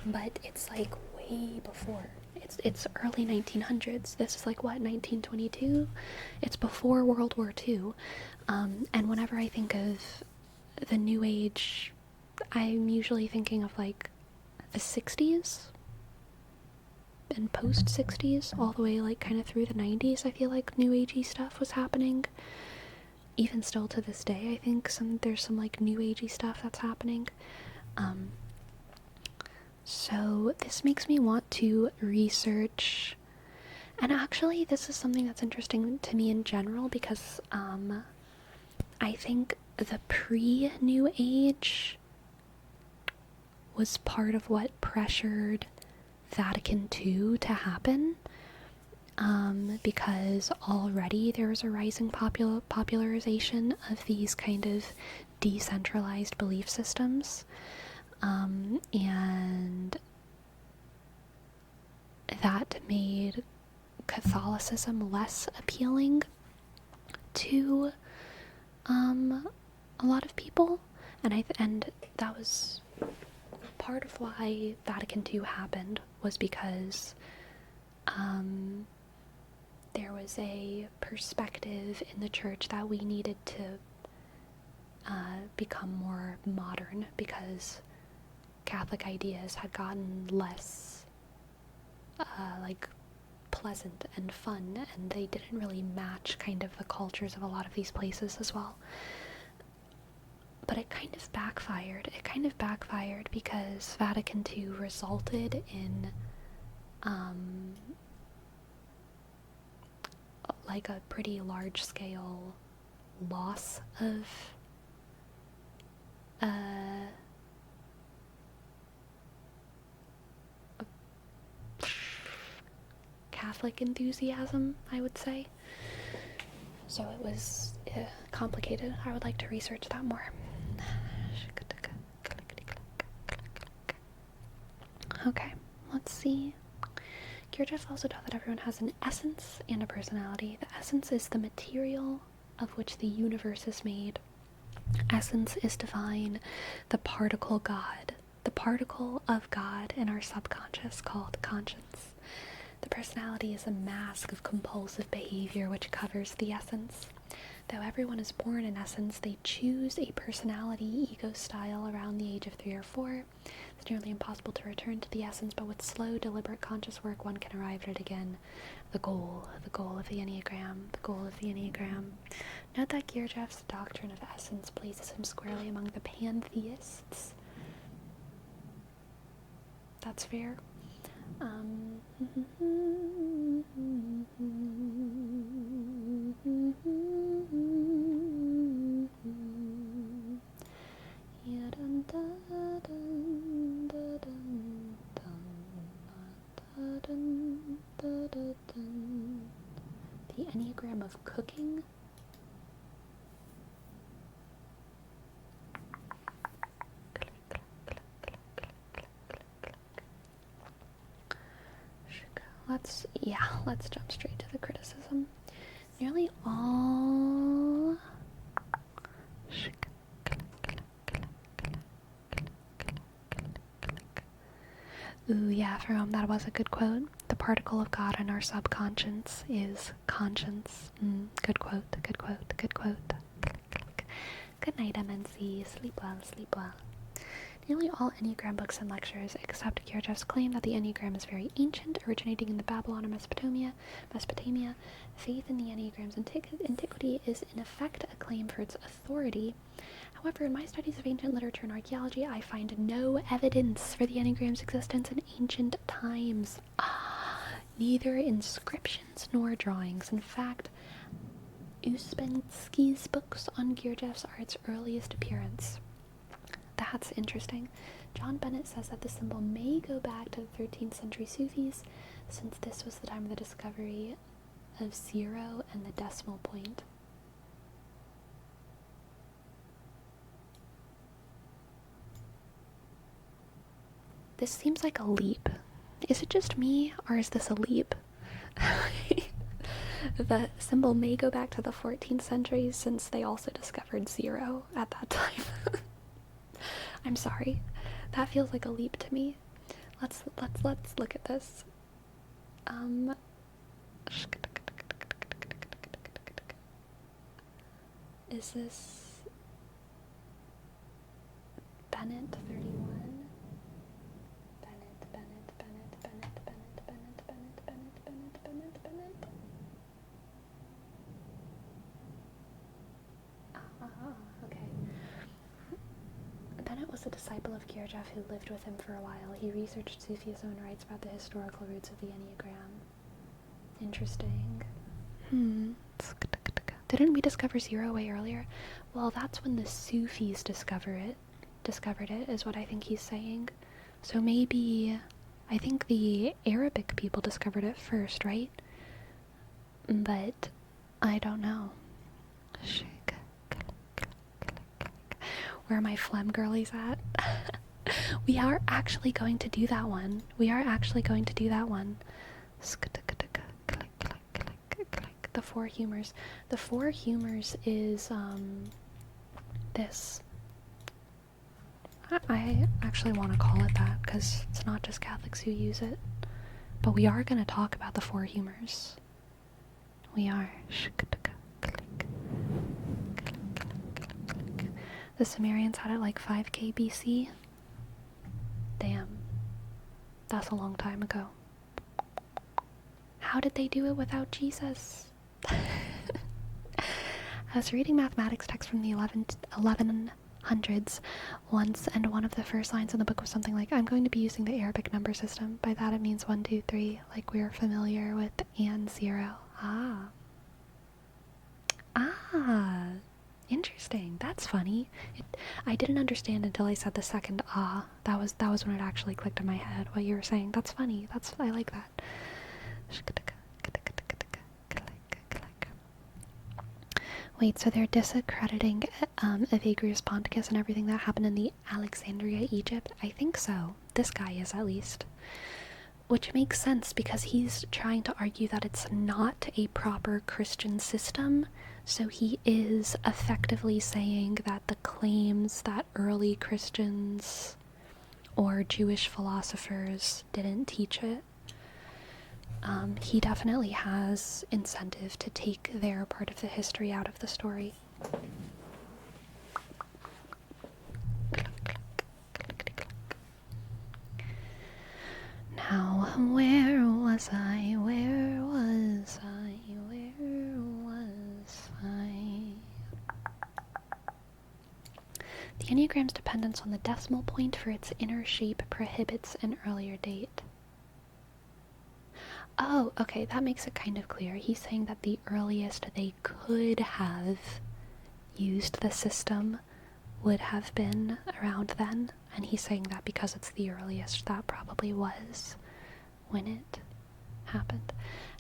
Speaker 1: But it's like way before. It's early 1900s. This is like, what, 1922? It's before World War II. And whenever I think of the New Age, I'm usually thinking of like the 60s and post 60s, all the way like kind of through the 90s. I feel like New Agey stuff was happening. Even still to this day, I think there's some like New Agey stuff that's happening. So this makes me want to research, and actually this is something that's interesting to me in general, because I think the pre-New Age was part of what pressured Vatican II to happen, because already there was a rising popularization of these kind of decentralized belief systems. And that made Catholicism less appealing to a lot of people, and that was part of why Vatican II happened, was because there was a perspective in the church that we needed to become more modern, because Catholic ideas had gotten less like pleasant and fun, and they didn't really match kind of the cultures of a lot of these places as well. But it kind of backfired. It kind of backfired because Vatican II resulted in like a pretty large scale loss of Catholic enthusiasm, I would say. So it was complicated. I would like to research that more. Okay, let's see. Kirchhoff also taught that everyone has an essence and a personality. The essence is the material of which the universe is made. Essence is divine, the particle God, the particle of God in our subconscious called conscience. The personality is a mask of compulsive behavior which covers the essence. Though everyone is born in essence, they choose a personality ego style around the age of 3 or 4. It's nearly impossible to return to the essence, but with slow, deliberate, conscious work, one can arrive at it again. The goal of the Enneagram, the goal of the Enneagram. Note that Kirchhoff's doctrine of essence places him squarely among the pantheists. That's fair. The Enneagram of cooking. Let's jump straight to the criticism. Nearly all Ooh, yeah, for him that was a good quote. The particle of God in our subconscious is conscience. Good quote, good quote, good quote. Good night, MNC. Sleep well, sleep well. Nearly all Enneagram books and lectures accept Kirchhoff's claim that the Enneagram is very ancient, originating in the Babylon or Mesopotamia. Faith in the Enneagram's antiquity is in effect a claim for its authority. However, in my studies of ancient literature and archaeology, I find no evidence for the Enneagram's existence in ancient times. Neither inscriptions nor drawings. In fact, Uspensky's books on Kirchhoff's are its earliest appearance. That's interesting. John Bennett says that the symbol may go back to the 13th century Sufis, since this was the time of the discovery of 0 and the decimal point. This seems like a leap. Is it just me, or is this a leap? The symbol may go back to the 14th century, since they also discovered 0 at that time. I'm sorry. That feels like a leap to me. Let's look at this. Is this Bennett 31? Bennett. Okay. Bennett was a disciple of Kirchhoff who lived with him for a while. He researched Sufism and writes about the historical roots of the Enneagram. Interesting. Didn't we discover 0 way earlier? Well, that's when the Sufis discovered it, is what I think he's saying. So maybe, I think the Arabic people discovered it first, right? But I don't know. Where are my phlegm girlies at? We are actually going to do that one. The Four Humors. The Four Humors is, this. I actually want to call it that because it's not just Catholics who use it. But we are going to talk about the Four Humors. We are. The Sumerians had it like 5k BC. Damn. That's a long time ago. How did they do it without Jesus? I was reading mathematics text from the 1100s once, and one of the first lines in the book was something like, I'm going to be using the Arabic number system. By that it means 1, 2, 3, like we're familiar with and 0. Ah. Interesting. That's funny. I didn't understand until I said the second That was when it actually clicked in my head what you were saying. That's funny. I like that. Wait, so they're discrediting Evagrius Ponticus and everything that happened in the Alexandria, Egypt? I think so. This guy is, at least. Which makes sense because he's trying to argue that it's not a proper Christian system. So he is effectively saying that the claims that early Christians or Jewish philosophers didn't teach it, he definitely has incentive to take their part of the history out of the story. Now, where was I? The Enneagram's dependence on the decimal point for its inner shape prohibits an earlier date. Oh, okay, that makes it kind of clear. He's saying that the earliest they could have used the system would have been around then, and he's saying that because it's the earliest, that probably was when it happened.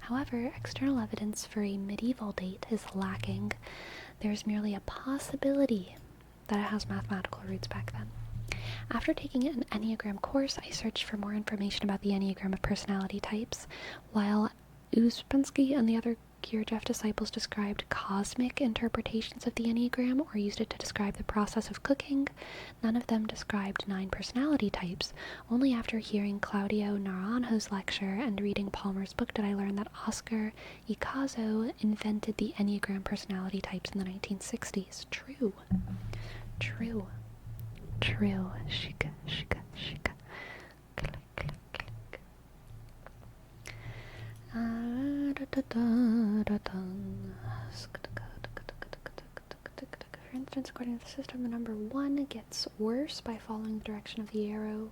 Speaker 1: However, external evidence for a medieval date is lacking. There's merely a possibility that it has mathematical roots back then. After taking an Enneagram course, I searched for more information about the Enneagram of personality types. While Uspensky and the other Gurdjieff disciples described cosmic interpretations of the Enneagram or used it to describe the process of cooking, none of them described 9 personality types. Only after hearing Claudio Naranjo's lecture and reading Palmer's book did I learn that Oscar Icazo invented the Enneagram personality types in the 1960s. True. Shika. Click, click, click. For instance, according to the system, the number 1 gets worse by following the direction of the arrow.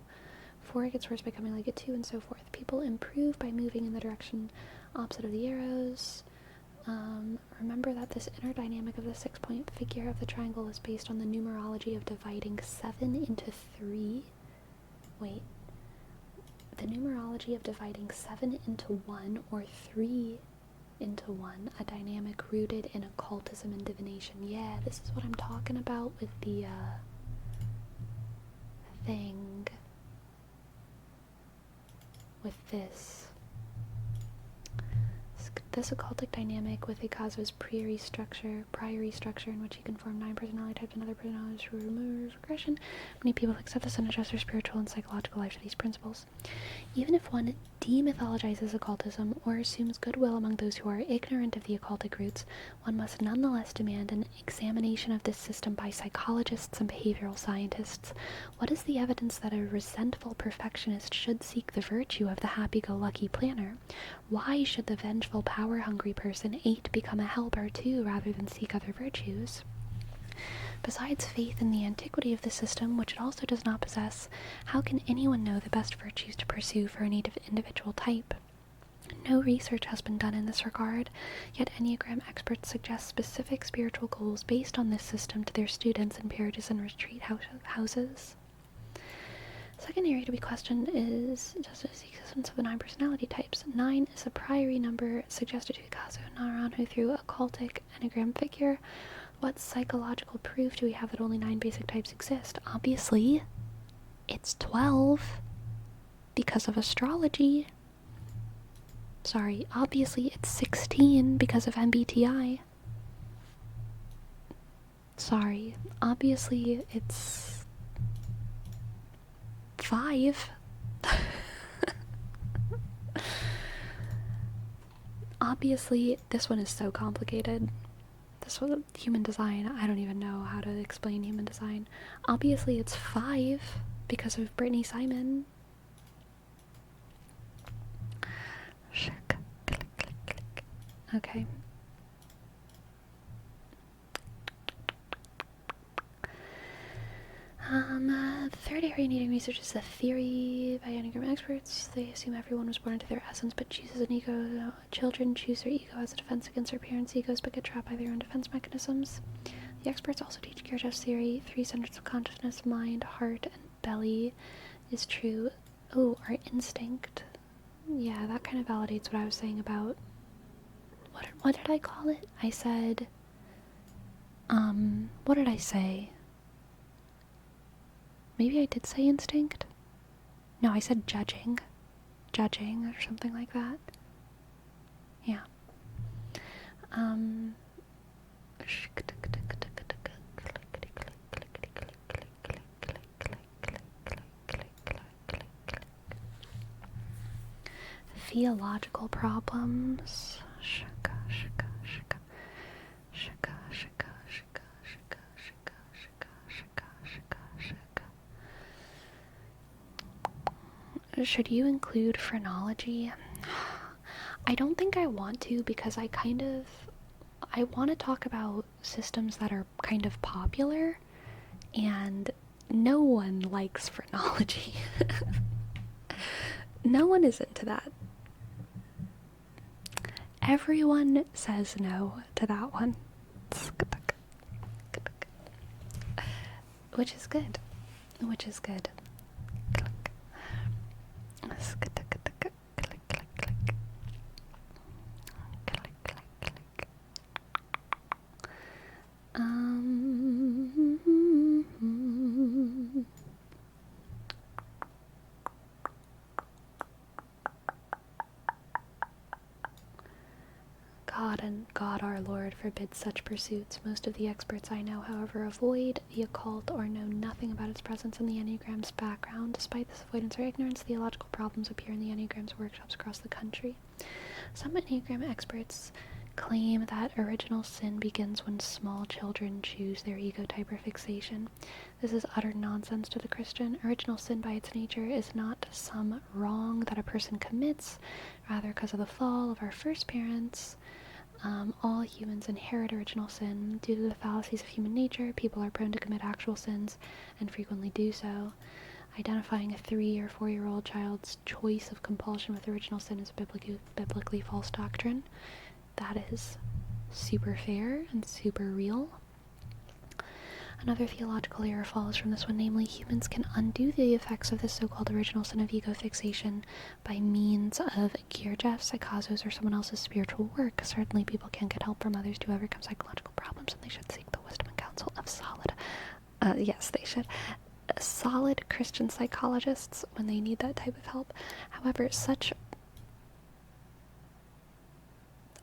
Speaker 1: 4 gets worse by coming like a 2, and so forth. People improve by moving in the direction opposite of the arrows. Remember that this inner dynamic of the 6-point figure of the triangle is based on the numerology of dividing 7 into 3. Wait. The numerology of dividing 7 into 1 or 3 into 1, a dynamic rooted in occultism and divination. Yeah, this is what I'm talking about with the thing. With this occultic dynamic with Icazo's priory structure in which he can form 9 personality types and other personalities through regression. Many people accept this and adjust their spiritual and psychological life to these principles. Even if one demythologizes occultism or assumes goodwill among those who are ignorant of the occultic roots, one must nonetheless demand an examination of this system by psychologists and behavioral scientists. What is the evidence that a resentful perfectionist should seek the virtue of the happy-go-lucky planner? Why should the vengeful, power-hungry person 8 become a helper too, rather than seek other virtues? Besides faith in the antiquity of the system, which it also does not possess, how can anyone know the best virtues to pursue for any individual type? No research has been done in this regard, yet Enneagram experts suggest specific spiritual goals based on this system to their students in peerages and retreat houses. Second area to be questioned is just the existence of the 9 personality types. 9 is a priory number suggested to Icazo Naranjo through a occultic Enneagram figure. What psychological proof do we have that only 9 basic types exist? Obviously, It's 12 because of astrology. Sorry, obviously it's 16 because of MBTI. Sorry, obviously it's 5. Obviously, this one is so complicated. This one, human design, I don't even know how to explain human design. Obviously, it's 5 because of Brittany Simon. Okay. The third area needing research is the theory by Enneagram experts. They assume everyone was born into their essence but chooses an ego. Children choose their ego as a defense against their parents' egos but get trapped by their own defense mechanisms. The experts also teach Kirchhoff's theory, 3 centers of consciousness, mind, heart, and belly is true. Oh, our instinct. Yeah, that kind of validates what I was saying about... What did I call it? I said... what did I say? Maybe I did say instinct? No, I said judging. Judging or something like that. Yeah. Theological problems. Should you include phrenology? I don't think I want to, because I want to talk about systems that are kind of popular, and no one likes phrenology. No one is into that. Everyone says no to that one. Which is good. Which is good. God our Lord forbids such pursuits. Most of the experts I know, however, avoid the occult or know nothing about its presence in the Enneagram's background. Despite this avoidance or ignorance, theological problems appear in the Enneagram's workshops across the country. Some Enneagram experts claim that original sin begins when small children choose their ego type or fixation. This is utter nonsense to the Christian. Original sin by its nature is not some wrong that a person commits, rather because of the fall of our first parents. All humans inherit original sin. Due to the fallacies of human nature, people are prone to commit actual sins, and frequently do so. Identifying a 3 or 4-year-old child's choice of compulsion with original sin is a biblically false doctrine. That is super fair and super real. Another theological error follows from this one, namely, humans can undo the effects of this so-called original sin of ego fixation by means of Kirchhoff's, Psychozos, or someone else's spiritual work. Certainly, people can get help from others to overcome psychological problems, and they should seek the wisdom and counsel of solid Christian psychologists when they need that type of help. However,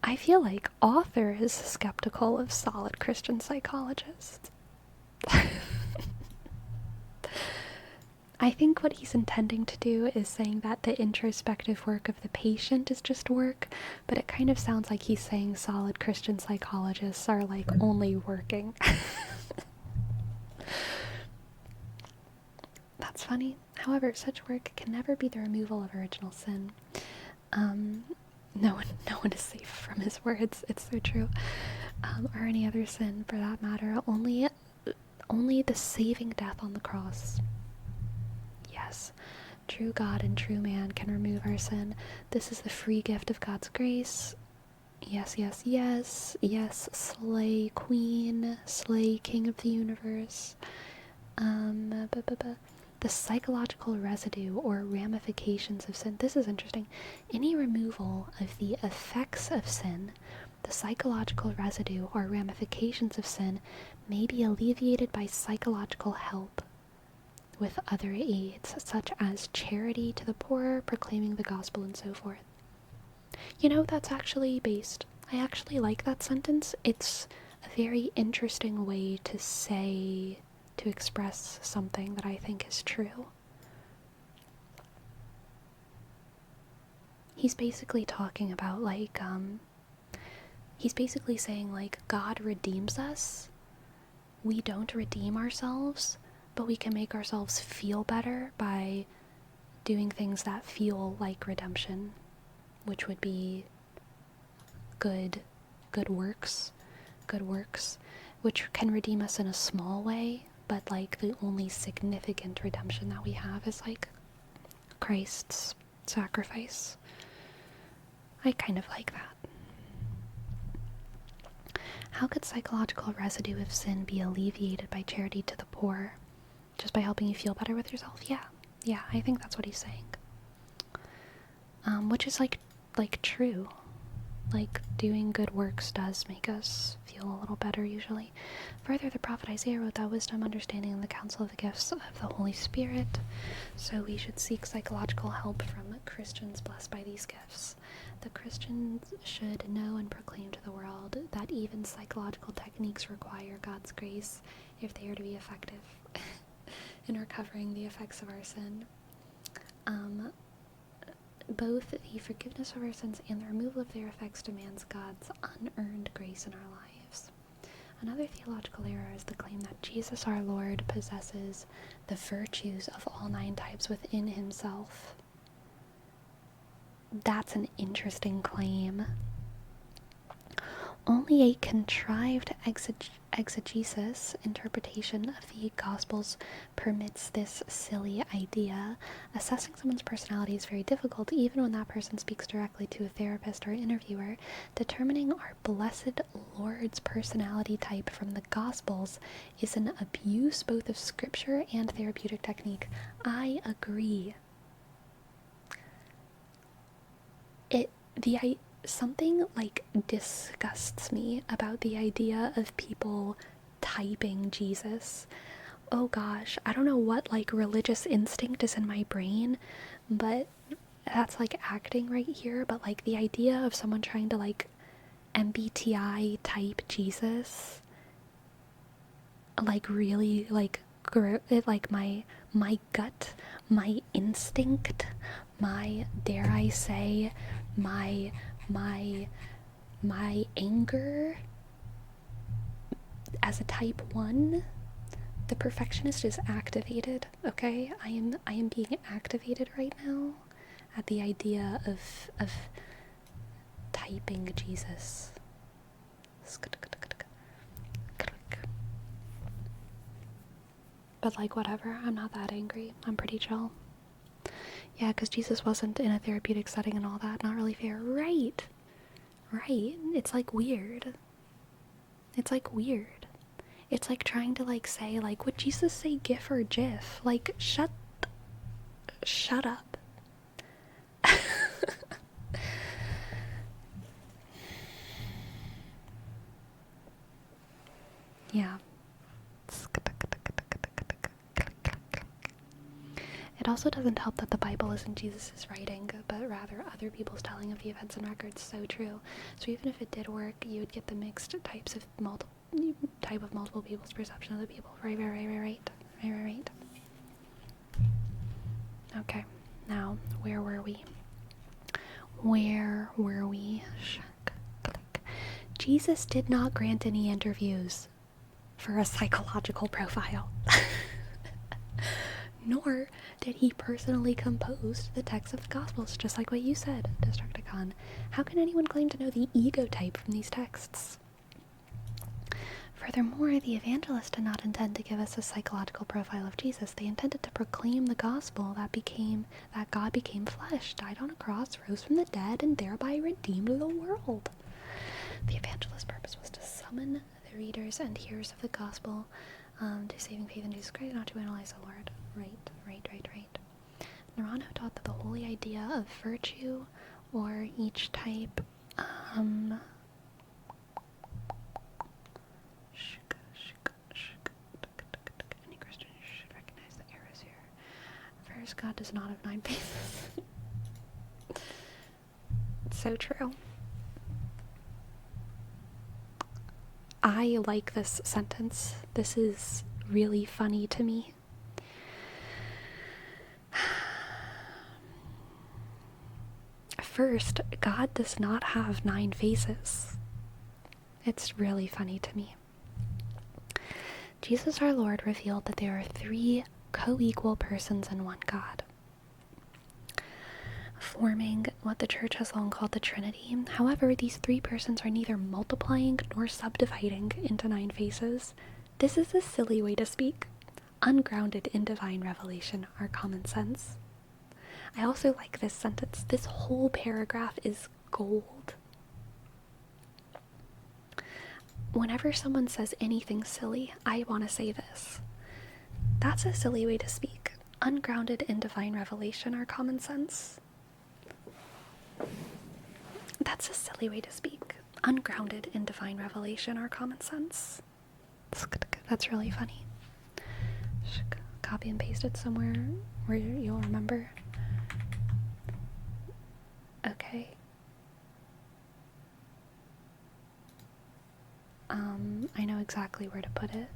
Speaker 1: I feel like author is skeptical of solid Christian psychologists. I think what he's intending to do is saying that the introspective work of the patient is just work, but it kind of sounds like he's saying solid Christian psychologists are like only working. That's funny. However, such work can never be the removal of original sin. No one is safe from his words. It's so true. Or any other sin, for that matter. Only the saving death on the cross. Yes, true God and true man can remove our sin. This is the free gift of God's grace. Yes, yes, yes. Yes, slay queen, slay king of the universe. The psychological residue or ramifications of sin. This is interesting. Any removal of the effects of sin, the psychological residue or ramifications of sin, may be alleviated by psychological help, with other aids, such as charity to the poor, proclaiming the gospel, and so forth. You know, that's actually based. I actually like that sentence. It's a very interesting way to say, to express something that I think is true. He's basically talking about, like, he's basically saying, like, God redeems us. We don't redeem ourselves, but we can make ourselves feel better by doing things that feel like redemption, which would be good works, which can redeem us in a small way, but like the only significant redemption that we have is like Christ's sacrifice. I kind of like that. How could psychological residue of sin be alleviated by charity to the poor? Just by helping you feel better with yourself? Yeah, I think that's what he's saying. Which is like true. Like, doing good works does make us feel a little better usually. Further, the prophet Isaiah wrote that wisdom, understanding, and the counsel of the gifts of the Holy Spirit. So we should seek psychological help from Christians blessed by these gifts. The Christians should know and proclaim to the world that even psychological techniques require God's grace if they are to be effective in recovering the effects of our sin. Both the forgiveness of our sins and the removal of their effects demands God's unearned grace in our lives. Another theological error is the claim that Jesus our Lord possesses the virtues of all 9 types within himself. That's an interesting claim. Only a contrived exegesis interpretation of the Gospels permits this silly idea. Assessing someone's personality is very difficult, even when that person speaks directly to a therapist or interviewer. Determining our blessed Lord's personality type from the Gospels is an abuse both of scripture and therapeutic technique. I agree. Something like disgusts me about the idea of people typing Jesus. Oh gosh, I don't know what like religious instinct is in my brain, but that's like acting right here. But like the idea of someone trying to like MBTI type Jesus, like really like like my gut, my instinct, my, dare I say, my anger as a type 1, the perfectionist is activated, okay? I am being activated right now at the idea of typing Jesus. But like whatever, I'm not that angry. I'm pretty chill. Yeah, because Jesus wasn't in a therapeutic setting and all that. Not really fair. Right. It's like weird. It's like trying to like say like, would Jesus say GIF or GIF? Like, shut up. Yeah. It also doesn't help that the Bible isn't Jesus' writing, but rather other people's telling of the events and records. So true. So even if it did work, you would get the mixed type of multiple people's perception of the people. Right. Okay. Now, where were we? Click. Jesus did not grant any interviews for a psychological profile. Nor did he personally compose the text of the Gospels, just like what you said, Destructicon. How can anyone claim to know the ego type from these texts? Furthermore, the evangelists did not intend to give us a psychological profile of Jesus. They intended to proclaim the gospel that God became flesh, died on a cross, rose from the dead, and thereby redeemed the world. The evangelist's purpose was to summon the readers and hearers of the gospel to saving faith in Jesus Christ, not to analyze the Lord. Right. Naranjo taught that the holy idea of virtue, or each type, any Christian should recognize the errors here. God does not have 9 faces. It's so true. I like this sentence. This is really funny to me. First, God does not have 9 faces. It's really funny to me. Jesus our Lord revealed that there are 3 co-equal persons in one God, forming what the church has long called the Trinity. However, these 3 persons are neither multiplying nor subdividing into 9 faces. This is a silly way to speak, ungrounded in divine revelation or common sense. I also like this sentence. This whole paragraph is gold. Whenever someone says anything silly, I want to say this. That's a silly way to speak, ungrounded in divine revelation or common sense. That's a silly way to speak, ungrounded in divine revelation or common sense. That's really funny. Copy and paste it somewhere where you'll remember. Okay. I know exactly where to put it.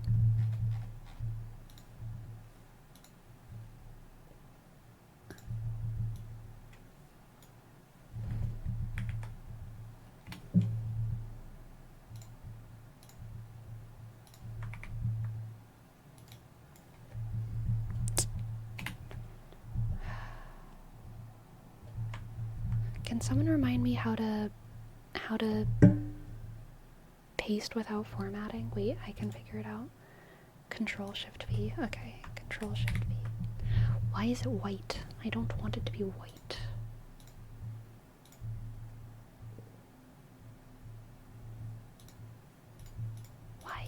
Speaker 1: Can someone remind me how to paste without formatting? Wait, I can figure it out. Control-Shift-V. Okay, Control-Shift-V. Why is it white? I don't want it to be white. Why?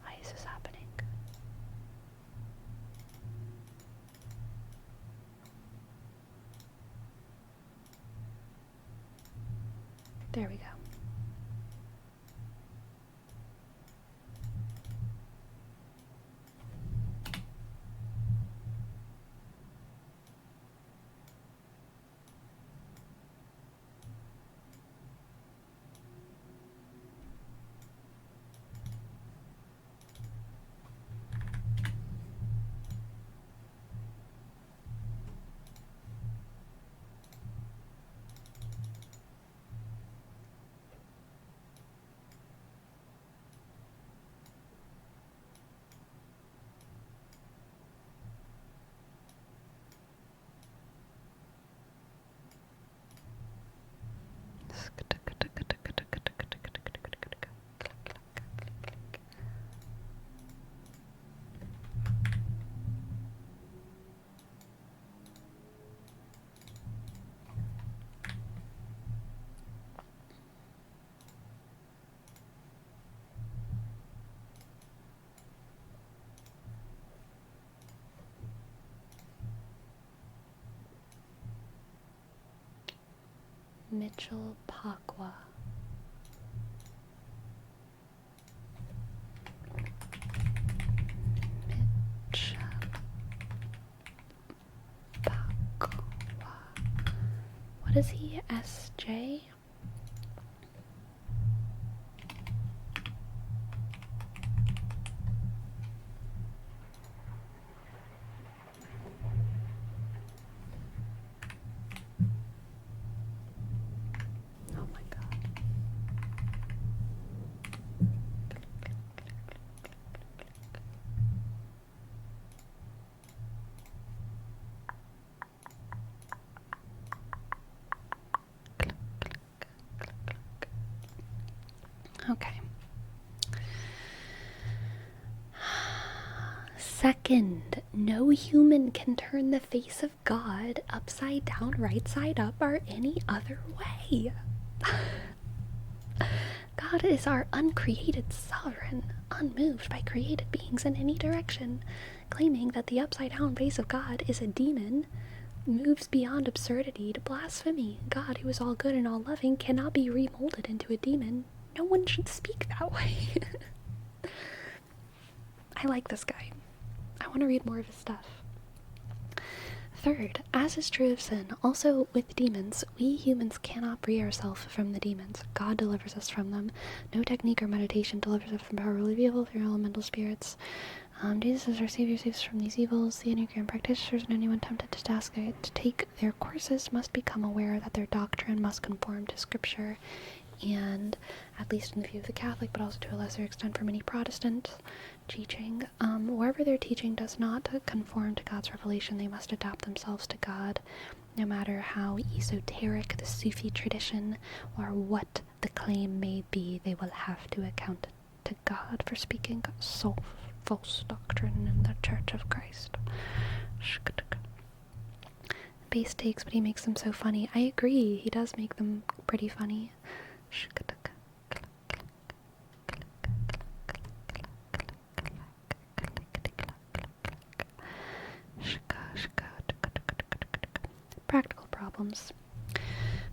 Speaker 1: Why is this happening? There we go. Mitchell Pakwa. Mitchell Pakwa. What is he? SJ? Oh my god. Okay. Second, no human can turn the face of God upside down, right side up, or any other way. God is our uncreated sovereign, unmoved by created beings in any direction. Claiming that the upside down face of God is a demon moves beyond absurdity to blasphemy. God, who is all good and all loving, cannot be remolded into a demon. No one should speak that way. I like this guy. I want to read more of his stuff. Third, as is true of sin, also with demons, we humans cannot free ourselves from the demons. God delivers us from them. No technique or meditation delivers us from power of evil through elemental spirits. Jesus is our Savior, saves us from these evils. The Enneagram practitioners and anyone tempted to take their courses must become aware that their doctrine must conform to Scripture, and at least in the view of the Catholic, but also to a lesser extent for many Protestant teaching, wherever their teaching does not conform to God's revelation, they must adapt themselves to God, no matter how esoteric the Sufi tradition or what the claim may be. They will have to account to God for speaking so false doctrine in the Church of Christ. Base takes, but he makes them so funny. I agree, he does make them pretty funny. Practical problems.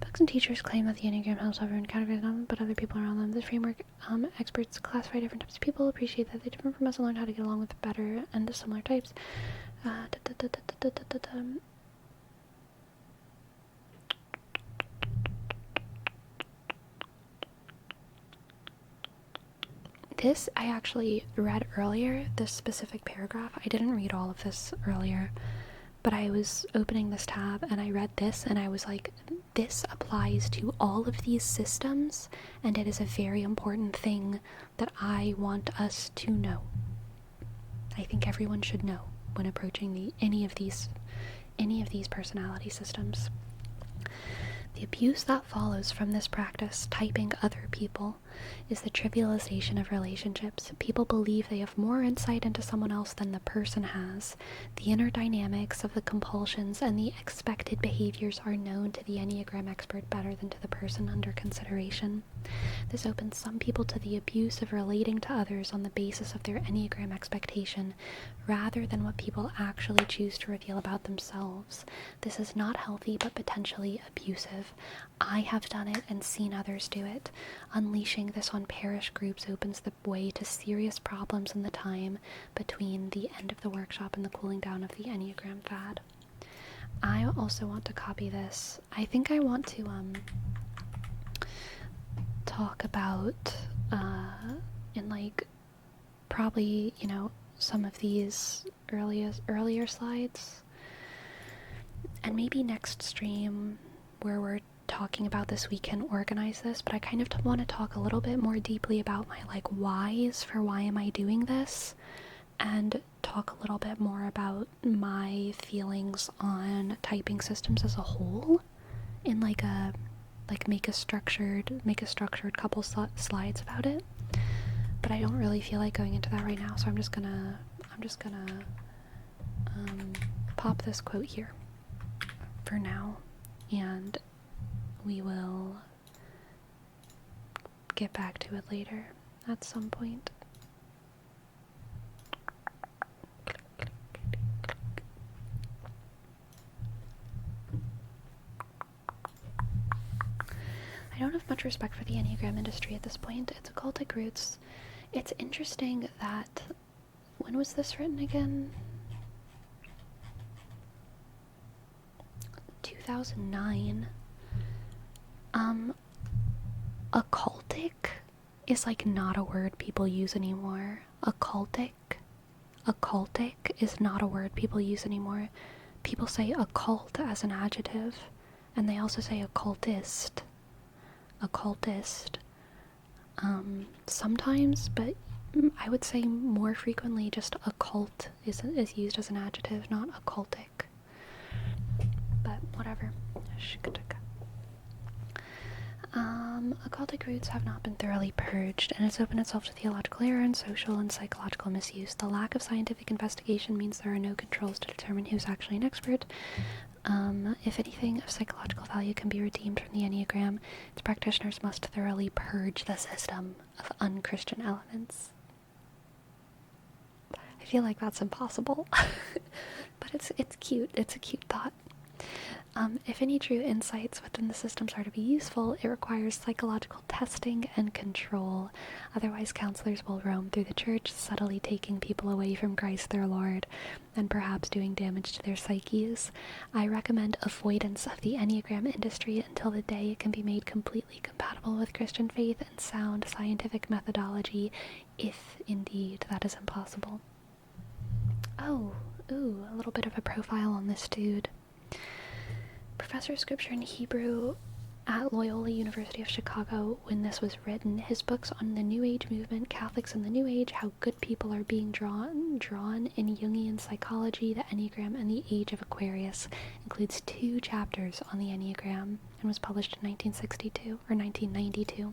Speaker 1: Books and teachers claim that the Enneagram helps everyone categorize them, but other people around them. This framework, experts classify different types of people, appreciate that they're different from us, and learn how to get along with better and similar types. This I actually read earlier, this specific paragraph. I didn't read all of this earlier, but I was opening this tab and I read this and I was like, this applies to all of these systems, and it is a very important thing that I want us to know. I think everyone should know when approaching any of these personality systems. The abuse that follows from this practice, typing other people, is the trivialization of relationships. People believe they have more insight into someone else than the person has. The inner dynamics of the compulsions and the expected behaviors are known to the Enneagram expert better than to the person under consideration. This opens some people to the abuse of relating to others on the basis of their Enneagram expectation, rather than what people actually choose to reveal about themselves. This is not healthy, but potentially abusive. I have done it and seen others do it. Unleashing this on parish groups opens the way to serious problems in the time between the end of the workshop and the cooling down of the Enneagram fad. I also want to copy this. I think I want to talk about in like probably, some of these earlier slides, and maybe next stream where we're talking about this, we can organize this, but I kind of want to talk a little bit more deeply about my whys for why am I doing this, and talk a little bit more about my feelings on typing systems as a whole in make a structured couple slides about it. But I don't really feel like going into that right now, so I'm just gonna pop this quote here for now, and we will get back to it later at some point. I don't have much respect for the Enneagram industry at this point. Its occultic roots. It's interesting that, when was this written again? 2009. Occultic is not a word people use anymore. Occultic is not a word people use anymore. People say occult as an adjective, and they also say occultist. Sometimes, but I would say more frequently just occult is used as an adjective, not occultic. But whatever. Occultic roots have not been thoroughly purged, and it's opened itself to theological error and social and psychological misuse. The lack of scientific investigation means there are no controls to determine who's actually an expert. If anything of psychological value can be redeemed from the Enneagram, its practitioners must thoroughly purge the system of unchristian elements. I feel like that's impossible, but it's cute. It's a cute thought. If any true insights within the systems are to be useful, it requires psychological testing and control. Otherwise, counselors will roam through the church, subtly taking people away from Christ their Lord, and perhaps doing damage to their psyches. I recommend avoidance of the Enneagram industry until the day it can be made completely compatible with Christian faith and sound scientific methodology, if indeed that is impossible. Oh, ooh, a little bit of a profile on this dude. Professor of Scripture and Hebrew at Loyola University of Chicago when this was written. His books on the New Age movement, Catholics in the New Age, How Good People Are Being Drawn in Jungian Psychology, the Enneagram, and the Age of Aquarius, includes 2 chapters on the Enneagram and was published in 1962 or 1992.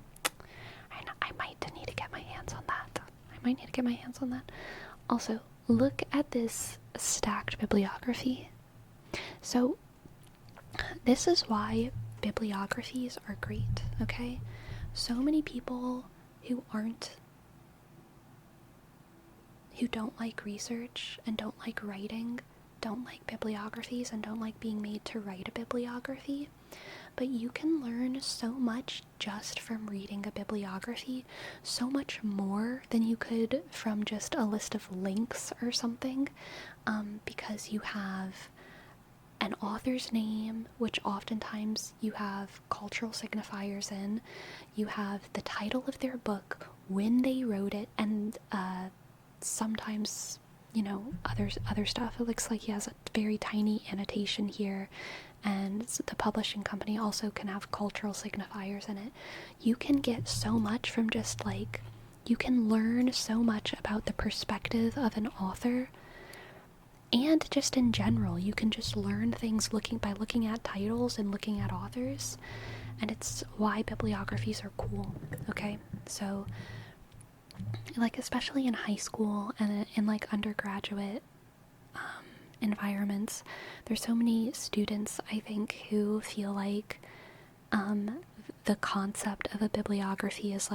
Speaker 1: I might need to get my hands on that. Also, look at this stacked bibliography. So, this is why bibliographies are great, okay? So many people who don't like research and don't like writing, don't like bibliographies and don't like being made to write a bibliography, but you can learn so much just from reading a bibliography, so much more than you could from just a list of links or something, because you have an author's name, which oftentimes you have cultural signifiers in, you have the title of their book, when they wrote it, and sometimes, other stuff. It looks like he has a very tiny annotation here, and the publishing company also can have cultural signifiers in it. You can get so much from just you can learn so much about the perspective of an author. And just in general, you can just learn things by looking at titles and looking at authors, and it's why bibliographies are cool, okay? So, especially in high school and in undergraduate environments, there's so many students, I think, who feel like the concept of a bibliography is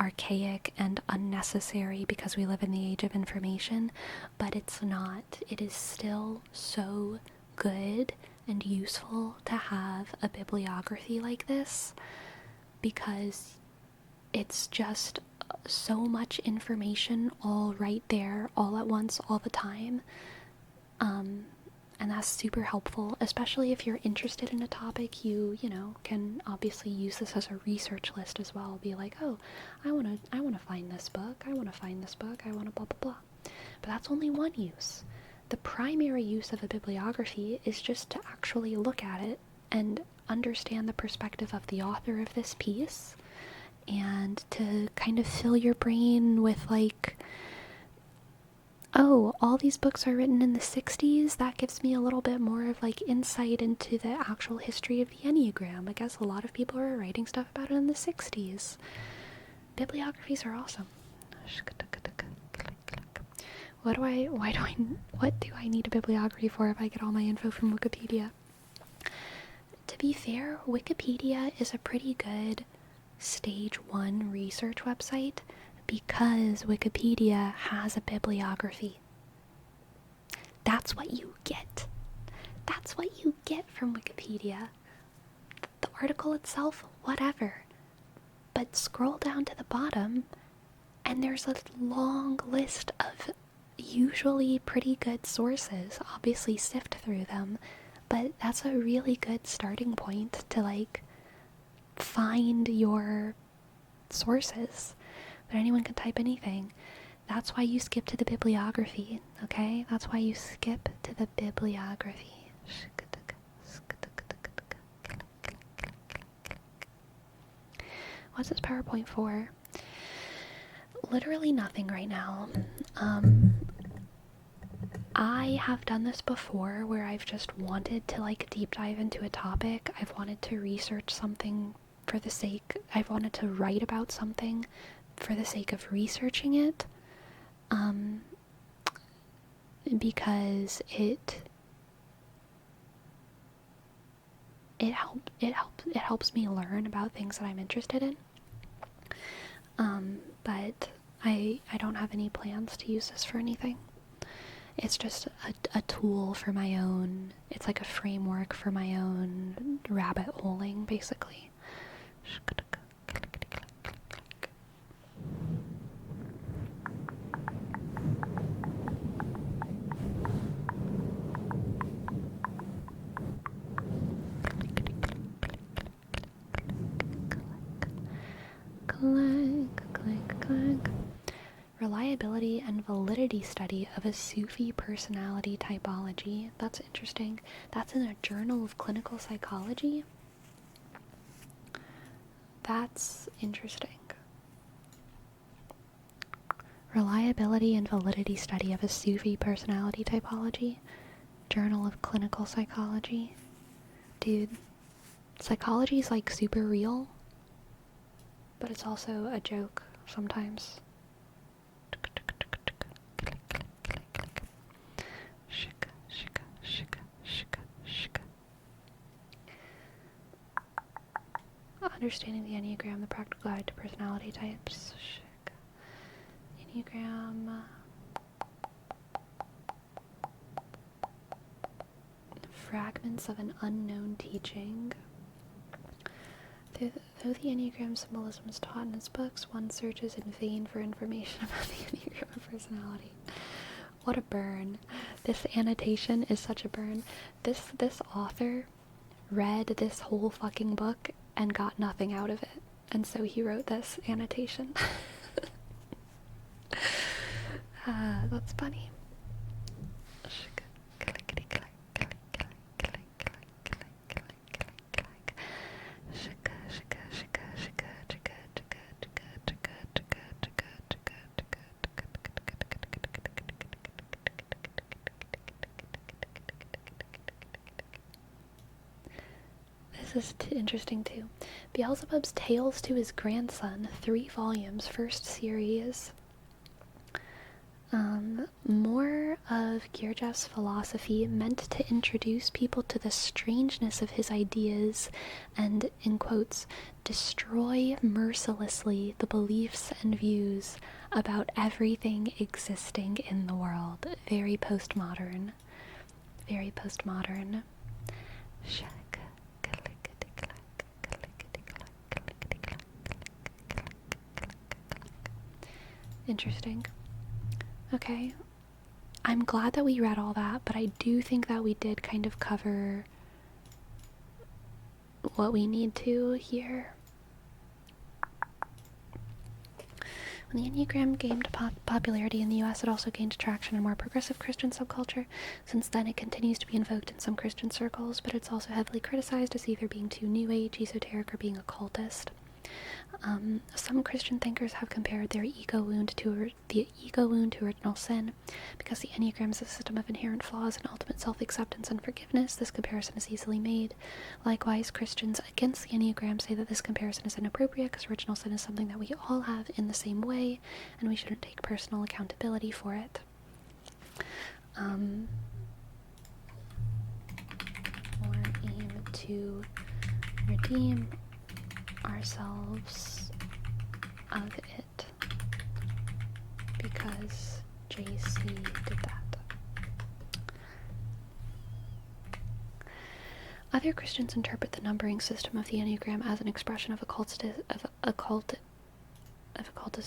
Speaker 1: archaic and unnecessary because we live in the age of information, but it's not. It is still so good and useful to have a bibliography like this because it's just so much information all right there, all at once, all the time. And that's super helpful, especially if you're interested in a topic. You can obviously use this as a research list as well. Be like, oh, I want to find this book. I want to blah, blah, blah. But that's only one use. The primary use of a bibliography is just to actually look at it and understand the perspective of the author of this piece, and to kind of fill your brain with oh, all these books are written in the 60s. That gives me a little bit more of insight into the actual history of the Enneagram. I guess a lot of people are writing stuff about it in the 60s. Bibliographies are awesome. What do I need a bibliography for if I get all my info from Wikipedia? To be fair, Wikipedia is a pretty good stage 1 research website, because Wikipedia has a bibliography. That's what you get. That's what you get from Wikipedia. The article itself, whatever. But scroll down to the bottom, and there's a long list of usually pretty good sources. Obviously sift through them, but that's a really good starting point to find your sources. But anyone can type anything. That's why you skip to the bibliography, okay? That's why you skip to the bibliography. What's this PowerPoint for? Literally nothing right now. I have done this before where I've just wanted to deep dive into a topic. I've wanted to research something I've wanted to write about something for the sake of researching it, because it helps me learn about things that I'm interested in. But I don't have any plans to use this for anything. It's just a tool for my own, it's like a framework for my own rabbit holing, basically. Clank, clank, clank. Reliability and validity study of a Sufi personality typology. That's interesting. That's in a Journal of Clinical Psychology. That's interesting. Reliability and validity study of a Sufi personality typology. Journal of Clinical Psychology. Dude, psychology is like super real, but it's also a joke sometimes. Understanding the Enneagram, the practical guide to personality types. Enneagram. Fragments of an unknown teaching. Though the Enneagram symbolism is taught in its books, one searches in vain for information about the Enneagram personality. What a burn. This annotation is such a burn. This author read this whole fucking book and got nothing out of it. And so he wrote this annotation. That's funny. This is interesting too. Beelzebub's Tales to His Grandson, 3 volumes, first series. More of Gurdjieff's philosophy meant to introduce people to the strangeness of his ideas and, in quotes, destroy mercilessly the beliefs and views about everything existing in the world. Very postmodern. Very postmodern. Interesting. Okay. I'm glad that we read all that, but I do think that we did kind of cover what we need to here. When the Enneagram gained popularity in the US, it also gained traction in more progressive Christian subculture. Since then, it continues to be invoked in some Christian circles, but it's also heavily criticized as either being too new age, esoteric, or being occultist. Some Christian thinkers have compared their ego wound to original sin. Because the Enneagram is a system of inherent flaws and ultimate self-acceptance and forgiveness, this comparison is easily made. Likewise, Christians against the Enneagram say that this comparison is inappropriate because original sin is something that we all have in the same way, and we shouldn't take personal accountability for it. Or aim to redeem ourselves of it because JC did that. Other Christians interpret the numbering system of the Enneagram as an expression of occultist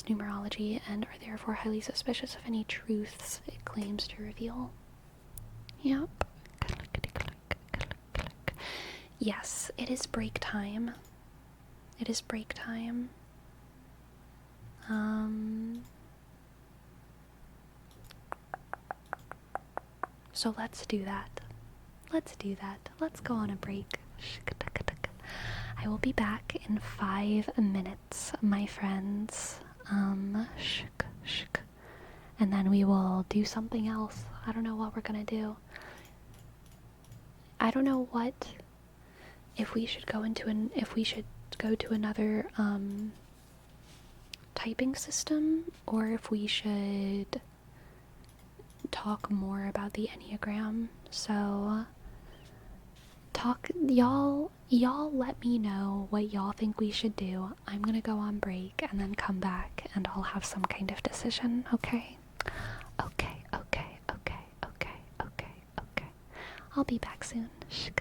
Speaker 1: numerology and are therefore highly suspicious of any truths it claims to reveal. Yep. Yes, it is break time. It is break time. So let's do that. Let's do that. Let's go on a break. I will be back in 5 minutes, my friends. And then we will do something else. I don't know what we're gonna do. I don't know what, if we should go to another typing system, or if we should talk more about the Enneagram. So y'all let me know what y'all think we should do. I'm gonna go on break and then come back and I'll have some kind of decision, okay? Okay. I'll be back soon. Shk.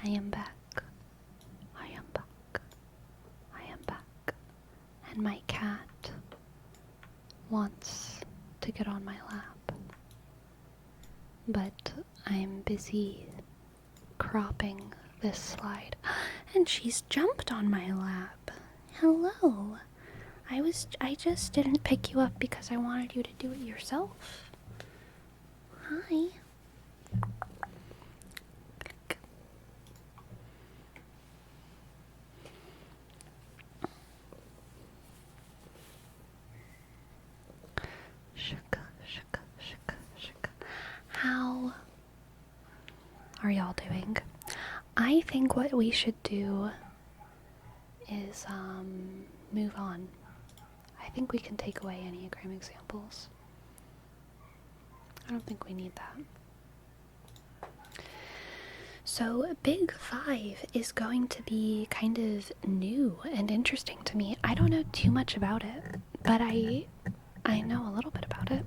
Speaker 1: I am back. I am back. I am back. And my cat wants to get on my lap. But I'm busy cropping this slide. And she's jumped on my lap. Hello. I just didn't pick you up because I wanted you to do it yourself. Hi. Shaka, shaka, shaka, shaka. How are y'all doing? I think what we should do is move on. I think we can take away Enneagram examples. I don't think we need that. So Big 5 is going to be kind of new and interesting to me. I don't know too much about it, but I know a little bit about it.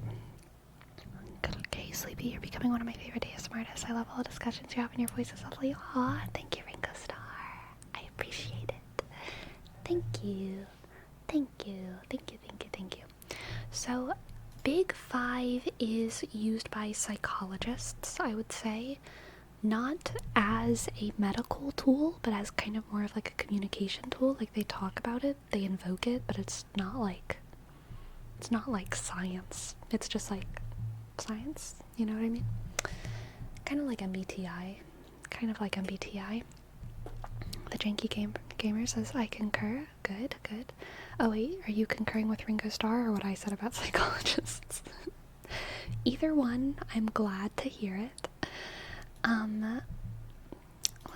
Speaker 1: Okay, Sleepy, you're becoming one of my favorite ASMR artists. I love all the discussions you have and your voice is lovely. Aw, thank you, Ringo Star. I appreciate it. Thank you. Thank you. Thank you, thank you, thank you. So, Big 5 is used by psychologists, I would say, not as a medical tool, but as kind of more of like a communication tool. Like, they talk about it, they invoke it, but it's not like science. It's just like science, you know what I mean? Kind of like MBTI. The janky gamer says, I concur. Good, good. Oh wait, are you concurring with Ringo Starr or what I said about psychologists? Either one, I'm glad to hear it.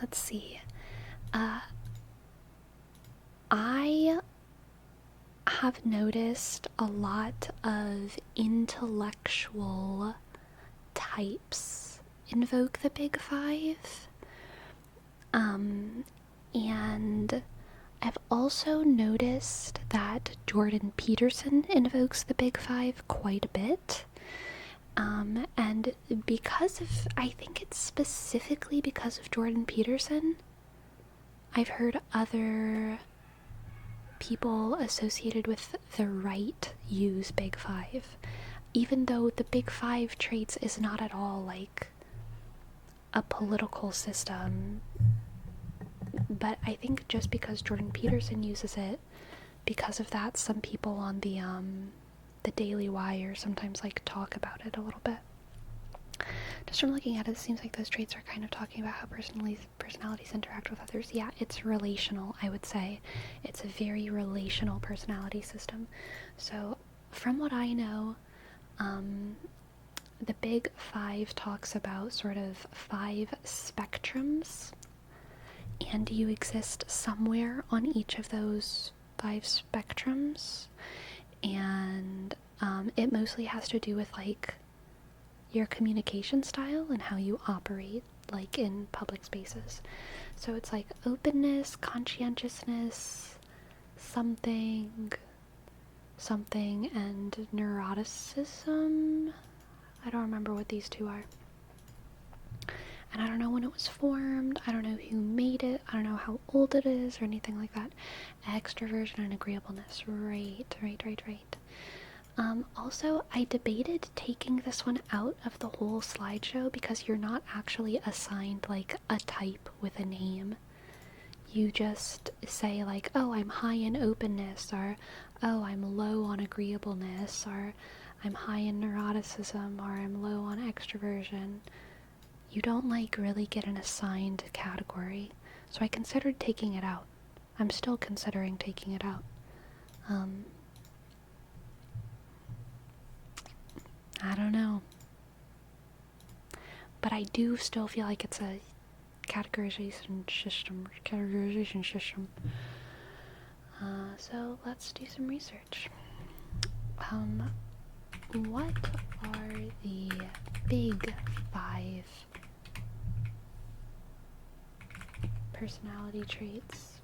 Speaker 1: Let's see. I have noticed a lot of intellectual types invoke the Big 5. And I've also noticed that Jordan Peterson invokes the Big 5 quite a bit. And I think it's specifically because of Jordan Peterson, I've heard other people associated with the right use Big 5. Even though the Big 5 traits is not at all like a political system. But I think just because Jordan Peterson uses it, because of that, some people on the Daily Wire sometimes like talk about it a little bit. Just from looking at it, it seems like those traits are kind of talking about how personalities interact with others. Yeah, it's relational, I would say. It's a very relational personality system. So, from what I know, the Big 5 talks about sort of 5 spectrums, and you exist somewhere on each of those 5 spectrums, and it mostly has to do with like your communication style and how you operate like in public spaces. So it's like openness, conscientiousness, something, and neuroticism. I don't remember what these 2 are. And I don't know when it was formed, I don't know who made it, I don't know how old it is or anything like that. Extroversion and agreeableness. Right. Also, I debated taking this one out of the whole slideshow because you're not actually assigned like a type with a name. You just say like, oh, I'm high in openness, or oh, I'm low on agreeableness, or I'm high in neuroticism, or I'm low on extroversion. You don't like really get an assigned category. So I considered taking it out. I'm still considering taking it out. I don't know. But I do still feel like it's a categorization system. So let's do some research. What are the Big 5 personality traits?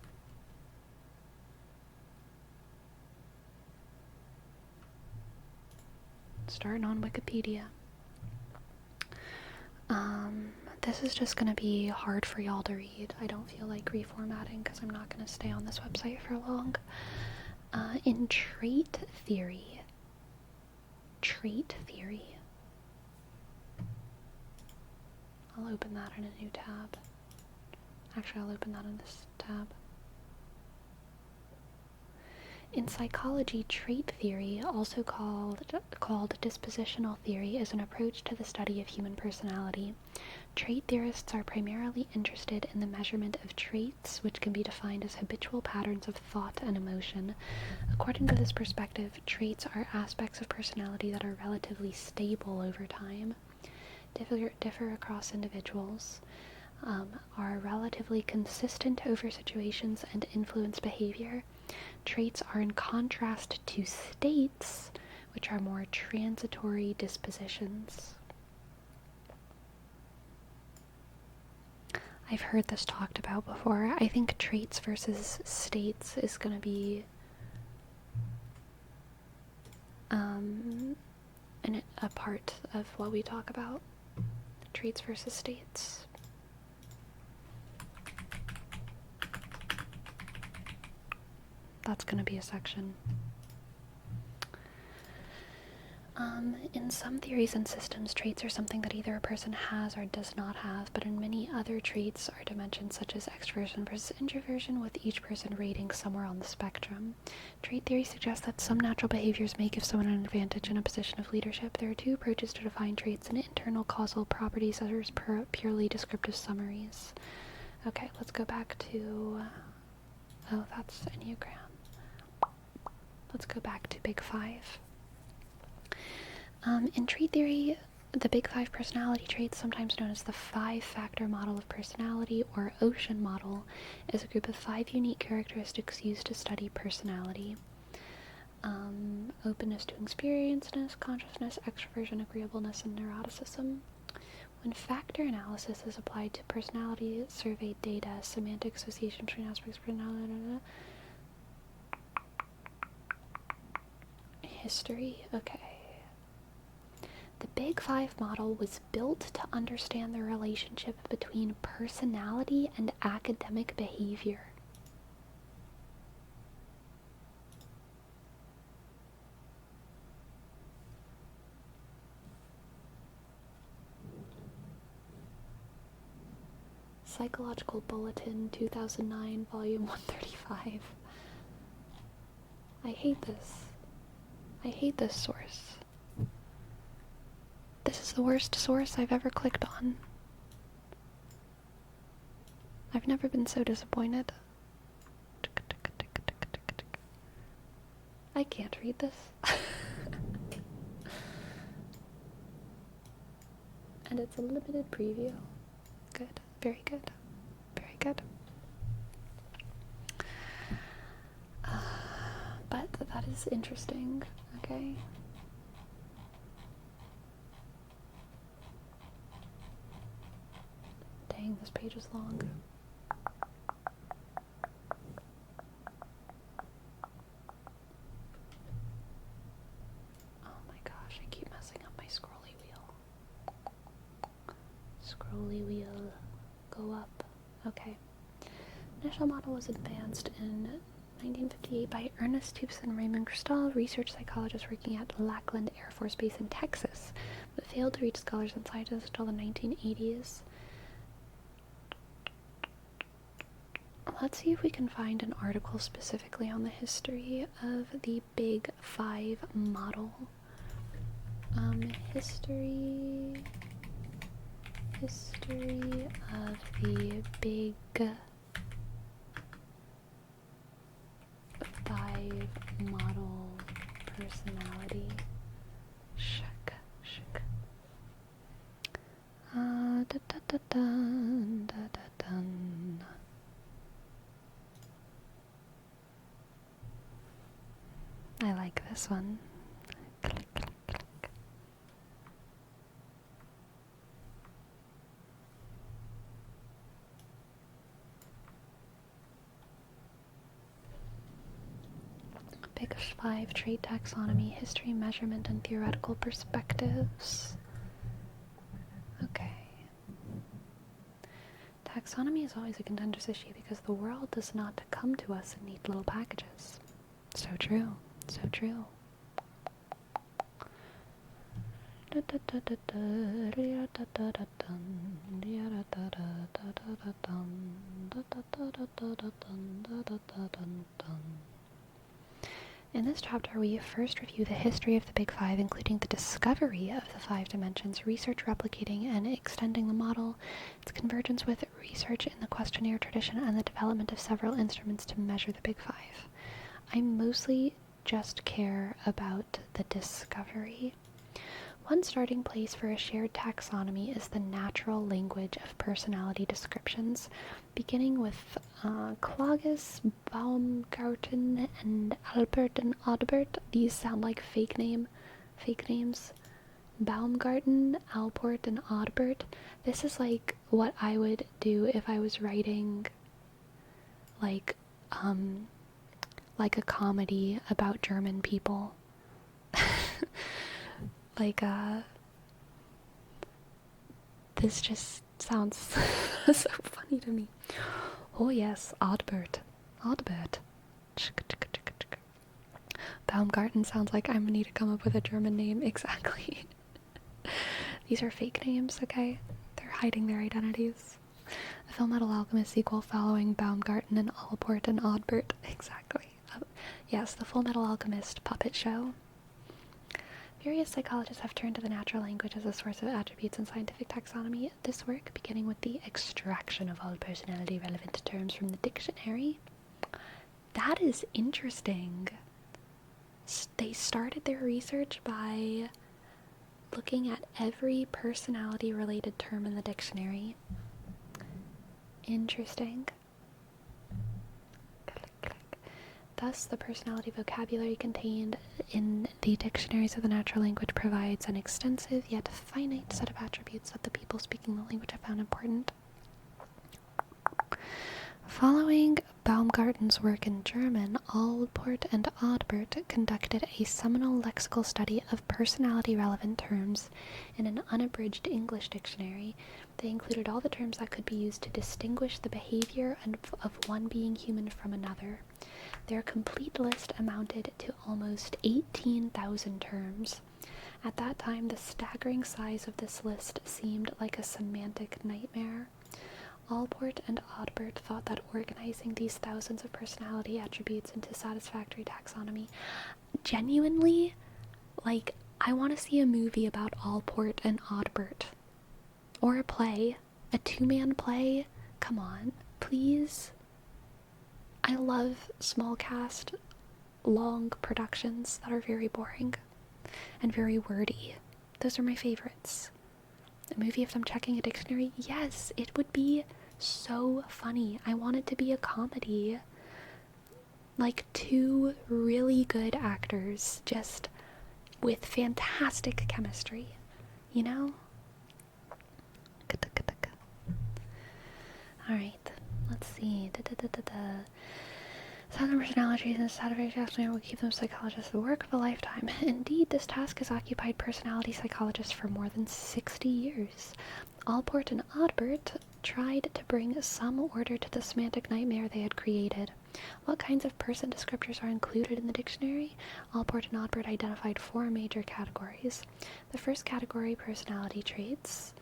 Speaker 1: Starting on Wikipedia. this is just going to be hard for y'all to read. I don't feel like reformatting because I'm not going to stay on this website for long. In trait theory, I'll open that in a new tab. Actually, I'll open that in this tab. In psychology, trait theory, also called dispositional theory, is an approach to the study of human personality. Trait theorists are primarily interested in the measurement of traits, which can be defined as habitual patterns of thought and emotion. According to this perspective, traits are aspects of personality that are relatively stable over time, differ across individuals, are relatively consistent over situations, and influence behavior. Traits are in contrast to states, which are more transitory dispositions. I've heard this talked about before. I think traits versus states is going to be a part of what we talk about. Traits versus states. That's going to be a section. In some theories and systems, traits are something that either a person has or does not have, but in many other traits are dimensions such as extroversion versus introversion, with each person rating somewhere on the spectrum. Trait theory suggests that some natural behaviors may give someone an advantage in a position of leadership. There are two approaches to define traits: and internal causal properties, others purely descriptive summaries. Okay, let's go back to... oh, that's Enneagram. Let's go back to Big Five. In trait theory, the Big Five personality traits, sometimes known as the five-factor model of personality or Ocean model, is a group of 5 unique characteristics used to study personality. Openness to experienceness, consciousness, extroversion, agreeableness, and neuroticism. When factor analysis is applied to personality survey data, semantic association between aspects of personality... History? Okay. The Big Five model was built to understand the relationship between personality and academic behavior. Psychological Bulletin, 2009, volume 135. I hate this. I hate this source. This is the worst source I've ever clicked on. I've never been so disappointed. I can't read this. And it's a limited preview. Good. Very good. Very good. But that is interesting. Okay. Dang, this page is long. Oh my gosh, I keep messing up my scrolly wheel. Scrolly wheel, go up. Okay. Initial model was advanced in 1958 by Ernest Tupes and Raymond Cristal, research psychologists working at Lackland Air Force Base in Texas, but failed to reach scholars and scientists until the 1980s. Let's see if we can find an article specifically on the history of the Big Five model. History of the Big Five model personality. Shuk. I like this one. Click, click, click. Big Five trait taxonomy, history, measurement, and theoretical perspectives. Okay. Taxonomy is always a contentious issue because the world does not come to us in neat little packages. So true. So true. In this chapter, we first review the history of the Big Five, including the discovery of the 5 dimensions, research replicating and extending the model, its convergence with research in the questionnaire tradition, and the development of several instruments to measure the Big Five. I mostly just care about the discovery. One starting place for a shared taxonomy is the natural language of personality descriptions, beginning with Claudius, Baumgarten, and Albert and Audbert. These sound like fake names. Baumgarten, Albert, and Audbert. This is like what I would do if I was writing like a comedy about German people. This just sounds so funny to me. Oh yes, Audbert. Baumgarten sounds like I'm gonna need to come up with a German name. Exactly. These are fake names, okay? They're hiding their identities. The Full Metal Alchemist sequel following Baumgarten and Albert and Audbert. Exactly. Yes, the Full Metal Alchemist puppet show. Various psychologists have turned to the natural language as a source of attributes in scientific taxonomy. This work, beginning with the extraction of all personality-relevant terms from the dictionary. That is interesting. They started their research by looking at every personality-related term in the dictionary. Interesting. Thus, the personality vocabulary contained in the dictionaries of the natural language provides an extensive yet finite set of attributes that the people speaking the language have found important. Following Baumgarten's work in German, Albert and Audbert conducted a seminal lexical study of personality-relevant terms in an unabridged English dictionary. They included all the terms that could be used to distinguish the behavior of one being human from another. Their complete list amounted to almost 18,000 terms. At that time, the staggering size of this list seemed like a semantic nightmare. Albert and Audbert thought that organizing these thousands of personality attributes into satisfactory taxonomy, genuinely, like, I want to see a movie about Albert and Audbert. Or a play. A 2-man play. Come on, please. I love small cast, long productions that are very boring and very wordy. Those are my favorites. A movie of them checking a dictionary? Yes, it would be so funny. I want it to be a comedy. Like 2 really good actors, just with fantastic chemistry. You know? Alright, let's see. Southern personalities and satisfaction will keep them psychologists the work of a lifetime. Indeed, this task has occupied personality psychologists for more than 60 years. Albert and Audbert tried to bring some order to the semantic nightmare they had created. What kinds of person descriptors are included in the dictionary? Albert and Audbert identified 4 major categories. The first category, personality traits,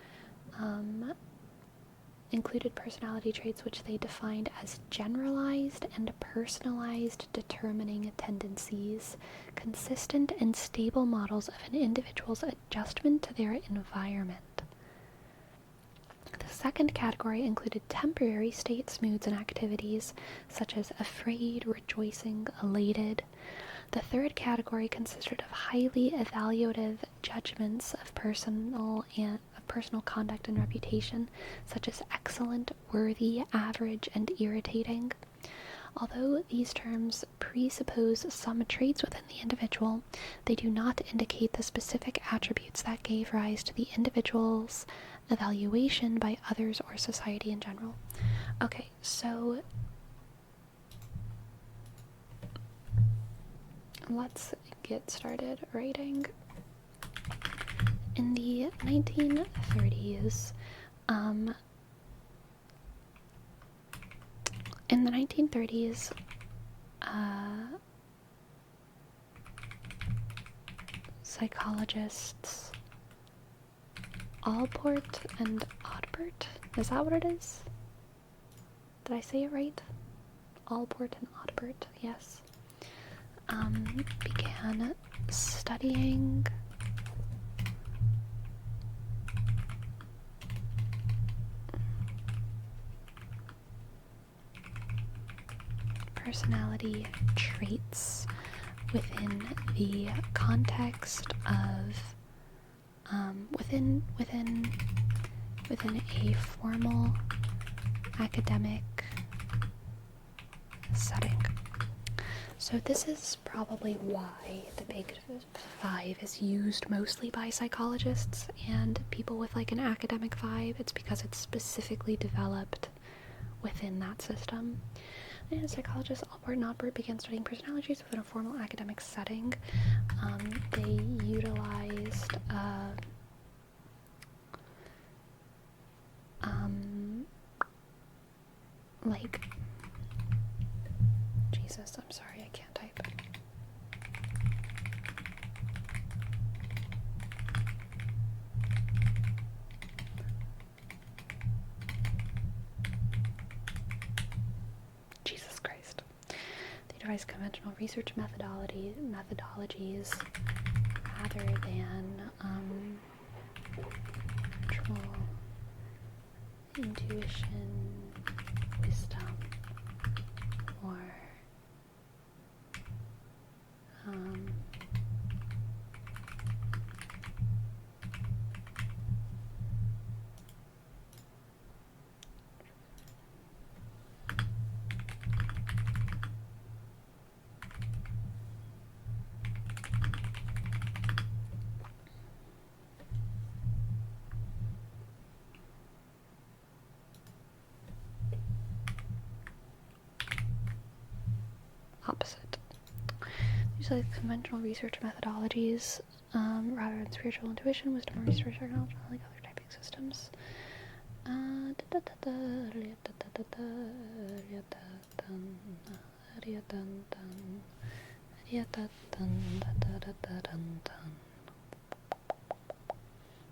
Speaker 1: included personality traits which they defined as generalized and personalized determining tendencies, consistent and stable models of an individual's adjustment to their environment. The second category included temporary states, moods, and activities, such as afraid, rejoicing, elated. The third category consisted of highly evaluative judgments of personal conduct and reputation, such as excellent, worthy, average, and irritating. Although these terms presuppose some traits within the individual, they do not indicate the specific attributes that gave rise to the individual's evaluation by others or society in general. Okay, so let's get started writing. In the 1930s, In the 1930s, psychologists Allport and Odbert, is that what it is? Did I say it right? Allport and Odbert, yes. Began studying personality traits within the context of within a formal academic setting. So this is probably why the Big Five is used mostly by psychologists and people with like an academic vibe. It's because it's specifically developed within that system. And psychologists Albert and Odbert began studying personalities within a formal academic setting. They utilized like, Jesus, I'm sorry, I can't type. Jesus Christ. They devised conventional research methodologies rather than natural intuition, wisdom, or opposite. These are conventional research methodologies rather than spiritual intuition, wisdom, or research technology, like other typing systems.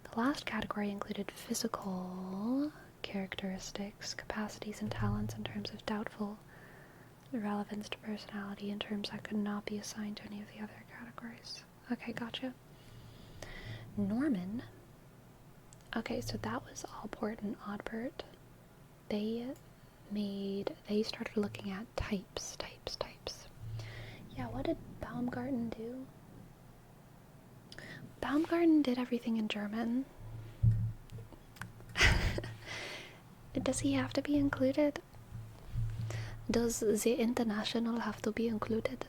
Speaker 1: The last category included physical characteristics, capacities, and talents in terms of doubtful relevance to personality, in terms that could not be assigned to any of the other categories. Okay, gotcha. Norman. Okay, so that was Allport and Odbert. They started looking at types. Yeah, what did Baumgarten do? Baumgarten did everything in German. Does he have to be included? Does the international have to be included?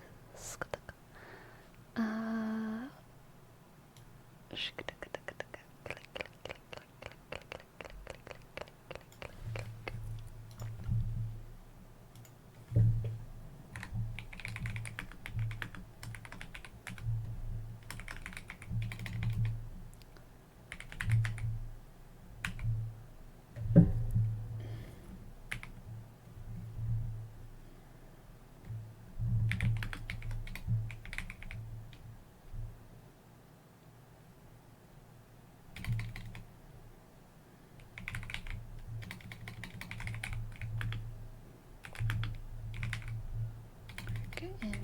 Speaker 1: In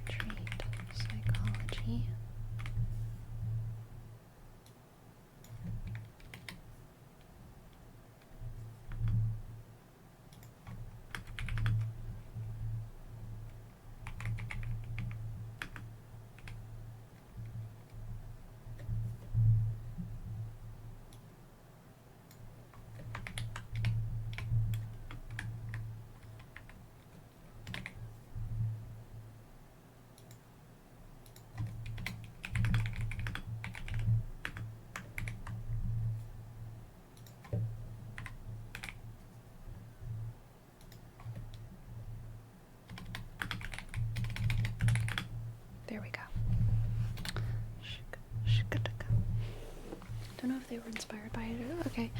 Speaker 1: trait psychology. There we go. Don't know if they were inspired by it. Okay.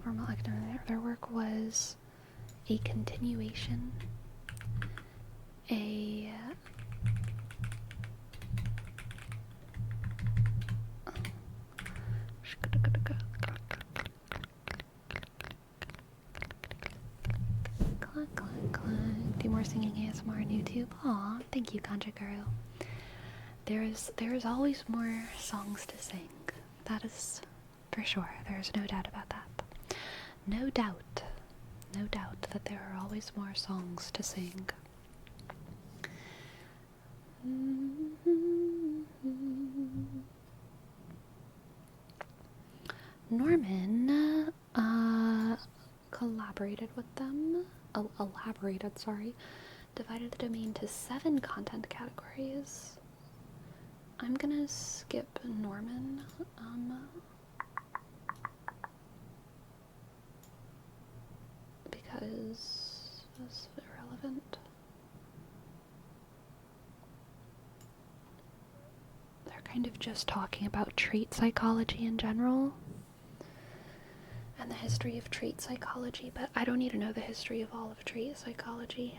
Speaker 1: Formal academic. Their work was a continuation, a clunk, clunk, clunk. Do more singing ASMR on YouTube. Aw, thank you, Kanjiguru. There's always more songs to sing. That is for sure. There's no doubt about that. No doubt that there are always more songs to sing. Norman collaborated with them, elaborated, sorry, divided the domain to 7 content categories. I'm gonna skip Norman, because it's irrelevant. They're kind of just talking about trait psychology in general and the history of trait psychology, but I don't need to know the history of all of trait psychology.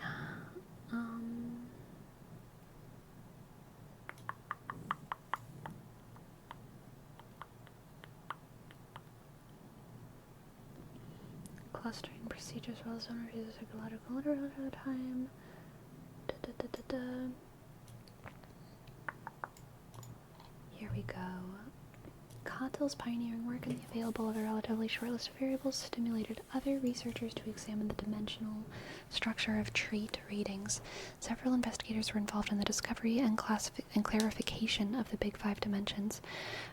Speaker 1: Clustering procedures, well as overview the psychological literature time. Here we go. Cotill's pioneering work in the available of a relatively short list of variables stimulated other researchers to examine the dimensional structure of trait ratings. Several investigators were involved in the discovery and clarification of the Big Five dimensions.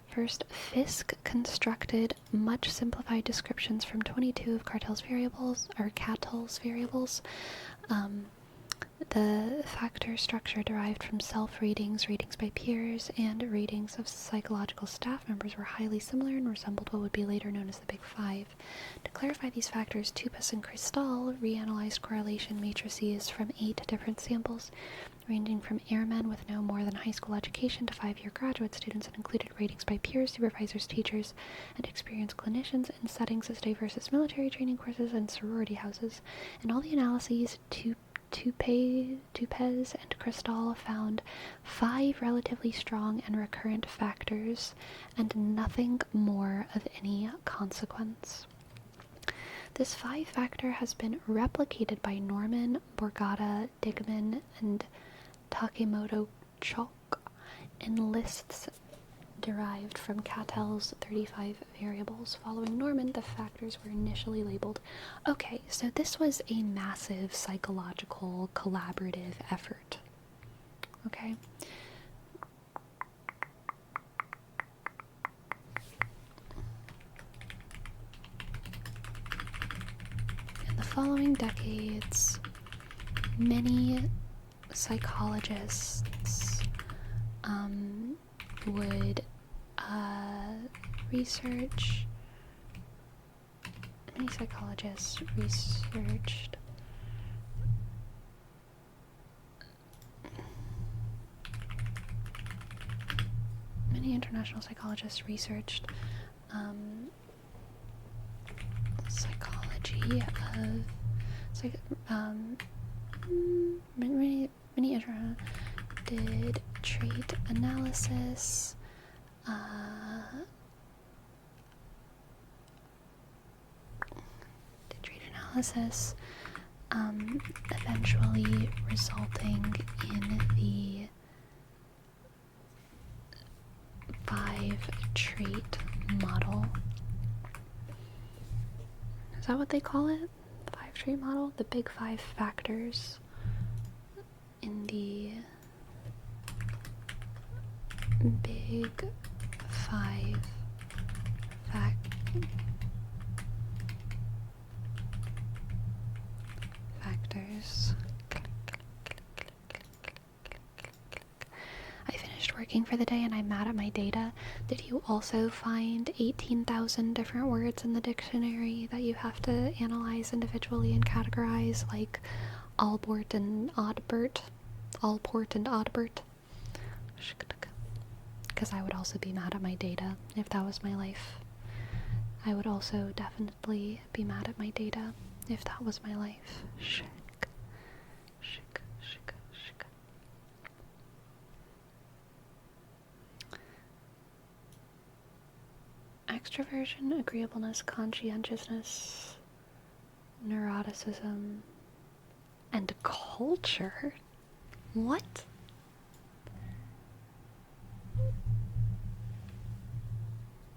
Speaker 1: First, Fisk constructed much simplified descriptions from 22 of Cotill's variables. The factor structure derived from self-ratings, ratings by peers, and ratings of psychological staff members were highly similar and resembled what would be later known as the Big Five. To clarify these factors, Tupas and Cristal reanalyzed correlation matrices from 8 different samples, ranging from airmen with no more than high school education to 5-year graduate students, and included ratings by peers, supervisors, teachers, and experienced clinicians in settings as diverse as military training courses and sorority houses. In all the analyses, Tupes and Cristal found 5 relatively strong and recurrent factors, and nothing more of any consequence. This 5 factor has been replicated by Norman, Borgata, Digman, and Takemoto Chalk in lists derived from Cotill's 35 variables. Following Norman, the factors were initially labeled. Okay, so this was a massive psychological collaborative effort. Okay. In the following decades, many psychologists would researched many international psychologists researched psychology of many did trait analysis, eventually resulting in the 5-trait model. Is that what they call it? The 5-trait model? The Big 5 factors in the Big 5 factors. I finished working for the day and I'm mad at my data. Did you also find 18,000 different words in the dictionary that you have to analyze individually and categorize, like Allport and Oddbert? Because I would also be mad at my data if that was my life. I would also definitely be mad at my data if that was my life. Shik, shik, shik, shik. Extroversion, agreeableness, conscientiousness, neuroticism, and culture? What?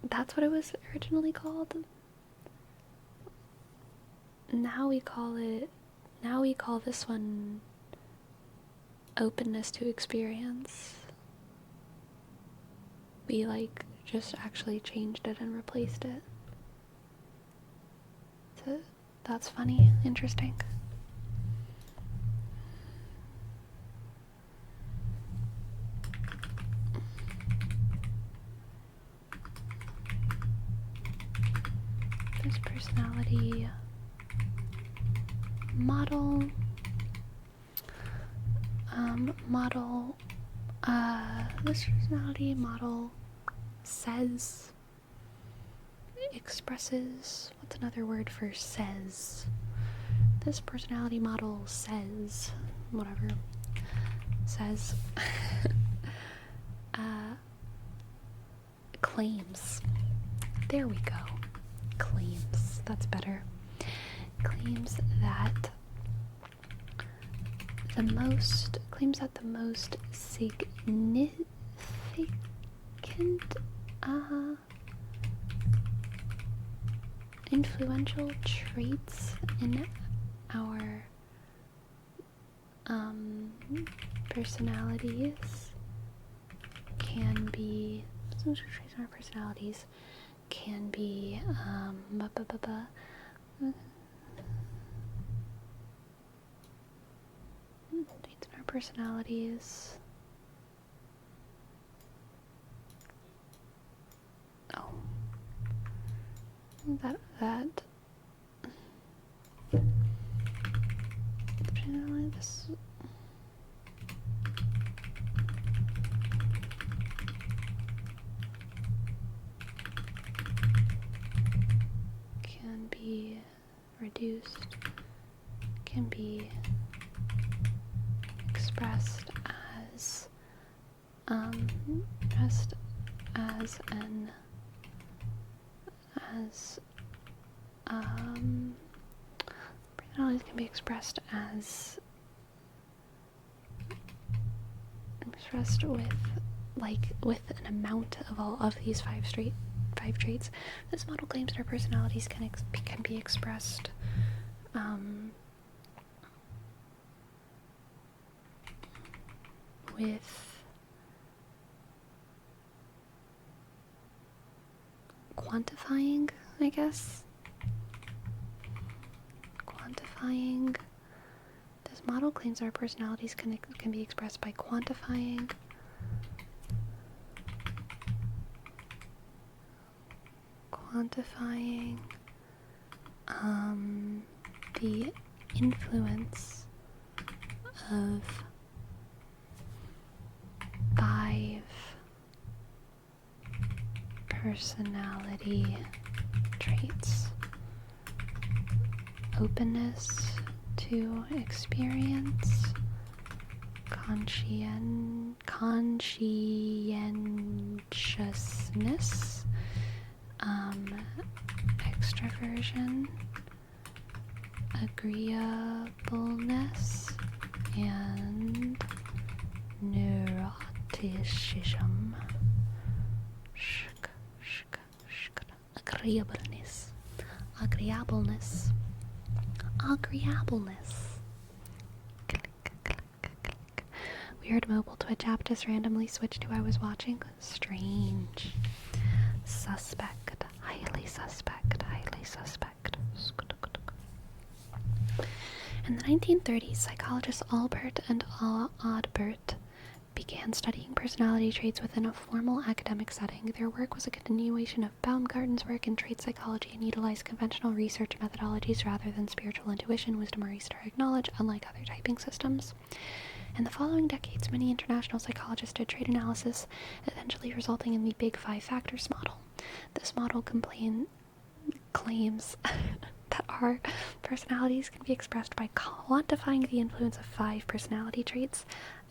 Speaker 1: That's what it was originally called? Now we call this one openness to experience. We just actually changed it and replaced it. So that's funny, interesting. This personality model, this personality model says, expresses, what's another word for says? This personality model says, whatever, says, claims. There we go. Claims. That's better. Claims that the most significant influential traits in our personalities can be traits in our personalities. Oh, that this can be reduced, can be expressed as personalities can be expressed with an amount of all of these five traits. This model claims that our personalities can be expressed with quantifying, I guess. Quantifying. This model claims our personalities can be expressed by quantifying the influence of 5 personality traits: openness to experience, conscientiousness, extroversion, agreeableness, and neuroticism. Agreeableness. Weird mobile Twitch app just randomly switched who I was watching. Strange. Suspect. Highly suspect. In the 1930s, psychologists Albert and Oddbert began studying personality traits within a formal academic setting. Their work was a continuation of Baumgarten's work in trait psychology and utilized conventional research methodologies rather than spiritual intuition, wisdom, or esoteric knowledge, unlike other typing systems. In the following decades, many international psychologists did trait analysis, eventually resulting in the Big Five Factors model. This model claims that our personalities can be expressed by quantifying the influence of 5 personality traits: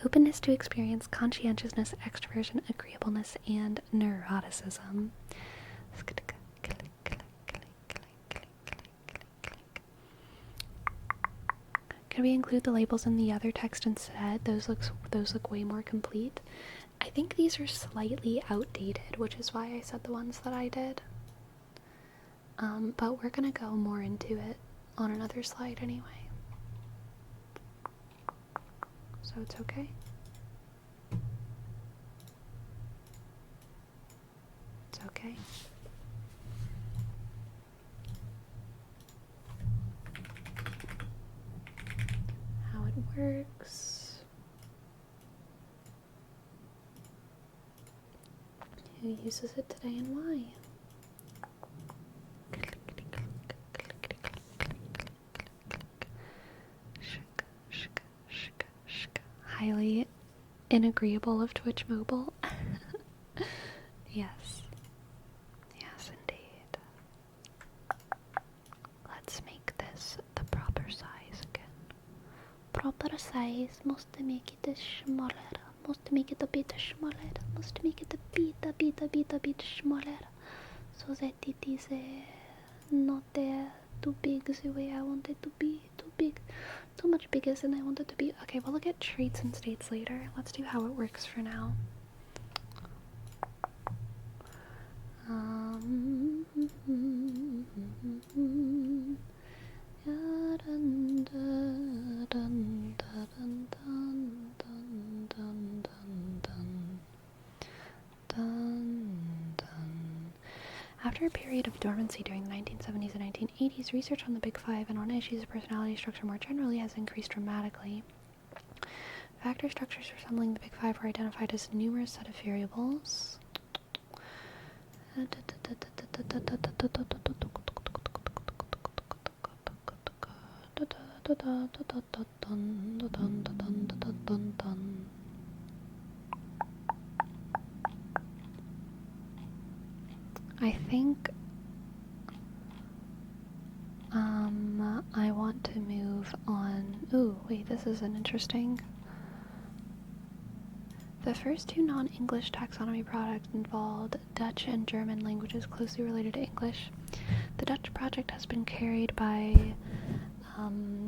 Speaker 1: openness to experience, conscientiousness, extroversion, agreeableness, and neuroticism. Can we include the labels in the other text instead? Those look way more complete. I think these are slightly outdated, which is why I said the ones that I did. But we're gonna go more into it on another slide anyway. So it's okay. It's okay. How it works. Who uses it today and why? Highly inagreeable of Twitch Mobile. Yes. Yes, indeed. Let's make this the proper size again. Proper size. Must make it smaller. Must make it a bit smaller. Must make it a bit smaller. So that it is not too big the way I want it to be. Too big. Too much bigger than I want it to be. Okay, we'll look at traits and states later. Let's do how it works for now. After a period of dormancy during the 1970s and 1980s, research on the Big Five and on issues of personality structure more generally has increased dramatically. Factor structures resembling the Big Five were identified as a numerous set of variables. I think I want to move on. Ooh, wait, this is an interesting. The first 2 non-English taxonomy products involved Dutch and German languages closely related to English. The Dutch project has been carried by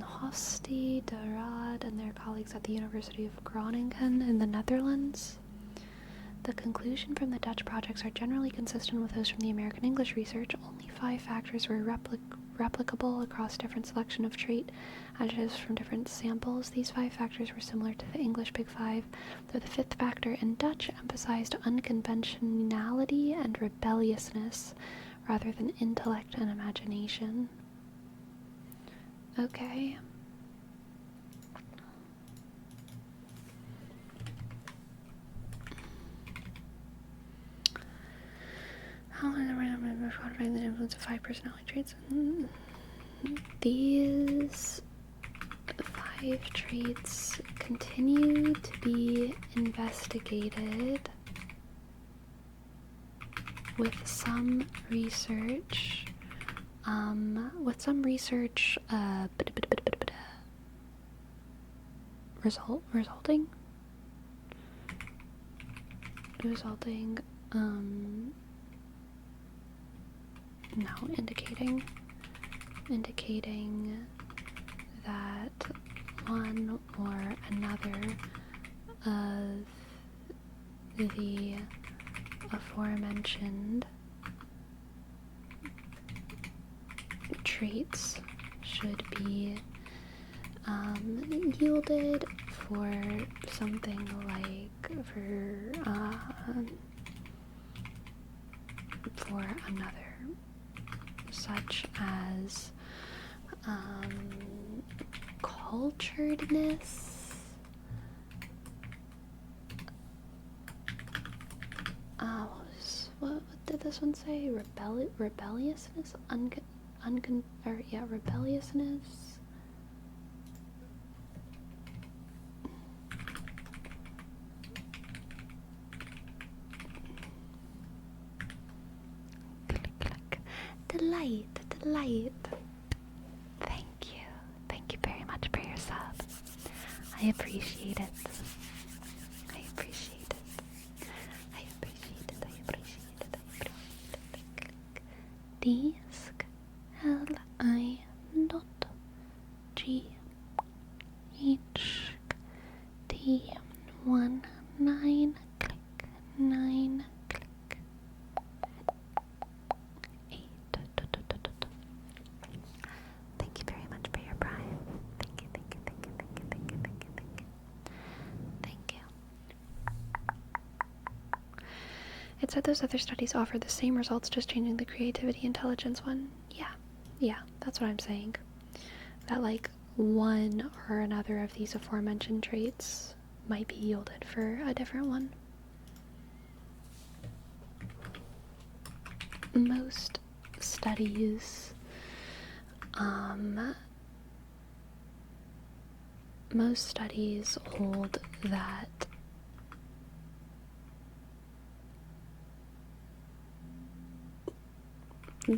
Speaker 1: Hosti de Rad and their colleagues at the University of Groningen in the Netherlands. The conclusion from the Dutch projects are generally consistent with those from the American English research. Only 5 factors were replicable across different selection of trait adjectives from different samples. These 5 factors were similar to the English Big Five, though the 5th factor in Dutch emphasized unconventionality and rebelliousness rather than intellect and imagination. Okay. How long the random number quantifying the influence of 5 personality traits? These 5 traits continue to be investigated with some research. Resulting indicating that one or another of the aforementioned traits should be yielded for something like for another, such as culturedness, what did this one say? Rebelliousness, rebelliousness. Delight. I appreciate it. I appreciate it. I appreciate it. I appreciate it. I appreciate it. Disk Li dot G H T 19 click 9 click 8. Thank you very much for your prime. Thank you, thank you, thank you, thank you, thank you, thank you, thank you. Thank you. It said those other studies offer the same results, just changing the creativity intelligence one. Yeah, that's what I'm saying. That like one or another of these aforementioned traits might be yielded for a different one. Most studies hold that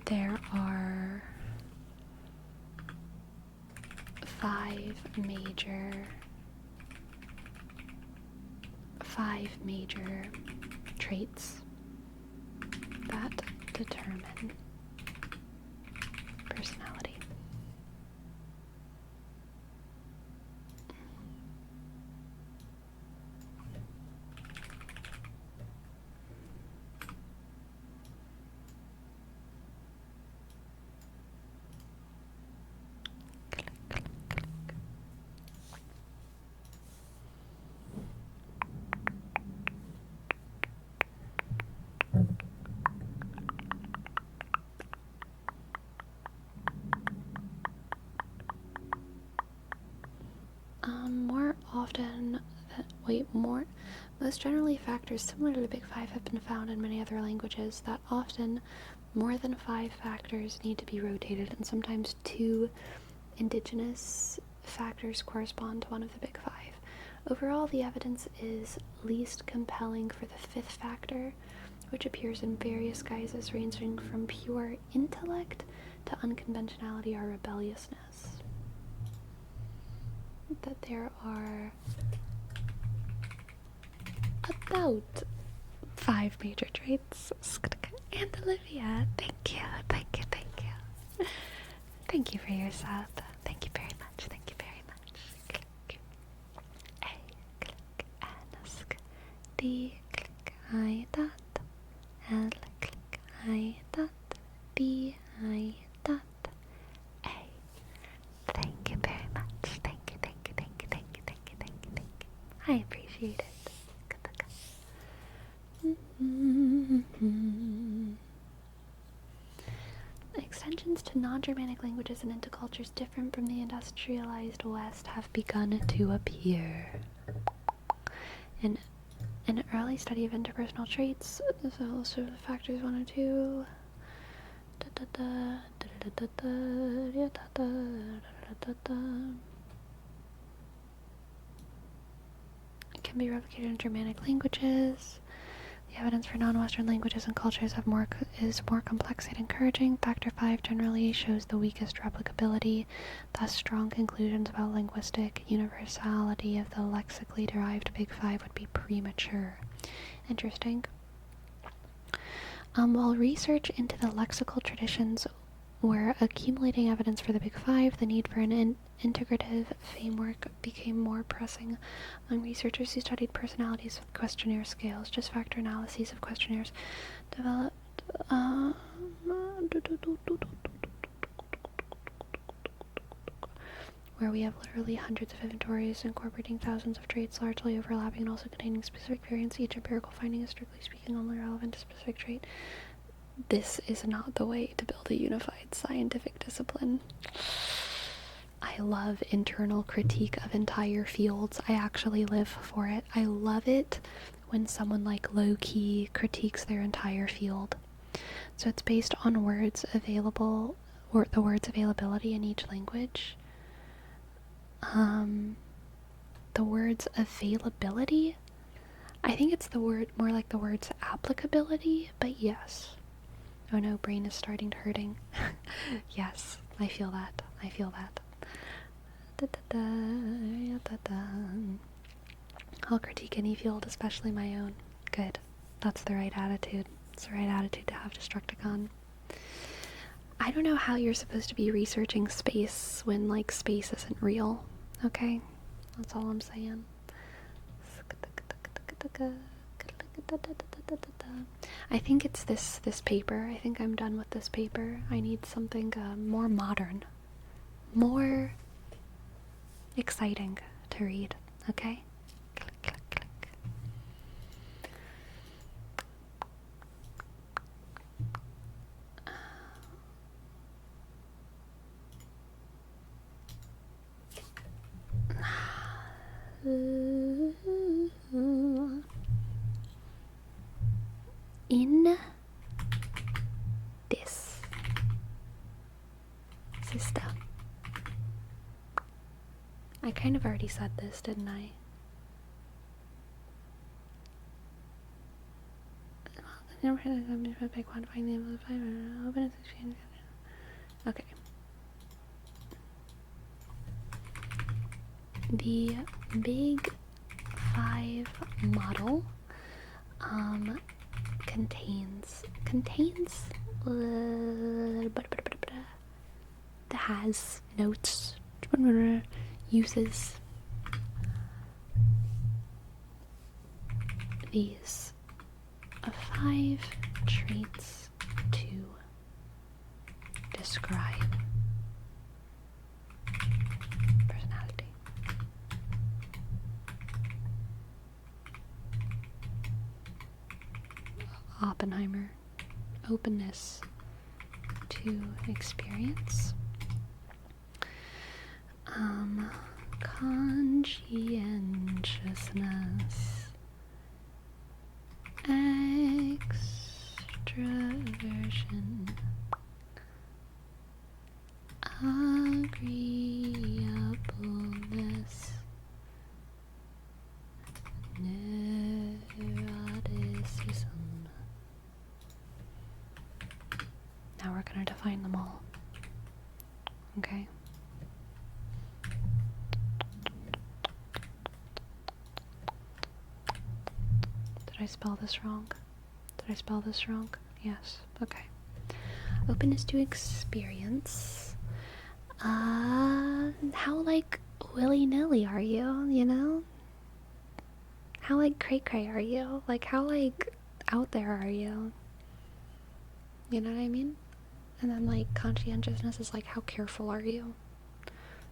Speaker 1: there are five major traits that determine personality. Most generally, factors similar to the Big Five have been found in many other languages. That often more than 5 factors need to be rotated, and sometimes 2 indigenous factors correspond to one of the Big Five. Overall, the evidence is least compelling for the 5th factor, which appears in various guises ranging from pure intellect to unconventionality or rebelliousness. That there are about 5 major traits. And Olivia, thank you. Thank you for your sub. Thank you very much. Click A, click ask D, click I dot L, click I dot B, I dot A. Thank you very much. Thank you. I appreciate it. Extensions to non-Germanic languages and into cultures different from the industrialized West have begun to appear. In an early study of interpersonal traits, so factors 1 and 2, can be replicated in Germanic languages. The evidence for non-Western languages and cultures is more complex and encouraging. Factor 5 generally shows the weakest replicability, thus strong conclusions about linguistic universality of the lexically derived Big Five would be premature. Interesting. While research into the lexical traditions were accumulating evidence for the Big Five, the need for an integrative framework became more pressing among researchers who studied personalities with questionnaire scales. Just factor analyses of questionnaires developed where we have literally hundreds of inventories incorporating thousands of traits largely overlapping and also containing specific variants. Each empirical finding is strictly speaking only relevant to a specific trait. This is not the way to build a unified scientific discipline. I love internal critique of entire fields. I actually live for it. I love it when someone like low-key critiques their entire field. So it's based on words available, or the words availability in each language. The words availability? I think it's the word, more like the words applicability, but yes. Oh no, brain is starting to hurting. Yes, I feel that. I'll critique any field, especially my own. Good. That's the right attitude. It's the right attitude to have, Destructicon. I don't know how you're supposed to be researching space when, like, space isn't real. Okay? That's all I'm saying. I think it's this paper. I think I'm done with this paper. I need something more modern. More exciting to read. Okay? Click, click, click. In this system. I kind of already said this, didn't I? Okay. The Big 5 model that has notes, uses these 5 traits to describe personality. Oppenheimer. Openness to experience. Conscientiousness. Extraversion. Agreeableness. Neuroticism. Now we're going to define them all. Okay. Did I spell this wrong? Did I spell this wrong? Yes. Okay. Openness to experience. How, like, willy-nilly are you, you know? How, like, cray-cray are you? Like, how, like, out there are you? You know what I mean? And then, like, conscientiousness is, like, how careful are you?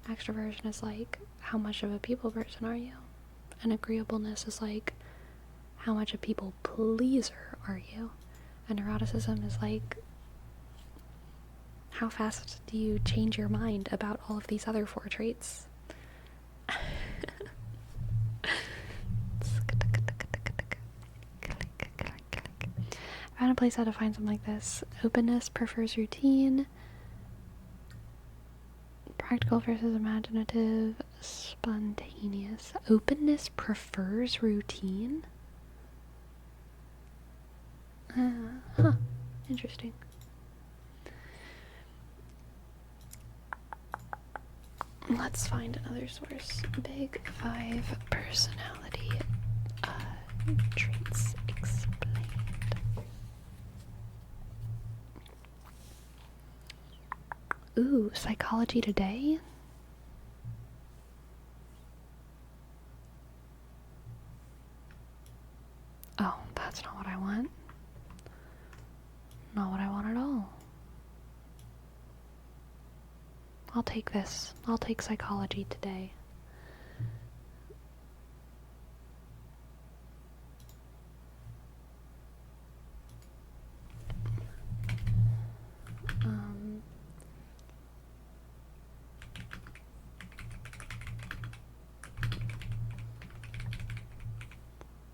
Speaker 1: Extroversion is, like, how much of a people person are you? And agreeableness is, like, how much a people pleaser are you? And neuroticism is, like, how fast do you change your mind about all of these other 4 traits? I found a place how to find something like this. Openness prefers routine. Practical versus imaginative. Spontaneous. Openness prefers routine? Huh. Interesting. Let's find another source. Big 5 personality traits explained. Ooh, Psychology Today? Oh, that's not what I want. Not what I want at all. I'll take this. I'll take Psychology Today.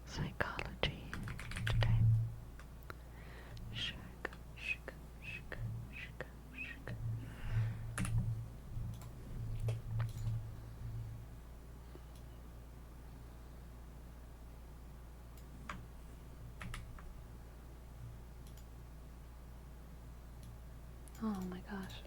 Speaker 1: Psychology Today. Oh my gosh.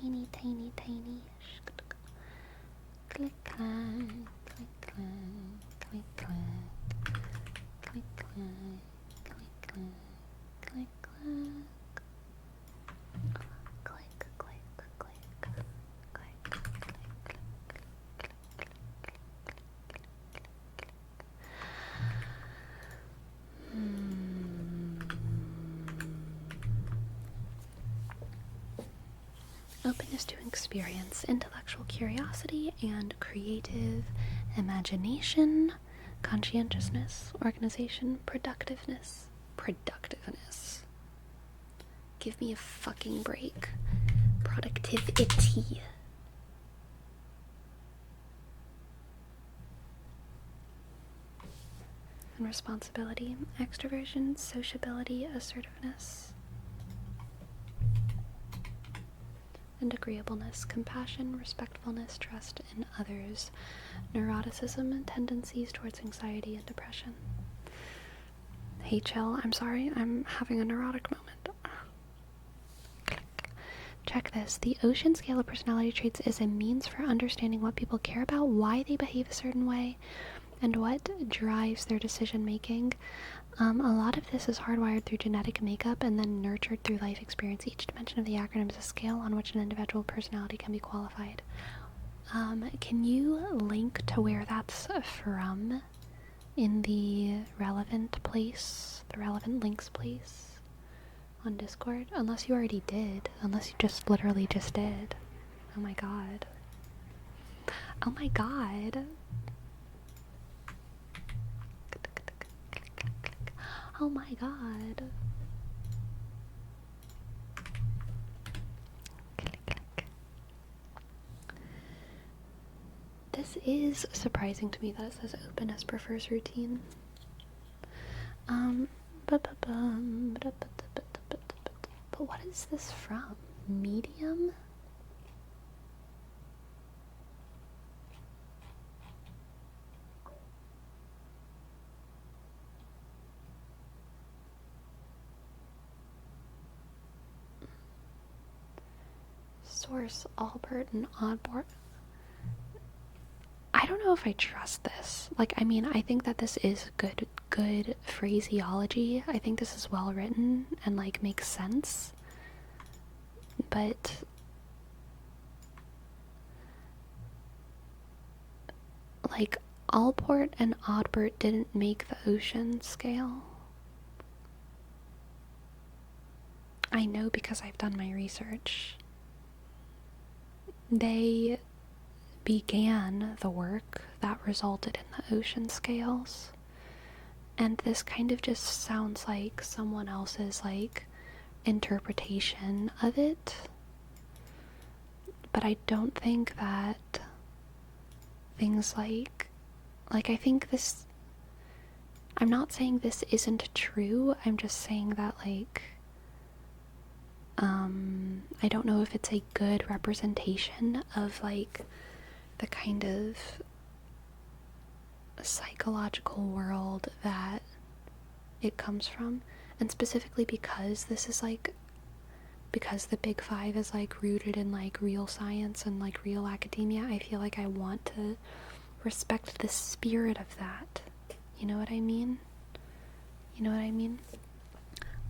Speaker 1: tiny, tiny, tiny. Click, clack, click, clack, click, clack, click, clack, click, clack, click, clack. Click, click, click, click, click. Openness to experience, intellectual curiosity, and creative imagination, conscientiousness, organization, productiveness. Productiveness. Give me a fucking break. Productivity. And responsibility, extroversion, sociability, assertiveness. And agreeableness, compassion, respectfulness, trust in others, neuroticism, tendencies towards anxiety and depression. Hey chill, I'm sorry, I'm having a neurotic moment. Check this. The Ocean Scale of Personality Traits is a means for understanding what people care about, why they behave a certain way, and what drives their decision making. A lot of this is hardwired through genetic makeup and then nurtured through life experience. Each dimension of the acronym is a scale on which an individual personality can be qualified. Can you link to where that's from in the relevant place, the relevant links place on Discord? Unless you already did. Unless you just literally just did. Oh my god. Oh my god. Oh my god. Click, click. This is surprising to me that it says openness prefers routine. But what is this from? Medium? Source, Albert and Oddbort. I don't know if I trust this. Like, I mean, I think that this is good phraseology. I think this is well written and like makes sense. But like Allport and Oddbert didn't make the Ocean Scale. I know because I've done my research. They began the work that resulted in the Ocean Scales, and this kind of just sounds like someone else's like interpretation of it, but I don't think that things like I think this, I'm not saying this isn't true, I'm just saying that like I don't know if it's a good representation of like the kind of psychological world that it comes from, and specifically because this is like, because the Big Five is like rooted in like real science and like real academia, I feel like I want to respect the spirit of that. You know what I mean? You know what I mean?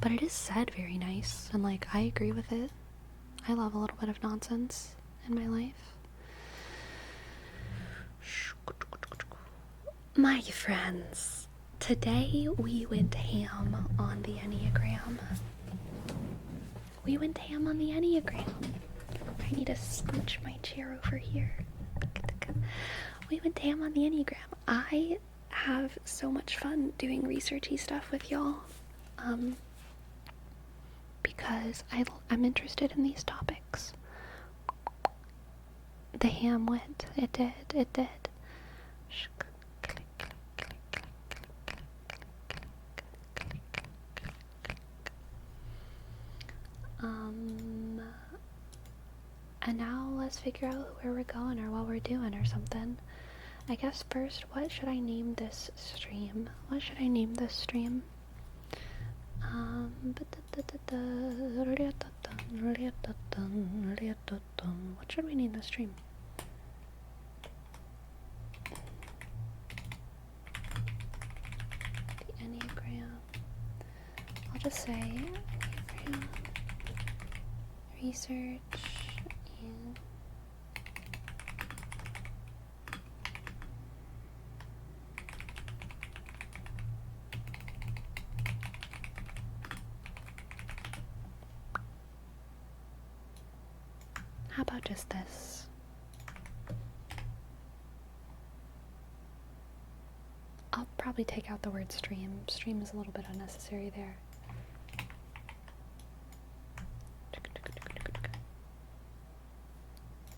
Speaker 1: But it is said very nice, and like I agree with it. I love a little bit of nonsense in my life. My friends, today we went ham on the Enneagram. We went ham on the Enneagram. I need to scooch my chair over here. We went ham on the Enneagram. I have so much fun doing researchy stuff with y'all. Because I'm interested in these topics. The ham went. It did. It did. And now let's figure out where we're going or what we're doing or something. I guess first, what should I name this stream? What should I name this stream? What should we name the stream? The Enneagram. I'll just say Enneagram research and how about just this? I'll probably take out the word stream. Stream is a little bit unnecessary there.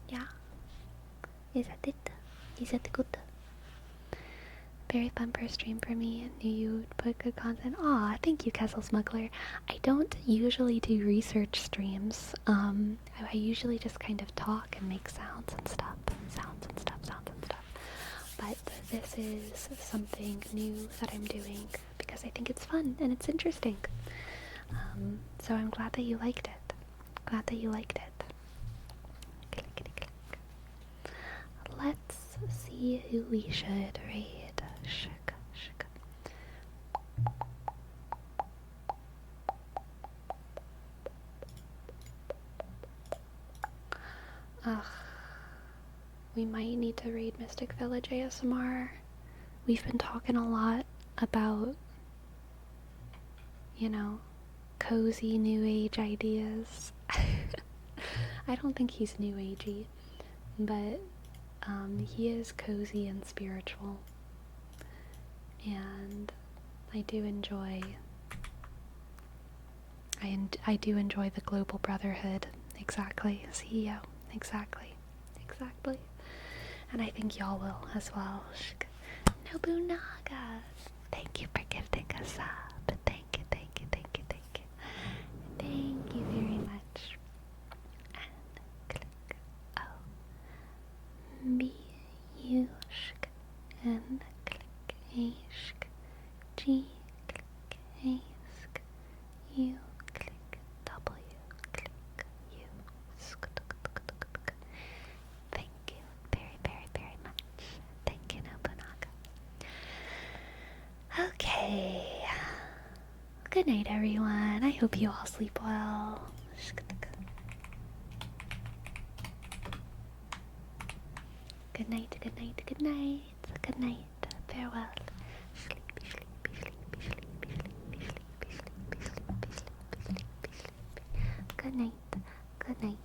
Speaker 1: Yeah. Is that it? Is that good? Very fun per stream for me. Knew you would put good content. Aw, thank you, Kessel Smuggler. I don't usually do research streams. I usually just kind of talk and make sounds and stuff. But this is something new that I'm doing because I think it's fun and it's interesting. So I'm glad that you liked it. Glad that you liked it. Let's see who we should raid. Ugh. We might need to raid Mystic Village ASMR. We've been talking a lot about, you know, cozy new age ideas. I don't think he's new agey, but he is cozy and spiritual. And I do enjoy the global brotherhood. Exactly, CEO. Exactly. And I think y'all will as well. Nobunaga, thank you for gifting a sub. Thank you. Thank you very much. And click O B U shk and click A shk G click A sk U click W click U sk. Thank you very much. Thank you, Nobunaga. Okay. Good night, everyone. I hope you all sleep well. Good night. Farewell. Sleepy. Good night.